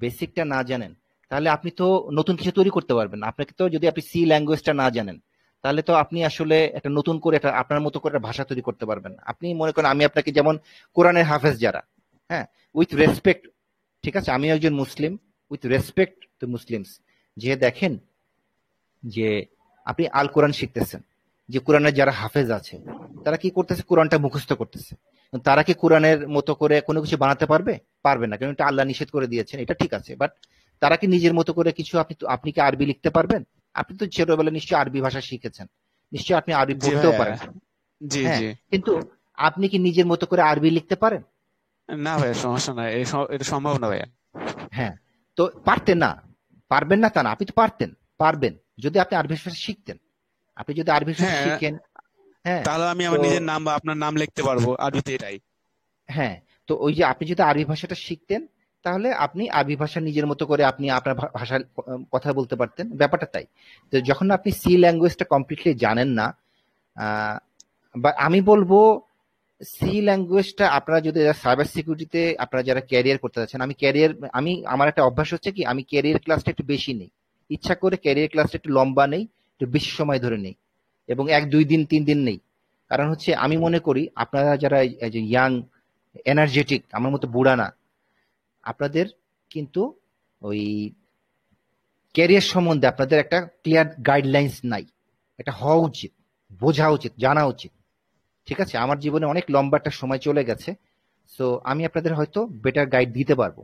বেসিকটা না জানেন, তাহলে আপনি তো নতুন কিছু তৈরি করতে পারবেন না। আপনাকে তো, যদি আপনি সি ল্যাঙ্গুয়েজটা না জানেন, তাহলে তো আপনি আসলে একটা নতুন করে একটা আপনার মতো করে একটা ভাষা তৈরি করতে পারবেন না। আপনি মনে করেন আমি আপনাকে যেমন কোরআনের হাফেজ যারা, হ্যাঁ, উইথ রেসপেক্ট, ঠিক আছে, আমি একজন মুসলিম, উইথ রেসপেক্ট টু মুসলিমস, যে দেখেন যে আপনি আল কোরআন শিখতেছেন, যে কোরআনের যারা হাফেজ আছে তারা কি করতেছে, কোরআনটা মুখস্থ করতেছে। তারা কি কোরআনের মতো করে কোনো কিছু বানাতে পারবে? পারবে না, কারণ এটা আল্লাহ নিষেধ করে দিয়েছেন, এটা ঠিক আছে। বাট তারা কি নিজের মতো করে কিছু, আপনি কি আরবি লিখতে পারবেন? আপনি তো ছোটবেলায় নিশ্চয়ই আরবি ভাষা শিখেছেন, নিশ্চয়ই আপনি আরবি জি পড়তেও ভাইয়া, পারেন, জি হ্যাঁ, জি। কিন্তু আপনি কি নিজের মতো করে আরবি লিখতে পারেন? না ভাইয়া, সমস্যা নাই, এটা সম্ভব না ভাইয়া। হ্যাঁ, তো পারতেন না, পারবেন না তা না, আপনি তো পারবেন যদি আপনি আরবি ভাষা শিখতেন। আপনি যদি আরবি ভাষা হ্যাঁ, শিখেন, হ্যাঁ, তাহলে আমি তো আমার নিজের নাম বা আপনার নাম লিখতে পারবো আরবিতে, এটাই। হ্যাঁ, তো ওই যে আপনি যদি আরবি ভাষাটা শিখতেন, তাহলে আপনি আরবি ভাষা নিজের মতো করে আপনি আপনার ভাষায় কথা বলতে পারতেন, ব্যাপারটা তাই। তো যখন আপনি সি ল্যাঙ্গুয়েজটা কমপ্লিটলি জানেন না, বা আমি বলবো সি ল্যাঙ্গুয়েজটা আপনারা যদি সাইবার সিকিউরিটিতে আপনারা যারা ক্যারিয়ার করতে যাচ্ছেন, আমার একটা অভ্যাস হচ্ছে কি, আমি ক্যারিয়ার ক্লাসটা একটু বেশি নেই, ইচ্ছা করে ক্যারিয়ার ক্লাসটা একটু লম্বা নেই, একটু বেশি সময় ধরে নেই, এবং 1 2 দিন 3 দিন নেই। কারণ হচ্ছে আমি মনে করি আপনারা যারা এই যে ইয়াং এনার্জেটিক, আমার মতো বুড়া না, আপনাদের কিন্তু ওই ক্যারিয়ার সম্বন্ধে আপনাদের একটা ক্লিয়ার গাইডলাইন্স নাই। এটা হওয়া উচিত, বোঝা উচিত, জানা উচিত, ঠিক আছে। আমার জীবনে অনেক লম্বা একটা সময় চলে গেছে, সো আমি আপনাদের হয়তো বেটার গাইড দিতে পারবো,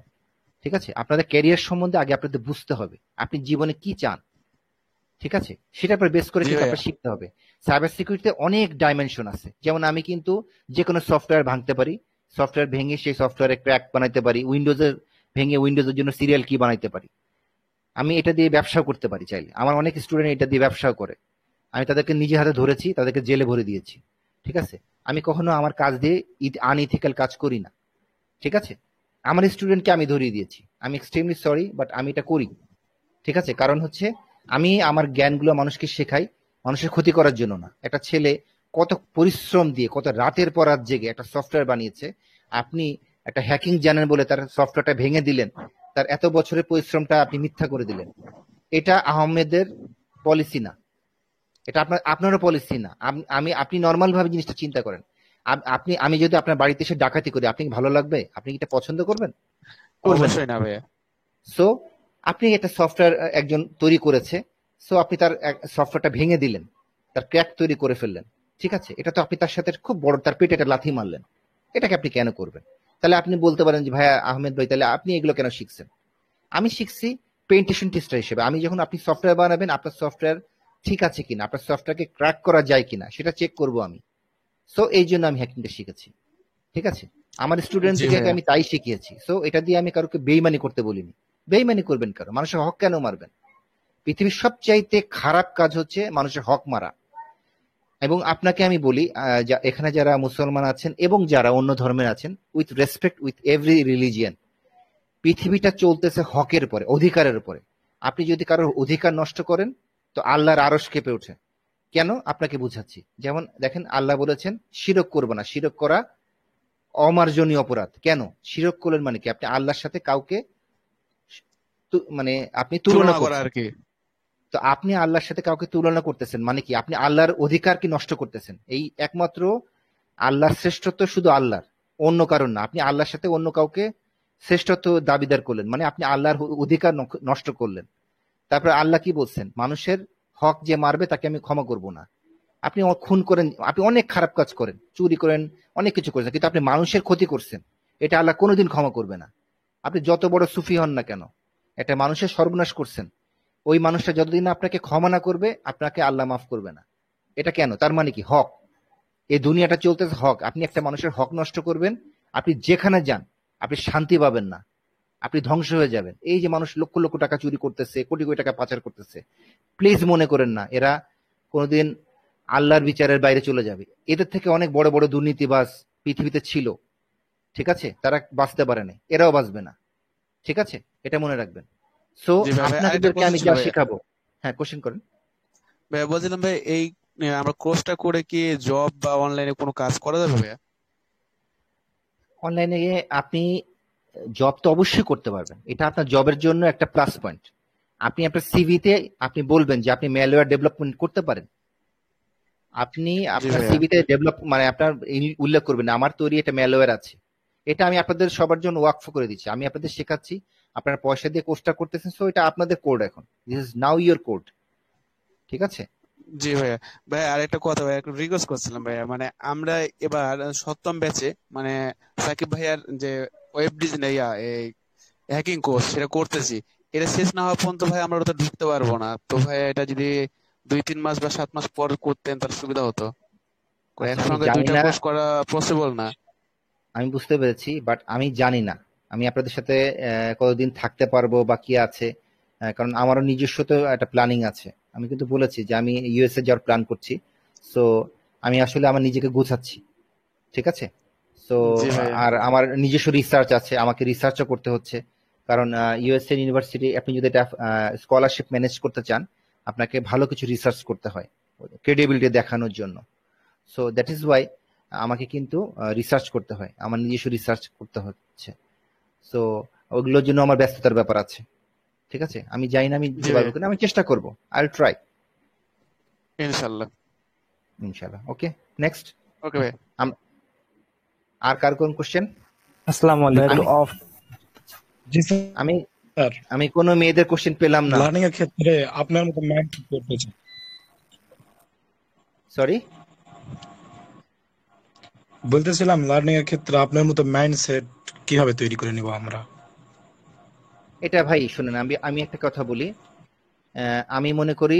ঠিক আছে। আপনাদের ক্যারিয়ার সম্বন্ধে আগে আপনাদের বুঝতে হবে, আপনি জীবনে কি চান, ঠিক আছে, সেটার উপর বেস করে জি কিন্তু ভাইয়া। আপনার শিখতে হবে। সাইবার সিকিউরিটিতে অনেক ডাইমেনশন আছে, যেমন আমি কিন্তু যে কোনো সফটওয়্যার ভাঙতে পারি, সফটওয়্যার ভেঙে সেই সফটওয়্যারে ক্র্যাক বানাইতে পারি, উইন্ডোজের ভেঙে উইন্ডোজের জন্য সিরিয়াল কি বানাইতে পারি। আমি এটা দিয়ে ব্যবসাও করতে পারি চাইলে, আমার অনেক স্টুডেন্ট এটা দিয়ে ব্যবসাও করে, আমি তাদেরকে নিজে হাতে ধরেছি, তাদেরকে জেলে ভরে দিয়েছি, ঠিক আছে। আমি কখনো আমার কাজ দিয়ে আনইথিক্যাল কাজ করি না, ঠিক আছে। আমার স্টুডেন্টকে আমি ধরিয়ে দিয়েছি, আমি এক্সট্রিমলি সরি, বাট আমি এটা করি, ঠিক আছে। কারণ হচ্ছে আমি আমার জ্ঞানগুলো মানুষকে শেখাই, মানুষের ক্ষতি করার জন্য না। একটা ছেলে কত পরিশ্রম দিয়ে, কত রাতের পর রাত জেগে একটা সফটওয়্যার বানিয়েছে, আপনি একটা হ্যাকিং জানেন বলে তার সফটওয়্যারটা ভেঙে দিলেন, তার এত বছরের পরিশ্রমটা আপনি মিথ্যা করে দিলেন। এটা আহমেদের পলিসি না, এটা আপনারও পলিসি না। আপনি নর্মাল ভাবে জিনিসটা চিন্তা করেন। আমি যদি আপনার বাড়িতে এসে ডাকাতি করি, আপনি কি ভালো লাগবে? আপনি কি এটা পছন্দ করবেন? করবেন না। অবশ্যই না ভাইয়া। সো আপনি একটা সফটওয়্যার একজন তৈরি করেছে, সো আপনি তার সফটওয়্যারটা ভেঙে দিলেন, তার ক্র্যাক তৈরি করে ফেললেন, ঠিক আছে। এটা তো আপনি তার সাথে খুব বড়, তার পেটে একটা লাথি মারলেন। এটাকে আপনি কেন করবেন? তাহলে আপনি বলতে পারেন যে ভাইয়া আহমেদ ভাই, তাহলে আপনি এগুলো কেন শিখছেন? আমি শিখছি পেইন্টেশন টেস্টার হিসেবে। আমি যখন আপনি সফটওয়্যার বানাবেন, আপনার সফটওয়্যার ঠিক আছে কিনা, আপনার সফটওয়্যারকে ক্র্যাক করা যায় কিনা সেটা চেক করব আমি। সো এই জন্য আমি হ্যাকিংটা শিখেছি, ঠিক আছে। আমার জি স্টুডেন্টদেরকে ভাইয়া। আমি তাই শিখিয়েছি। সো এটা দিয়ে আমি কারোকে বেইমানি করতে বলিনি। বেইমানি করবেন কারো, মানুষের হক কেন মারবেন? পৃথিবীর সবচাইতে খারাপ কাজ হচ্ছে মানুষের হক মারা। এবং আপনাকে আমি বলি, এখানে যারা মুসলমান আছেন এবং যারা অন্য ধর্মের আছেন, with respect with every religion, পৃথিবীটা চলতেছে হকের উপরে, অধিকারের উপরে। আপনি যদি কারোর অধিকার নষ্ট করেন, তো আল্লাহর আরশ কেঁপে ওঠে। কেন? আপনাকে বুঝাচ্ছি। যেমন দেখেন, আল্লাহ বলেছেন শিরক করবো না, শিরক করা অমার্জনীয় অপরাধ। কেন? শিরক করলেন মানে কি? আপনি আল্লাহর সাথে কাউকে মানে আপনি তুলনা তুলনা করা করছেন। আর কি। তো আপনি আল্লাহর সাথে কাউকে তুলনা করতেছেন মানে কি? আপনি আল্লাহর অধিকার কি নষ্ট করতেছেন। এই একমাত্র আল্লাহর শ্রেষ্ঠত্ব শুধু আল্লাহর, অন্য কারণ না। আপনি আল্লাহর সাথে অন্য কাউকে শ্রেষ্ঠত্ব দাবিদার করলেন, মানে আপনি আল্লাহর অধিকার নষ্ট করলেন। তারপর আল্লাহ কি বলছেন? মানুষের হক যে মারবে তাকে আমি ক্ষমা করব না। আপনি খুন করেন, আপনি অনেক খারাপ কাজ করেন, চুরি করেন, অনেক কিছু করেছেন, কিন্তু আপনি মানুষের ক্ষতি করছেন, এটা আল্লাহ কোনোদিন ক্ষমা করবে না। আপনি যত বড় সুফি হন না কেন, একটা মানুষের সর্বনাশ করছেন, ওই মানুষটা যতদিন আপনাকে ক্ষমা না করবে, আপনাকে আল্লাহ মাফ করবে না। এটা কেন? তার মানে কি? হক। এই দুনিয়াটা চলতেছে হক। আপনি একটা মানুষের হক নষ্ট করবেন, আপনি যেখানে যান আপনি শান্তি পাবেন না, আপনি ধ্বংস হয়ে যাবেন। এই যে মানুষ লক্ষ লক্ষ টাকা চুরি করতেছে, কোটি কোটি টাকা পাচার করতেছে, প্লিজ মনে করেন না এরা কোনোদিন আল্লাহর বিচারের বাইরে চলে যাবে। এদের থেকে অনেক বড় বড় দুর্নীতিবাজ পৃথিবীতে ছিল, ঠিক আছে, তারা বাঁচতে পারে না, এরাও বাঁচবে না, ঠিক আছে, এটা মনে রাখবেন। সো জি ভাই, ভাই আরেকটা আপনাদেরকে প্রশ্ন আমি ছিল যা ভাইয়া। শেখাবো, হ্যাঁ কোশ্চেন করেন। ভাইয়া বলছিলাম ভাই, এই আমরা কোর্সটা করে কি জব বা অনলাইনে কোনো কাজ করা যাবে ভাইয়া? অনলাইনে আপনি জব তো অবশ্যই করতে পারবেন, এটা আপনার জবের জন্য একটা প্লাস পয়েন্ট। আপনি আপনার সিভিতে আপনি বলবেন যে আপনি ম্যালওয়্যার ডেভেলপমেন্ট করতে পারেন, আপনি জি আপনার ভাইয়া। সিভিতে ডেভেলপ মানে আপনার উল্লেখ করবেন আমার তৈরি এটা ম্যালওয়্যার আছে। এটা আমি আপনাদের সবার জন্য ওয়াকফ করে দিচ্ছি, আমি আপনাদের শেখাচ্ছি, আপনারা পয়সা দিয়ে কোর্সটা করতেছেন, সো এটা আপনাদের কোড এখন, this is now your code. ঠিক আছে? জি ভাইয়া। ভাইয়া আরেকটা কথা ভাইয়া, একটু রিকোয়েস্ট করছিলাম ভাইয়া, মানে আমরা এবার সপ্তম ব্যাচে মানে সাকিব ভাইয়ার যে ওয়েব ডিজাইন এই হ্যাকিং কোর্স সেটা করতেছি, এটা শেষ না হওয়া পর্যন্ত ভাই আমরা ওটা ঢুকতে পারবো না। তো ভাই এটা যদি 2-3 মাস বা 7 মাস পর করতেন তাহলে সুবিধা হতো। আচ্ছা, আমি একসঙ্গে জানি দুইটা না, কোর্স করা পসিবল না। আমি বুঝতে পেরেছি, বাট আমি জানি না আমি আপনাদের সাথে কতদিন থাকতে পারবো বা কি আছে, কারণ আমারও নিজস্ব তো একটা প্ল্যানিং আছে। আমি কিন্তু বলেছি যে আমি ইউএসএ যাওয়ার প্ল্যান করছি, সো আমি আসলে আমার নিজেকে গোছাচ্ছি। ঠিক আছে? সো জি ভাইয়া। আর আমার নিজস্ব রিসার্চ আছে, আমাকে রিসার্চও করতে হচ্ছে, কারণ ইউএসএ ইউনিভার্সিটি আপনি যদি এটা স্কলারশিপ ম্যানেজ করতে চান আপনাকে ভালো কিছু রিসার্চ করতে হয় ক্রেডিবিলিটি দেখানোর জন্য। সো দ্যাট ইজ ওয়াই আমাকে কিন্তু রিসার্চ করতে হয়, আমার নিজস্ব রিসার্চ করতে হচ্ছে। সো ওগুলোর জন্য আমার ব্যস্ততার ব্যাপার আছে। ঠিক আছে? আমি জানি না আমি জি দিতে পারবো ভাইয়া, কিনা, আমি চেষ্টা করবো, আই উইল ট্রাই ইনশাল্লাহ। ইনশাআল্লাহ। ওকে, নেক্সট। ওকে ভাই। আর কার কোন কোশ্চেন? আসসালামু ভাই একটু আলাইকুম। অফ। জি আমি স্যার, আমি কোনো মেয়েদের কোশ্চেন পেলাম না, লার্নিং এর ক্ষেত্রে আপনার মতো মাইন্ড করতেছে। সরি। বলতেছিলাম লার্নিং এর ক্ষেত্রে আপনার মতো মাইন্ডসেট কিভাবে তৈরি করে নিব আমরা? এটা ভাই শুনেন, আমি আমি একটা কথা বলি, আমি মনে করি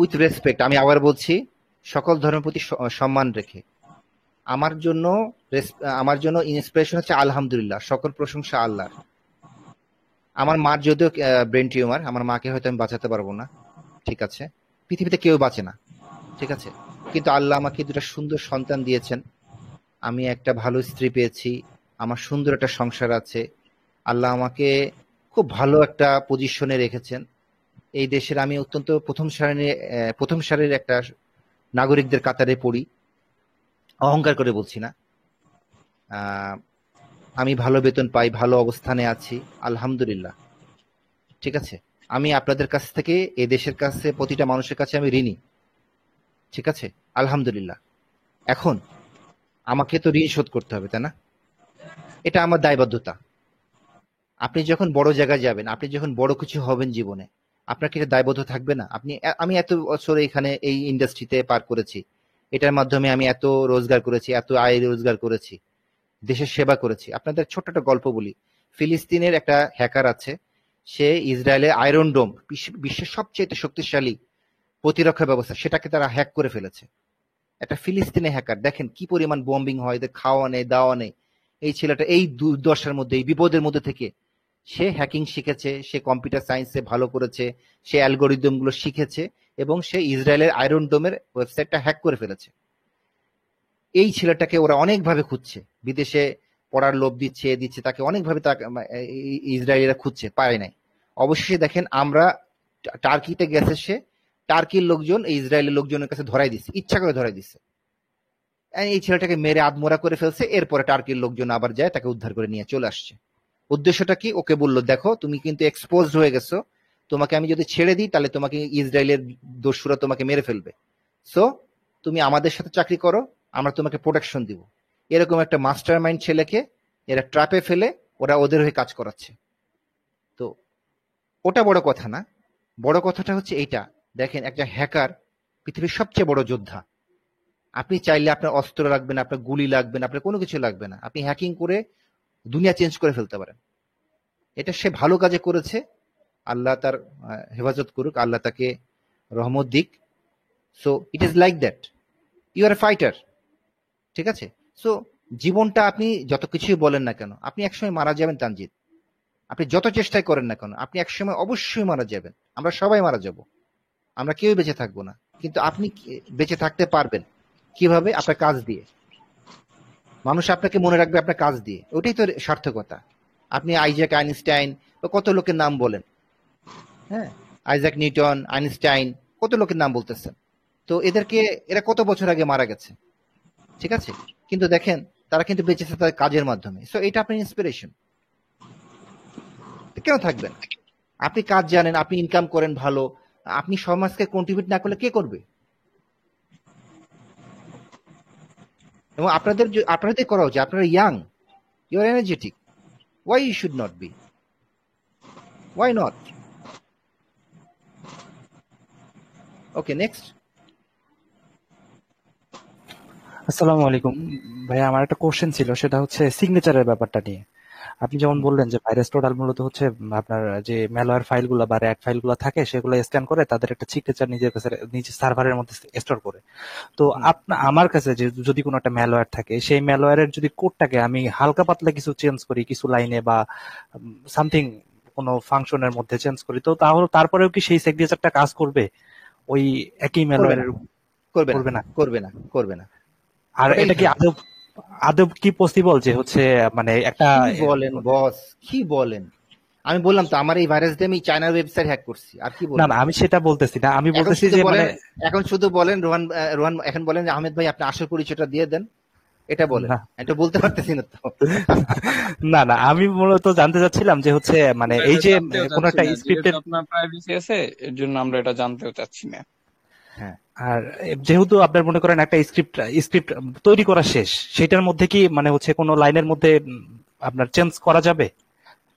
উইথ রেসপেক্ট, আমি আবার বলছি, সকল ধর্মের প্রতি সম্মান রেখে, আমার জন্য আমার জন্য ইন্সপিরেশন হচ্ছে আলহামদুলিল্লাহ, সকল প্রশংসা আল্লাহর। আমার মার যদিও ব্রেন টিউমার, আমার মাকে হয়তো আমি বাঁচাতে পারবো না, ঠিক আছে, পৃথিবীতে কেউ বাঁচে না, ঠিক আছে, কিন্তু আল্লাহ আমাকে দুটা সুন্দর সন্তান দিয়েছেন, আমি একটা ভালো স্ত্রী পেয়েছি, আমার সুন্দর একটা সংসার আছে, আল্লাহ আমাকে খুব ভালো একটা পজিশনে রেখেছেন। এই দেশের আমি অত্যন্ত প্রথম সারির একটা নাগরিকদের কাতারে পড়ি, অহংকার করে বলছি না। আহ, আমি ভালো বেতন পাই, ভালো অবস্থানে আছি, আলহামদুলিল্লাহ। ঠিক আছে? আমি আপনাদের কাছ থেকে এই দেশের কাছে প্রতিটা মানুষের কাছে আমি ঋণী, ঠিক আছে, আলহামদুলিল্লাহ। এখন আমাকে তো ঋণ শোধ করতে হবে, তাই না? এটা আমার দায়বদ্ধতা। আপনি যখন বড় জায়গায় যাবেন, আপনি যখন বড় কিছু হবেন জীবনে, আপনার কি এটা দায়বদ্ধ থাকবে না? আমি এত বছর এখানে এই ইন্ডাস্ট্রিতে পার করেছি, এটার মাধ্যমে আমি এত রোজগার করেছি, এত আয় রোজগার করেছি, দেশের সেবা করেছি। আপনাদের ছোট্ট একটা গল্প বলি। ফিলিস্তিনের একটা হ্যাকার আছে, সে ইসরায়েলের আয়রন ডোম, বিশ্বের সবচেয়ে শক্তিশালী প্রতিরক্ষা ব্যবস্থা, সেটাকে তারা হ্যাক করে ফেলেছে। একটা ফিলিস্তিনি হ্যাকার, দেখেন কি পরিমাণ বম্বিং হয়, এদের খাওয়া নেই, দাওয়া নেই। এই ছেলেটা এই দুর্দশার মধ্যে, এই বিপদের মধ্যে থেকে সে হ্যাকিং শিখেছে, সে কম্পিউটার সায়েন্সে ভালো করেছে, সে অ্যালগোরিদম গুলো শিখেছে, এবং সে ইসরায়েলের আয়রন ডোমের ওয়েবসাইটটা হ্যাক করে ফেলেছে। এই ছেলেটাকে ওরা অনেকভাবে খুঁজছে, বিদেশে পড়ার লোভ দিচ্ছে, তাকে অনেকভাবে ইসরায়েলিরা খুঁজছে, পায় নাই। অবশেষে দেখেন আমরা টার্কিতে গেছে, সে টার্কির লোকজন এই ইসরায়েলের লোকজনের কাছে ধরাই দিচ্ছে, ইচ্ছা করে ধরাই দিচ্ছে। এই ছেলেটাকে মেরে আধমরা করে ফেলছে, এরপরে টার্কির লোকজন আবার যায় তাকে উদ্ধার করে নিয়ে চলে আসছে। উদ্দেশ্যটা কি? ওকে বললো, দেখো তুমি কিন্তু এক্সপোজড হয়ে গেছো, তোমাকে আমি যদি ছেড়ে দিই তাহলে তোমাকে ইসরায়েলের দস্যুরা তোমাকে মেরে ফেলবে, সো তুমি আমাদের সাথে চাকরি করো, আমরা তোমাকে প্রোটেকশন দিব। এরকম একটা মাস্টার মাইন্ড ছেলেকে এরা ট্র্যাপে ফেলে ওরা ওদের হয়ে কাজ করাচ্ছে। তো ওটা বড় কথা না, বড় কথাটা হচ্ছে এইটা, দেখেন একটা হ্যাকার পৃথিবীর সবচেয়ে বড় যোদ্ধা। আপনি চাইলে আপনার অস্ত্র লাগবে না, আপনার গুলি লাগবে না, আপনার কোনো কিছু লাগবে না, আপনি হ্যাকিং করে দুনিয়া চেঞ্জ করে ফেলতে পারেন। এটা সে ভালো কাজে করেছে, আল্লাহ তার হেফাজত করুক, আল্লাহ তাকে রহমত দিক। So it is like that, you are a fighter, ঠিক আছে? সো জীবনটা আপনি যত কিছুই বলেন না কেন, আপনি একসময় মারা যাবেন তানজিদ, আপনি যত চেষ্টাই করেন না কেন, আপনি একসময় অবশ্যই মারা যাবেন, আমরা সবাই মারা যাব, আমরা কেউ বেঁচে থাকবো না। কিন্তু আপনি বেঁচে থাকতে পারবেন কিভাবে? আপনার কাজ দিয়ে। মানুষ আপনাকে মনে রাখবে আপনার কাজ দিয়ে, ওটাই তো সার্থকতা। আপনি আইজ্যাক আইনস্টাইন বা কত লোকের নাম বলেন, হ্যাঁ, আইজ্যাক নিউটন, আইনস্টাইন, কত লোকের নাম বলতেছেন, তো এরা কত বছর আগে মারা গেছে, ঠিক আছে? কিন্তু দেখেন তারা কিন্তু বেঁচেছে তাদের কাজের মাধ্যমে। সো এটা আপনার ইন্সপিরেশন। কেন থাকবেন? আপনি কাজ জানেন, আপনি ইনকাম করেন ভালো, আপনি সমাজকে কন্ট্রিবিউট না করলে কে করবে? এবং আপনাদের করা উচিত। আপনারা young, you are energetic, why you should not be? Why not? Okay, next. আসসালামু আলাইকুম ভাইয়া, আমার একটা কোশ্চেন ছিল, সেটা হচ্ছে সিগনেচারের ব্যাপারটা নিয়ে। আপনি যেমন বললেন যে ভাইরাস টোটাল মূলত হচ্ছে আপনার যে ম্যালওয়্যার ফাইলগুলো বা র্যাট ফাইলগুলো থাকে সেগুলো স্ক্যান করে তাদের একটা সিগনেচার নিজের কাছে নিজের সার্ভারের মধ্যে স্টোর করে। তো আমার কাছে যে যদি কোনো একটা ম্যালওয়্যার থাকে, সেই ম্যালওয়্যারের যদি কোডটাকে আমি হালকা পাতলা কিছু চেঞ্জ করি, কিছু লাইনে বা সামথিং কোনো ফাংশনের মধ্যে চেঞ্জ করি, তো তাহলে তারপরেও কি সেই সিগনেচারটা কাজ করবে ওই একই ম্যালওয়্যারের? করবে না। আর এটা কি আদব কি পসিবল যে হচ্ছে মানে একটা বলেন বস, কি বলেন? আমি বললাম তো আমার এই ভাইরাস দিয়ে আমি চায়নার ওয়েবসাইট হ্যাক করছি। আর কি বলবো? না আমি সেটা বলতেছি না, আমি বলতেছি যে মানে এখন শুধু বলেন রোহান এখন বলেন যে আহমেদ ভাই আপনি আসল পরিচয়টা দিয়ে দেন, এটা বলেন। এটা বলতে পারতেছি না তো। না আমি মূলত জানতে চাচ্ছিলাম যে হচ্ছে মানে এই যে কোন একটা স্ক্রিপ্টের আপনার প্রাইভেসি আছে, এর জন্য আমরা এটা জানতেও চাচ্ছি না। হ্যাঁ, আর যেহেতু আপনার মনে করেন একটা স্ক্রিপ্ট তৈরি করা শেষ, সেটার মধ্যে কি মানে হচ্ছে কোন লাইনের মধ্যে আপনার চেঞ্জ করা যাবে?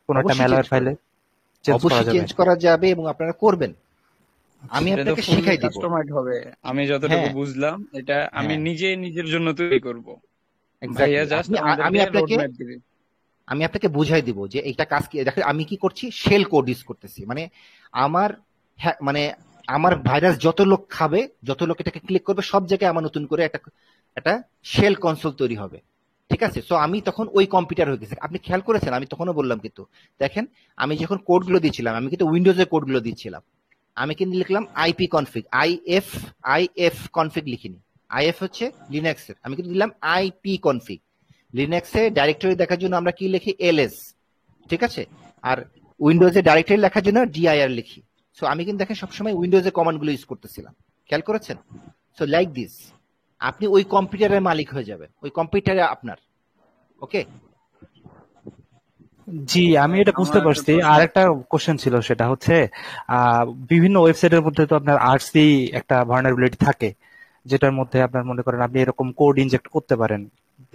কোন একটা ম্যালওয়্যার ফাইলে চেঞ্জ করা যাবে এবং আপনারা করবেন। আমি আপনাকে শিখাই দিব। কাস্টমাইজড হবে, আমি যতটুকু বুঝলাম এটা আমি নিজের জন্য তৈরি করব। ভাইয়া জাস্ট আমি আপনাকে বুঝাই দিব যে এইটা কাজ কি। দেখেন আমি কি করছি, শেল কোড ইউজ করতেছি। মানে আমার ভাইরাস যত লোক খাবে, যত লোক এটাকে ক্লিক করবে, সব জায়গায় আমার নতুন করে একটা শেল কনসোল তৈরি হবে। ঠিক আছে? সো আমি তখন ওই কম্পিউটার হয়ে গেছে। আপনি খেয়াল করেছেন আমি তখনও বললাম, কিন্তু দেখেন আমি যখন কোডগুলো দিচ্ছিলাম, আমি কিন্তু উইন্ডোজের কোডগুলো দিচ্ছিলাম। আমি কিন্তু লিখলাম আইপি কনফিগ, আইএফ কনফিগ লিখিনি। আইএফ হচ্ছে লিনাক্সের, আমি কিন্তু দিলাম আইপি কনফিগ। লিনাক্সে ডাইরেক্টরি দেখার জন্য আমরা কি লিখি? এলএস। ঠিক আছে? আর উইন্ডোজে ডাইরেক্টরি লেখার জন্য ডিআইআর লিখি। সো আমি কিন্তু দেখেন সবসময় উইন্ডোজের কমান্ডগুলো ইউজ করতেছিলাম। খেয়াল করেছেন? সো লাইক দিস আপনি ওই কম্পিউটারের মালিক হয়ে যাবেন, ওই কম্পিউটারে আপনার। ওকে জি, আমি এটা বুঝতে পারছি। আর একটা কোশ্চেন ছিল, সেটা হচ্ছে বিভিন্ন ওয়েবসাইটের মধ্যে তো আপনার আরসি একটা ভালনারেবিলিটি থাকে, যেটার মধ্যে আপনার মনে করেন আপনি এরকম কোড ইনজেক্ট করতে পারেন।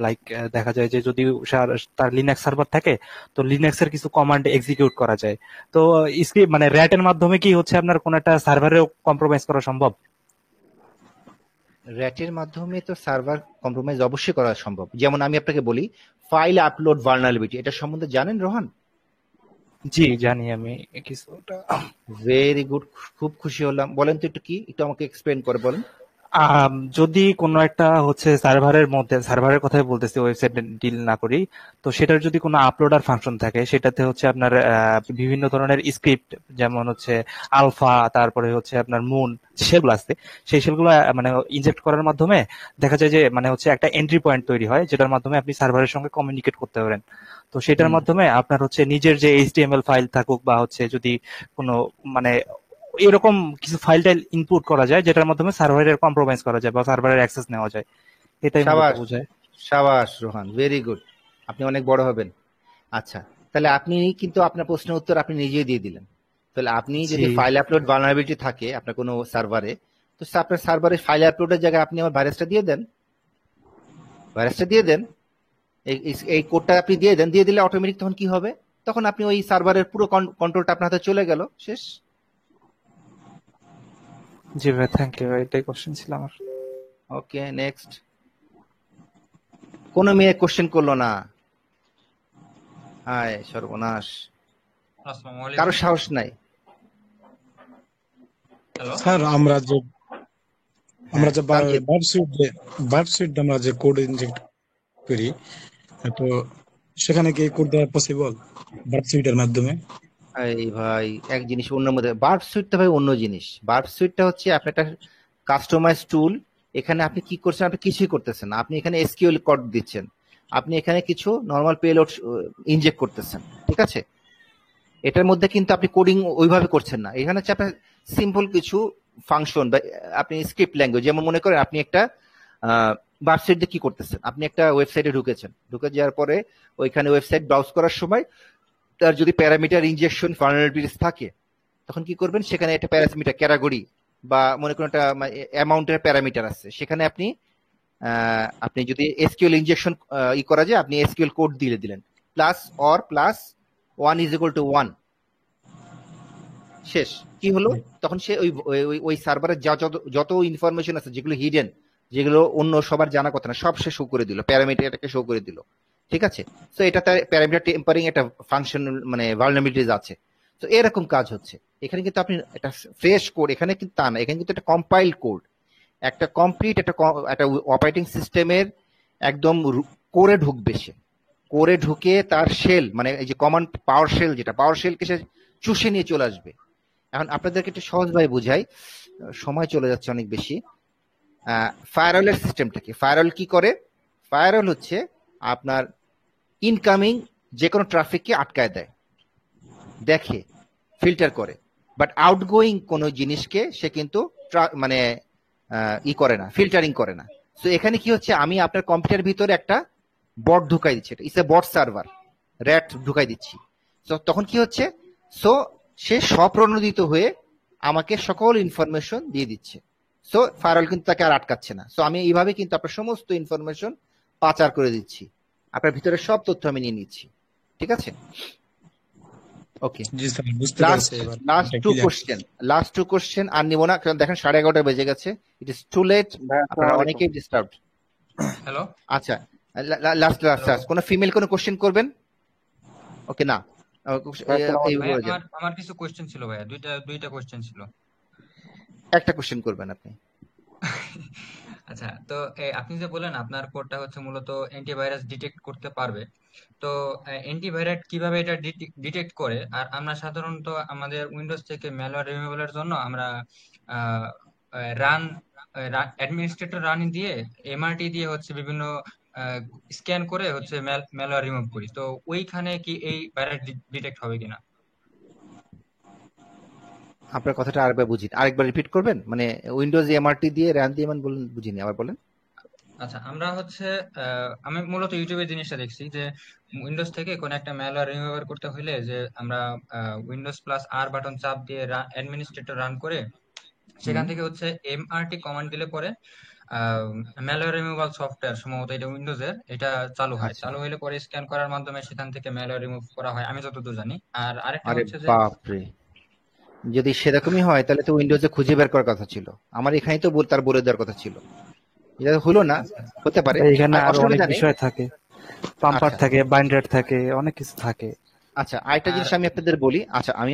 লাইক দেখা যায় যে যদি তার লিনাক্স সার্ভার থাকে, তো লিনাক্স এর কিছু কমান্ড এক্সিকিউট করা যায়। তো স্ক্রিপ্ট মানে র্যাট এর মাধ্যমে কি হচ্ছে আপনার কোন একটা সার্ভারেও কম্প্রোমাইজ করা সম্ভব? র্যাটের মাধ্যমে তো সার্ভার কম্প্রোমাইজ অবশ্যই করা সম্ভব। যেমন আমি আপনাকে বলি ফাইল আপলোড ভালনারেবিলিটি, এটা সম্বন্ধে জানেন রোহান? জি জানি আমি কিছুটা। ভেরি গুড, খুব খুশি হলাম। বলেন তো একটু কি, একটু আমাকে এক্সপ্লেইন করে বলেন। যদি কোনো একটা হচ্ছে সার্ভারের কথাই বলতেছি, ওয়েবসাইট ডিল না করি, তো সেটার যদি কোনো আপলোডার ফাংশন থাকে, সেটাতে হচ্ছে আপনার বিভিন্ন ধরনের স্ক্রিপ্ট, যেমন হচ্ছে আলফা, তারপরে হচ্ছে আপনার মুন, সেগুলো আছে, সেই সেগুলো মানে ইনজেক্ট করার মাধ্যমে দেখা যায় যে মানে হচ্ছে একটা এন্ট্রি পয়েন্ট তৈরি হয়, যেটার মাধ্যমে আপনি সার্ভারের সঙ্গে কমিউনিকেট করতে পারেন। তো সেটার মাধ্যমে আপনার হচ্ছে নিজের যে এইচটিএমএল ফাইল থাকুক বা হচ্ছে যদি কোনো মানে এরকম কিছু ফাইল টাইল ইনপুট করা যায়, যেটার মাধ্যমে সার্ভারের কম্প্রোমাইজ করা যায় বা সার্ভারের অ্যাক্সেস নেওয়া যায়। এটাই বোঝায়। শাবাশ রোহান, ভেরি গুড, আপনি অনেক বড় হবেন। আচ্ছা, তাহলে আপনি কিন্তু আপনার প্রশ্নের উত্তর আপনি নিজেই দিয়ে দিলেন। তাহলে আপনি যদি ফাইল আপলোড ভালনারেবিলিটি থাকে আপনার কোনো সার্ভারে, তো আপনার সার্ভারে ফাইল আপলোডের জায়গায় আপনি আমার ভাইরাসটা দিয়ে দেন, এই কোডটা আপনি দিয়ে দিলে অটোমেটিক তখন কি হবে? তখন আপনি ওই সার্ভারের পুরো কন্ট্রোলটা আপনার হাতে চলে গেল, শেষ। জি ভাই, থ্যাংক ইউ ভাই, এটাই কোশ্চেন ছিল আমার। ওকে, নেক্সট। কোন মেয়ে কোশ্চেন করলো না? হায় সর্বনাশ, কারো সাহস নাই। স্যার আমরা যে ভার্বসুইট আমরা যে কোড ইনজেক্ট করি, তো সেখানে কি কোড দেওয়া পসিবল ভার্বসুইটের মাধ্যমে? এই ভাই এক জিনিস অন্য মধ্যে, ভার্বসুইটটা ভাই অন্য জিনিস। ভার্বসুইটটা হচ্ছে আপনার একটা কাস্টমাইজ টুল। এখানে আপনি কি করছেন? আপনি কিছুই করতেছেন না, আপনি এখানে এসকিউএল কোড দিচ্ছেন, আপনি এখানে কিছু নরমাল পেলোড ইনজেক্ট করতেছেন। ঠিক আছে? এটার মধ্যে কিন্তু আপনি কোডিং ওইভাবে করছেন না। এখানে হচ্ছে আপনার সিম্পল কিছু ফাংশন বা আপনি স্ক্রিপ্ট ল্যাঙ্গুয়েজ, যেমন মনে করেন আপনি একটা ভার্বসুইট দিয়ে কি করতেছেন? আপনি একটা ওয়েবসাইটে ঢুকেছেন, ঢুকে যাওয়ার পরে ওইখানে ওয়েবসাইট ব্রাউজ করার সময় তার যদি প্যারামিটার ইনজেকশন ফাংশনালিটিস থাকে, তখন কি করবেন? সেখানে একটা প্যারামিটার ক্যাটাগরি বা মনে করেন একটা অ্যামাউন্টের প্যারামিটার আছে, সেখানে আপনি যদি এসকিউএল ইনজেকশন করা যায়, আপনি এসকিউএল কোড দিলেন প্লাস অর প্লাস 1 = 1, শেষ। কি হলো? তখন সে ওই সার্ভারের যত ইনফরমেশন আছে যেগুলো হিডেন, যেগুলো অন্য সবার জানা কথা না, সব সে শো করে দিল, প্যারামিটারটাকে শো করে দিল। ঠিক আছে, তো এটা তার প্যারামিটার টেম্পারিং একটা ফাংশন মানে ভালনারেবিলিটিস আছে। তো এরকম কাজ হচ্ছে এখানে, কিন্তু আপনি একটা ফ্রেশ কোড এখানে কিন্তু তা না, এখানে কিন্তু একটা কম্পাইল কোড, একটা কমপ্লিট একটা অপারেটিং সিস্টেমের একদম কোরে ঢুকবে, সে কোরে ঢুকে তার শেল মানে এই যে কমান্ড পাওয়ার শেল, যেটা পাওয়ার শেলকে সে চুষে নিয়ে চলে আসবে। এখন আপনাদেরকে একটু সহজভাবে বুঝাই, সময় চলে যাচ্ছে অনেক বেশি। ফায়ারওয়ালের সিস্টেমটা কি? ফায়ারওয়াল কি করে? ফায়ারওয়াল হচ্ছে আপনার ইনকামিং যে কোনো ট্রাফিককে আটকায় দেয়, দেখে, ফিল্টার করে, বাট আউটগোয়িং কোনো জিনিসকে সে কিন্তু মানে করে না, ফিল্টারিং করে না। তো এখানে কি হচ্ছে, আমি আপনার কম্পিউটার ভিতরে একটা বট ঢুকাই দিচ্ছি, it's a bot server, RAT ঢুকাই দিচ্ছি। তো তখন কি হচ্ছে, সো সে স্বপ্রণোদিত হয়ে আমাকে সকল ইনফরমেশন দিয়ে দিচ্ছে। সো ফায়ারওয়াল কিন্তু তাকে আর আটকাচ্ছে না। সো আমি এইভাবে কিন্তু আপনার সমস্ত ইনফরমেশন পাচার করে দিচ্ছি, আপনার ভিতরে সব তথ্য আমি নিয়ে নিচ্ছি। ঠিক আছে, ওকে। জি স্যার, বুঝতে লাস্ট পারছি এবার। লাস্ট এটা টু clear। কোশ্চেন আর নিব না, কারণ দেখেন 11:30 বেজে গেছে, ইট ইজ টু লেট, ভাই আপনারা আসসালামু অনেকেই ডিস্টার্বড। হ্যালো আচ্ছা, লাস্ট কোন ফিমেল কোন কোশ্চেন করবেন? ওকে, না ভাই আসসালামু এই ভাই বলে যান। আমার কিছু কোশ্চেন ছিল ভাইয়া, দুইটা কোশ্চেন ছিল। একটা কোশ্চেন করবেন আপনি। আচ্ছা, তো আপনি যে বলেন আপনার কোডটা হচ্ছে মূলত অ্যান্টিভাইরাস ডিটেক্ট করতে পারবে, তো অ্যান্টিভাইরাস কিভাবে এটা ডিটেক্ট করে? আর আমরা সাধারণত আমাদের উইন্ডোজ থেকে ম্যালওয়্যার রিমুভালের জন্য আমরা রান অ্যাডমিনিস্ট্রেটর রান দিয়ে এমআরটি দিয়ে হচ্ছে বিভিন্ন স্ক্যান করে হচ্ছে ম্যালওয়্যার রিমুভ করি, তো ওইখানে কি এই ভাইরাস ডিটেক্ট হবে কিনা? আপনার কথাটা আরেকবার রিপিট করবেন, মানে উইন্ডোজ এমআরটি দিয়ে রান দিয়ে মানে বলেন, বুঝিনি, আবার বলেন। আচ্ছা, আমরা হচ্ছে আমি মূলত ইউটিউবে জিনিসটা দেখছি যে উইন্ডোজ থেকে কোন একটা ম্যালওয়্যার রিমুভার করতে হলে যে আমরা উইন্ডোজ প্লাস আর বাটন চাপ দিয়ে অ্যাডমিনিস্ট্রেটর রান করে সেখান থেকে হচ্ছে এমআরটি কমান্ড দিলে পরে ম্যালওয়্যার রিমুভাল সফটওয়্যার, সম্ভবত এটা উইন্ডোজের, এটা চালু হয়। চালু হলে পরে স্ক্যান করার মাধ্যমে সেখান থেকে ম্যালওয়্যার রিমুভ করা হয়, আমি যতদূর জানি। আর আরেকটা আরে হচ্ছে যে বাপরে, যদি সেরকমই হয় তাহলে তো উইন্ডোজে খুঁজে বের করার কথা ছিল, আমার এখানেই তো তার বলে দেওয়ার কথা ছিল, এটা হলো না, হতে পারে। এখানে আরো অনেক অসুবিধা নেই। বিষয় থাকে, পাম্পার আচ্ছা থাকে, বাইন্ডার থাকে, অনেক কিছু থাকে। আচ্ছা, আরেকটা জিনিস আমি আপনাদের বলি। আচ্ছা, আমি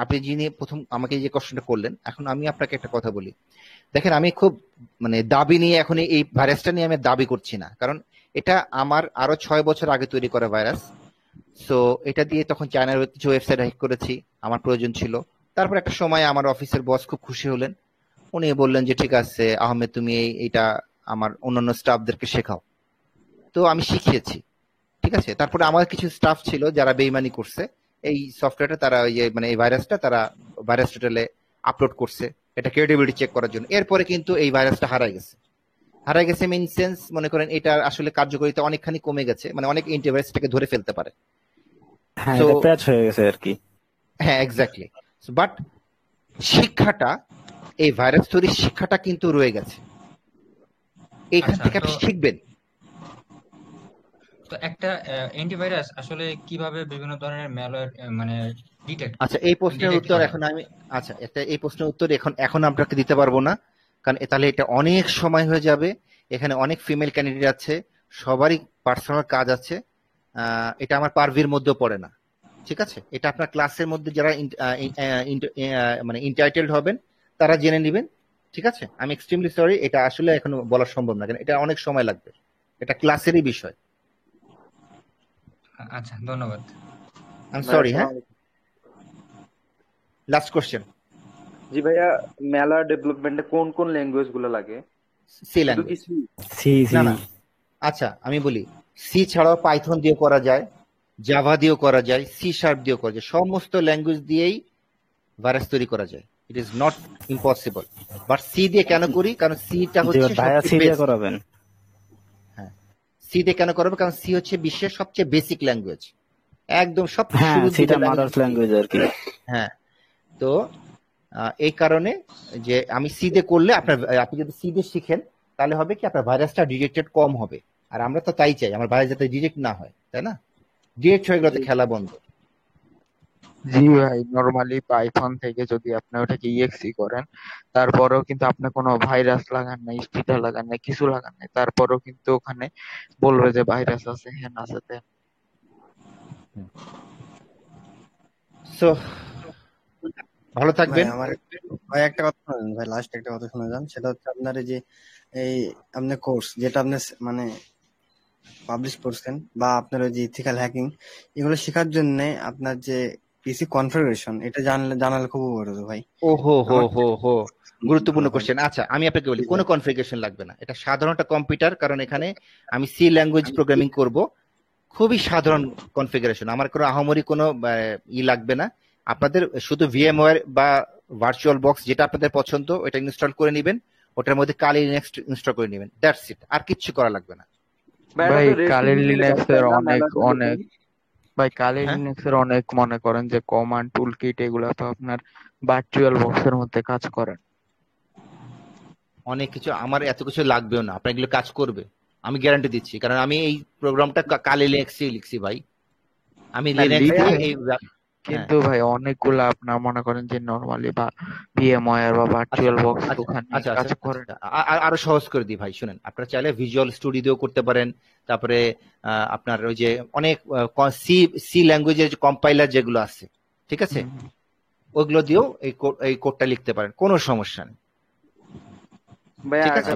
আপনি যিনি প্রথম আমাকে যে কোশ্চেনটা করলেন, এখন আমি আপনাকে একটা কথা বলি। দেখেন, আমি খুব মানে দাবি নিয়ে এখন এই ভাইরাসটা নিয়ে আমি দাবি করছি না, কারণ এটা আমার আরো 6 বছর আগে তৈরি করা ভাইরাস। সো এটা দিয়ে তখন চায়নার কিছু ওয়েবসাইট হ্যাক করেছি, আমার প্রয়োজন ছিল। তারপর একটা সময় আমার অফিসের বস খুব খুশি হলেন, উনি বললেন যে ঠিক আছে আহমেদ, তুমি এইটা আমার অন্যান্য স্টাফদেরকে শেখাও। তো আমি শিখিয়েছি, ঠিক আছে। তারপরে আমার কিছু স্টাফ ছিল যারা বেইমানি করছে, এই সফটওয়্যারটা তারা মানে এই ভাইরাসটা তারা ভাইরাস টোটালে আপলোড করছে, এটা ক্রেডিবিলিটি চেক করার জন্য। এরপরে কিন্তু এই ভাইরাসটা হারাই গেছে মিন সেন্স, মনে করেন এটা আসলে কার্যকারিতা অনেকখানি কমে গেছে, মানে অনেক অ্যান্টিভাইরাসটাকে ধরে ফেলতে পারে। হ্যাঁ, তো এটা প্যাচ হয়ে গেছে আর কি। হ্যাঁ, এক্স্যাক্টলি। বাট শিক্ষাটা, এই ভাইরাস তৈরির শিক্ষাটা কিন্তু রয়ে গেছে, এইখান আচ্ছা, থেকে তো আপনি শিখবেন। তো একটা অ্যান্টিভাইরাস আসলে কিভাবে বিভিন্ন ধরনের ম্যালওয়্যার মানে ডিটেক্ট আচ্ছা, এই প্রশ্নের উত্তর করে? এখন আমি এই প্রশ্নের উত্তর এখন আপনাকে দিতে পারবো না, কারণ তাহলে এটা অনেক সময় হয়ে যাবে। এখানে অনেক ফিমেল ক্যান্ডিডেট আছে, সবারই পার্সোনাল কাজ আছে, এটা আমার পারভির মধ্যেও পড়ে না। ঠিক আছে, এটা আপনার ক্লাসের মধ্যে যারা মানে ইন্টাইটেলড হবেন তারা জেনে নেবেন। ঠিক আছে, আমি এক্সট্রিমলি সরি, এটা আসলে এখন বলা সম্ভব না, কারণ এটা অনেক সময় লাগবে, এটা ক্লাসেরই বিষয়। আচ্ছা, ধন্যবাদ। I am sorry. হ্যাঁ, লাস্ট কোশ্চেন। জি ভাইয়া, ম্যালওয়্যার ডেভেলপমেন্টে কোন কোন ল্যাঙ্গুয়েজ গুলো লাগে? সি শুধু ল্যাঙ্গুয়েজ। কি সি? না, আচ্ছা আমি বলি, সি ছাড়াও পাইথন দিয়ে করা যায়, জাভা দিয়েও করা যায়, সি শার্প দিয়েও করা যায়, সমস্ত ল্যাঙ্গুয়েজ দিয়েই ভাইরাস তৈরি করা যায়। It is not impossible. But C দিয়ে কেন করি? কারণ সিটা হচ্ছে ভাইয়া সি দিয়ে করাবেন। সি তে কেন করবো? কারণ সি হচ্ছে বিশ্বের সবচেয়ে বেসিক ল্যাঙ্গুয়েজ, একদম সব হ্যাঁ, শুরুর সেটা দিকের মাদার্স ল্যাঙ্গুয়েজ আর কি। হ্যাঁ, তো এই কারণে যে আমি সি দিয়ে করলে আপনি যদি সি দিয়ে শিখেন তাহলে হবে কি আপনার ভাইরাসটা ডিটেক্টেড কম হবে, আর আমরা তো তাই চাই, আমার ভাইরাস যাতে ডিটেক্ট না হয়, তাই না? ডিটেক্ট হয়ে গেলে তো খেলা বন্ধ। জি ভাই, নরমালি পাইথন থেকে যদি আপনি ওটাকে ইএক্সি করেন, তারপরেও কিন্তু আপনি কোনো ভাইরাস লাগান নাই, স্টিকার লাগান নাই, কিছু লাগান নাই, তারপরেও কিন্তু ওখানে বলবে যে ভাইরাস আছে, হ্যাঁ আছে তেন। সো ভালো ভাই থাকবেন। ভাই একটা কথা শুনেন ভাই, লাস্ট একটা কথা শুনে যান। সেটা হচ্ছে আপনার এই যে আপনার কোর্স যেটা আপনি মানে পাবলিশ করছেন, বা আপনার ওই যে ইথিক্যাল হ্যাকিং, এগুলো শেখার জন্য আপনার যে পিসি কনফিগারেশন, এটা জানালে খুব উপকার হতো ভাই। হো গুরুত্বপূর্ণ কোশ্চেন। আচ্ছা, আমি আপনাকে বলি, কোনো কনফিগারেশন লাগবে না, এটা সাধারণ একটা কম্পিউটার, কারণ এখানে আমি সি ল্যাঙ্গুয়েজ প্রোগ্রামিং করব, খুবই সাধারণ কনফিগারেশন, আমার কোনো আহামরি কোনো লাগবে না। আপনাদের শুধু ভিএমওয়্যার বা ভার্চুয়াল বক্স যেটা আপনাদের পছন্দ ওটা ইনস্টল করে নেবেন, ওটার মধ্যে কালি লিনাক্স ইনস্টল করে নেবেন, দ্যাটস ইট, আর কিচ্ছু করা লাগবে না। ভাই কালি লিনাক্স এর অনেক মনে করেন যে কমান্ড টুল কিট, এগুলা তো আপনার ভার্চুয়াল বক্সের মধ্যে কাজ করে অনেক কিছু, আমার এত কিছু লাগবেও না, আপনার এগুলো কাজ করবে, আমি গ্যারান্টি দিচ্ছি, কারণ আমি এই প্রোগ্রামটা কালি লিনাক্সে লিখছি ভাই, আমি লিনাক্স দিয়ে এই কিন্তু ভাই অনেকগুলা আপনার মনে করেন যে নরমালি বা ভিএমওয়্যার বা ভার্চুয়াল বক্স ওখানে কাজ করে। আরো সহজ করে দিই ভাই, শুনেন, আপনারা চাইলে ভিজুয়াল স্টুডিও করতে পারেন, তারপরে আপনার ওই যে অনেক সি ল্যাঙ্গুয়েজের কম্পাইলার যেগুলো আছে, ঠিক আছে, ওগুলো দিয়েও এই কোডটা লিখতে পারেন, কোনো সমস্যা নেই, ঠিক আছে।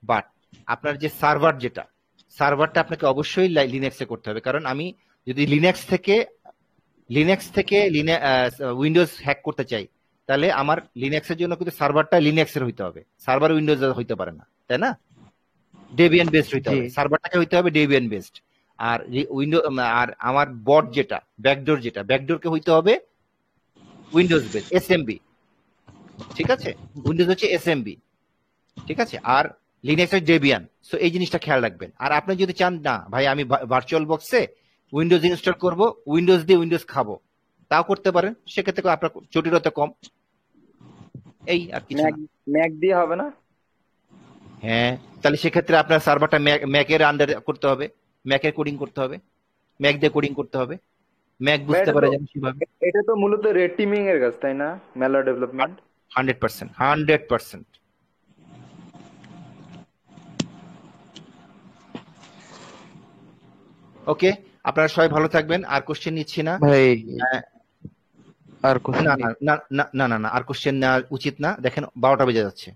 বাট আপনার যে সার্ভারটা আপনাকে অবশ্যই লিনাক্সে করতে হবে, কারণ আমি যদি লিনাক্স থেকে উইন্ডোজ হ্যাক করতে চাই, তাহলে আমার লিনাক্সের জন্য কিন্তু সার্ভারটা লিনাক্সের হইতে হবে, সার্ভার উইন্ডোজ হইতে পারে না, তাই না? ডেবিয়ান বেসড হইতে হবে, সার্ভারটাকে হইতে হবে ডেবিয়ান বেসড, আর আর আমার বট যেটা ব্যাকডোরকে হইতে হবে উইন্ডোজ বেসড এসএমবি, ঠিক আছে? উইন্ডোজ হচ্ছে এসএমবি, ঠিক আছে, আর লিনাক্স হচ্ছে ডেবিয়ান। সো এই জিনিসটা খেয়াল রাখবেন। আর আপনি যদি চান না ভাই আমি ভার্চুয়াল বক্সে উইন্ডোজ ইনস্টল করব, উইন্ডোজ দিয়ে উইন্ডোজ খাবো, তাও করতে পারেন, সেক্ষেত্রে আপনার জটিলতা কম, এই আর কিছু না। ম্যাক দিয়ে হবে না? হ্যাঁ, তাহলে সেক্ষেত্রে আপনার সার্ভারটা ম্যাকের আন্ডারে করতে হবে, ম্যাকের কোডিং করতে হবে, ম্যাক দিয়ে কোডিং করতে হবে, ম্যাক বুঝতে পারে যেন কিভাবে। এটা তো মূলত রেড টিমিং এর কাজ, তাই না? Malware development 100%। ওকে, আপনারা সবাই ভালো থাকবেন। আর কোশ্চেন নিচ্ছি না ভাই, আর কোশ্চেন না, আর কোশ্চেন নেওয়া উচিত না। দেখেন 12টা বেজে যাচ্ছে।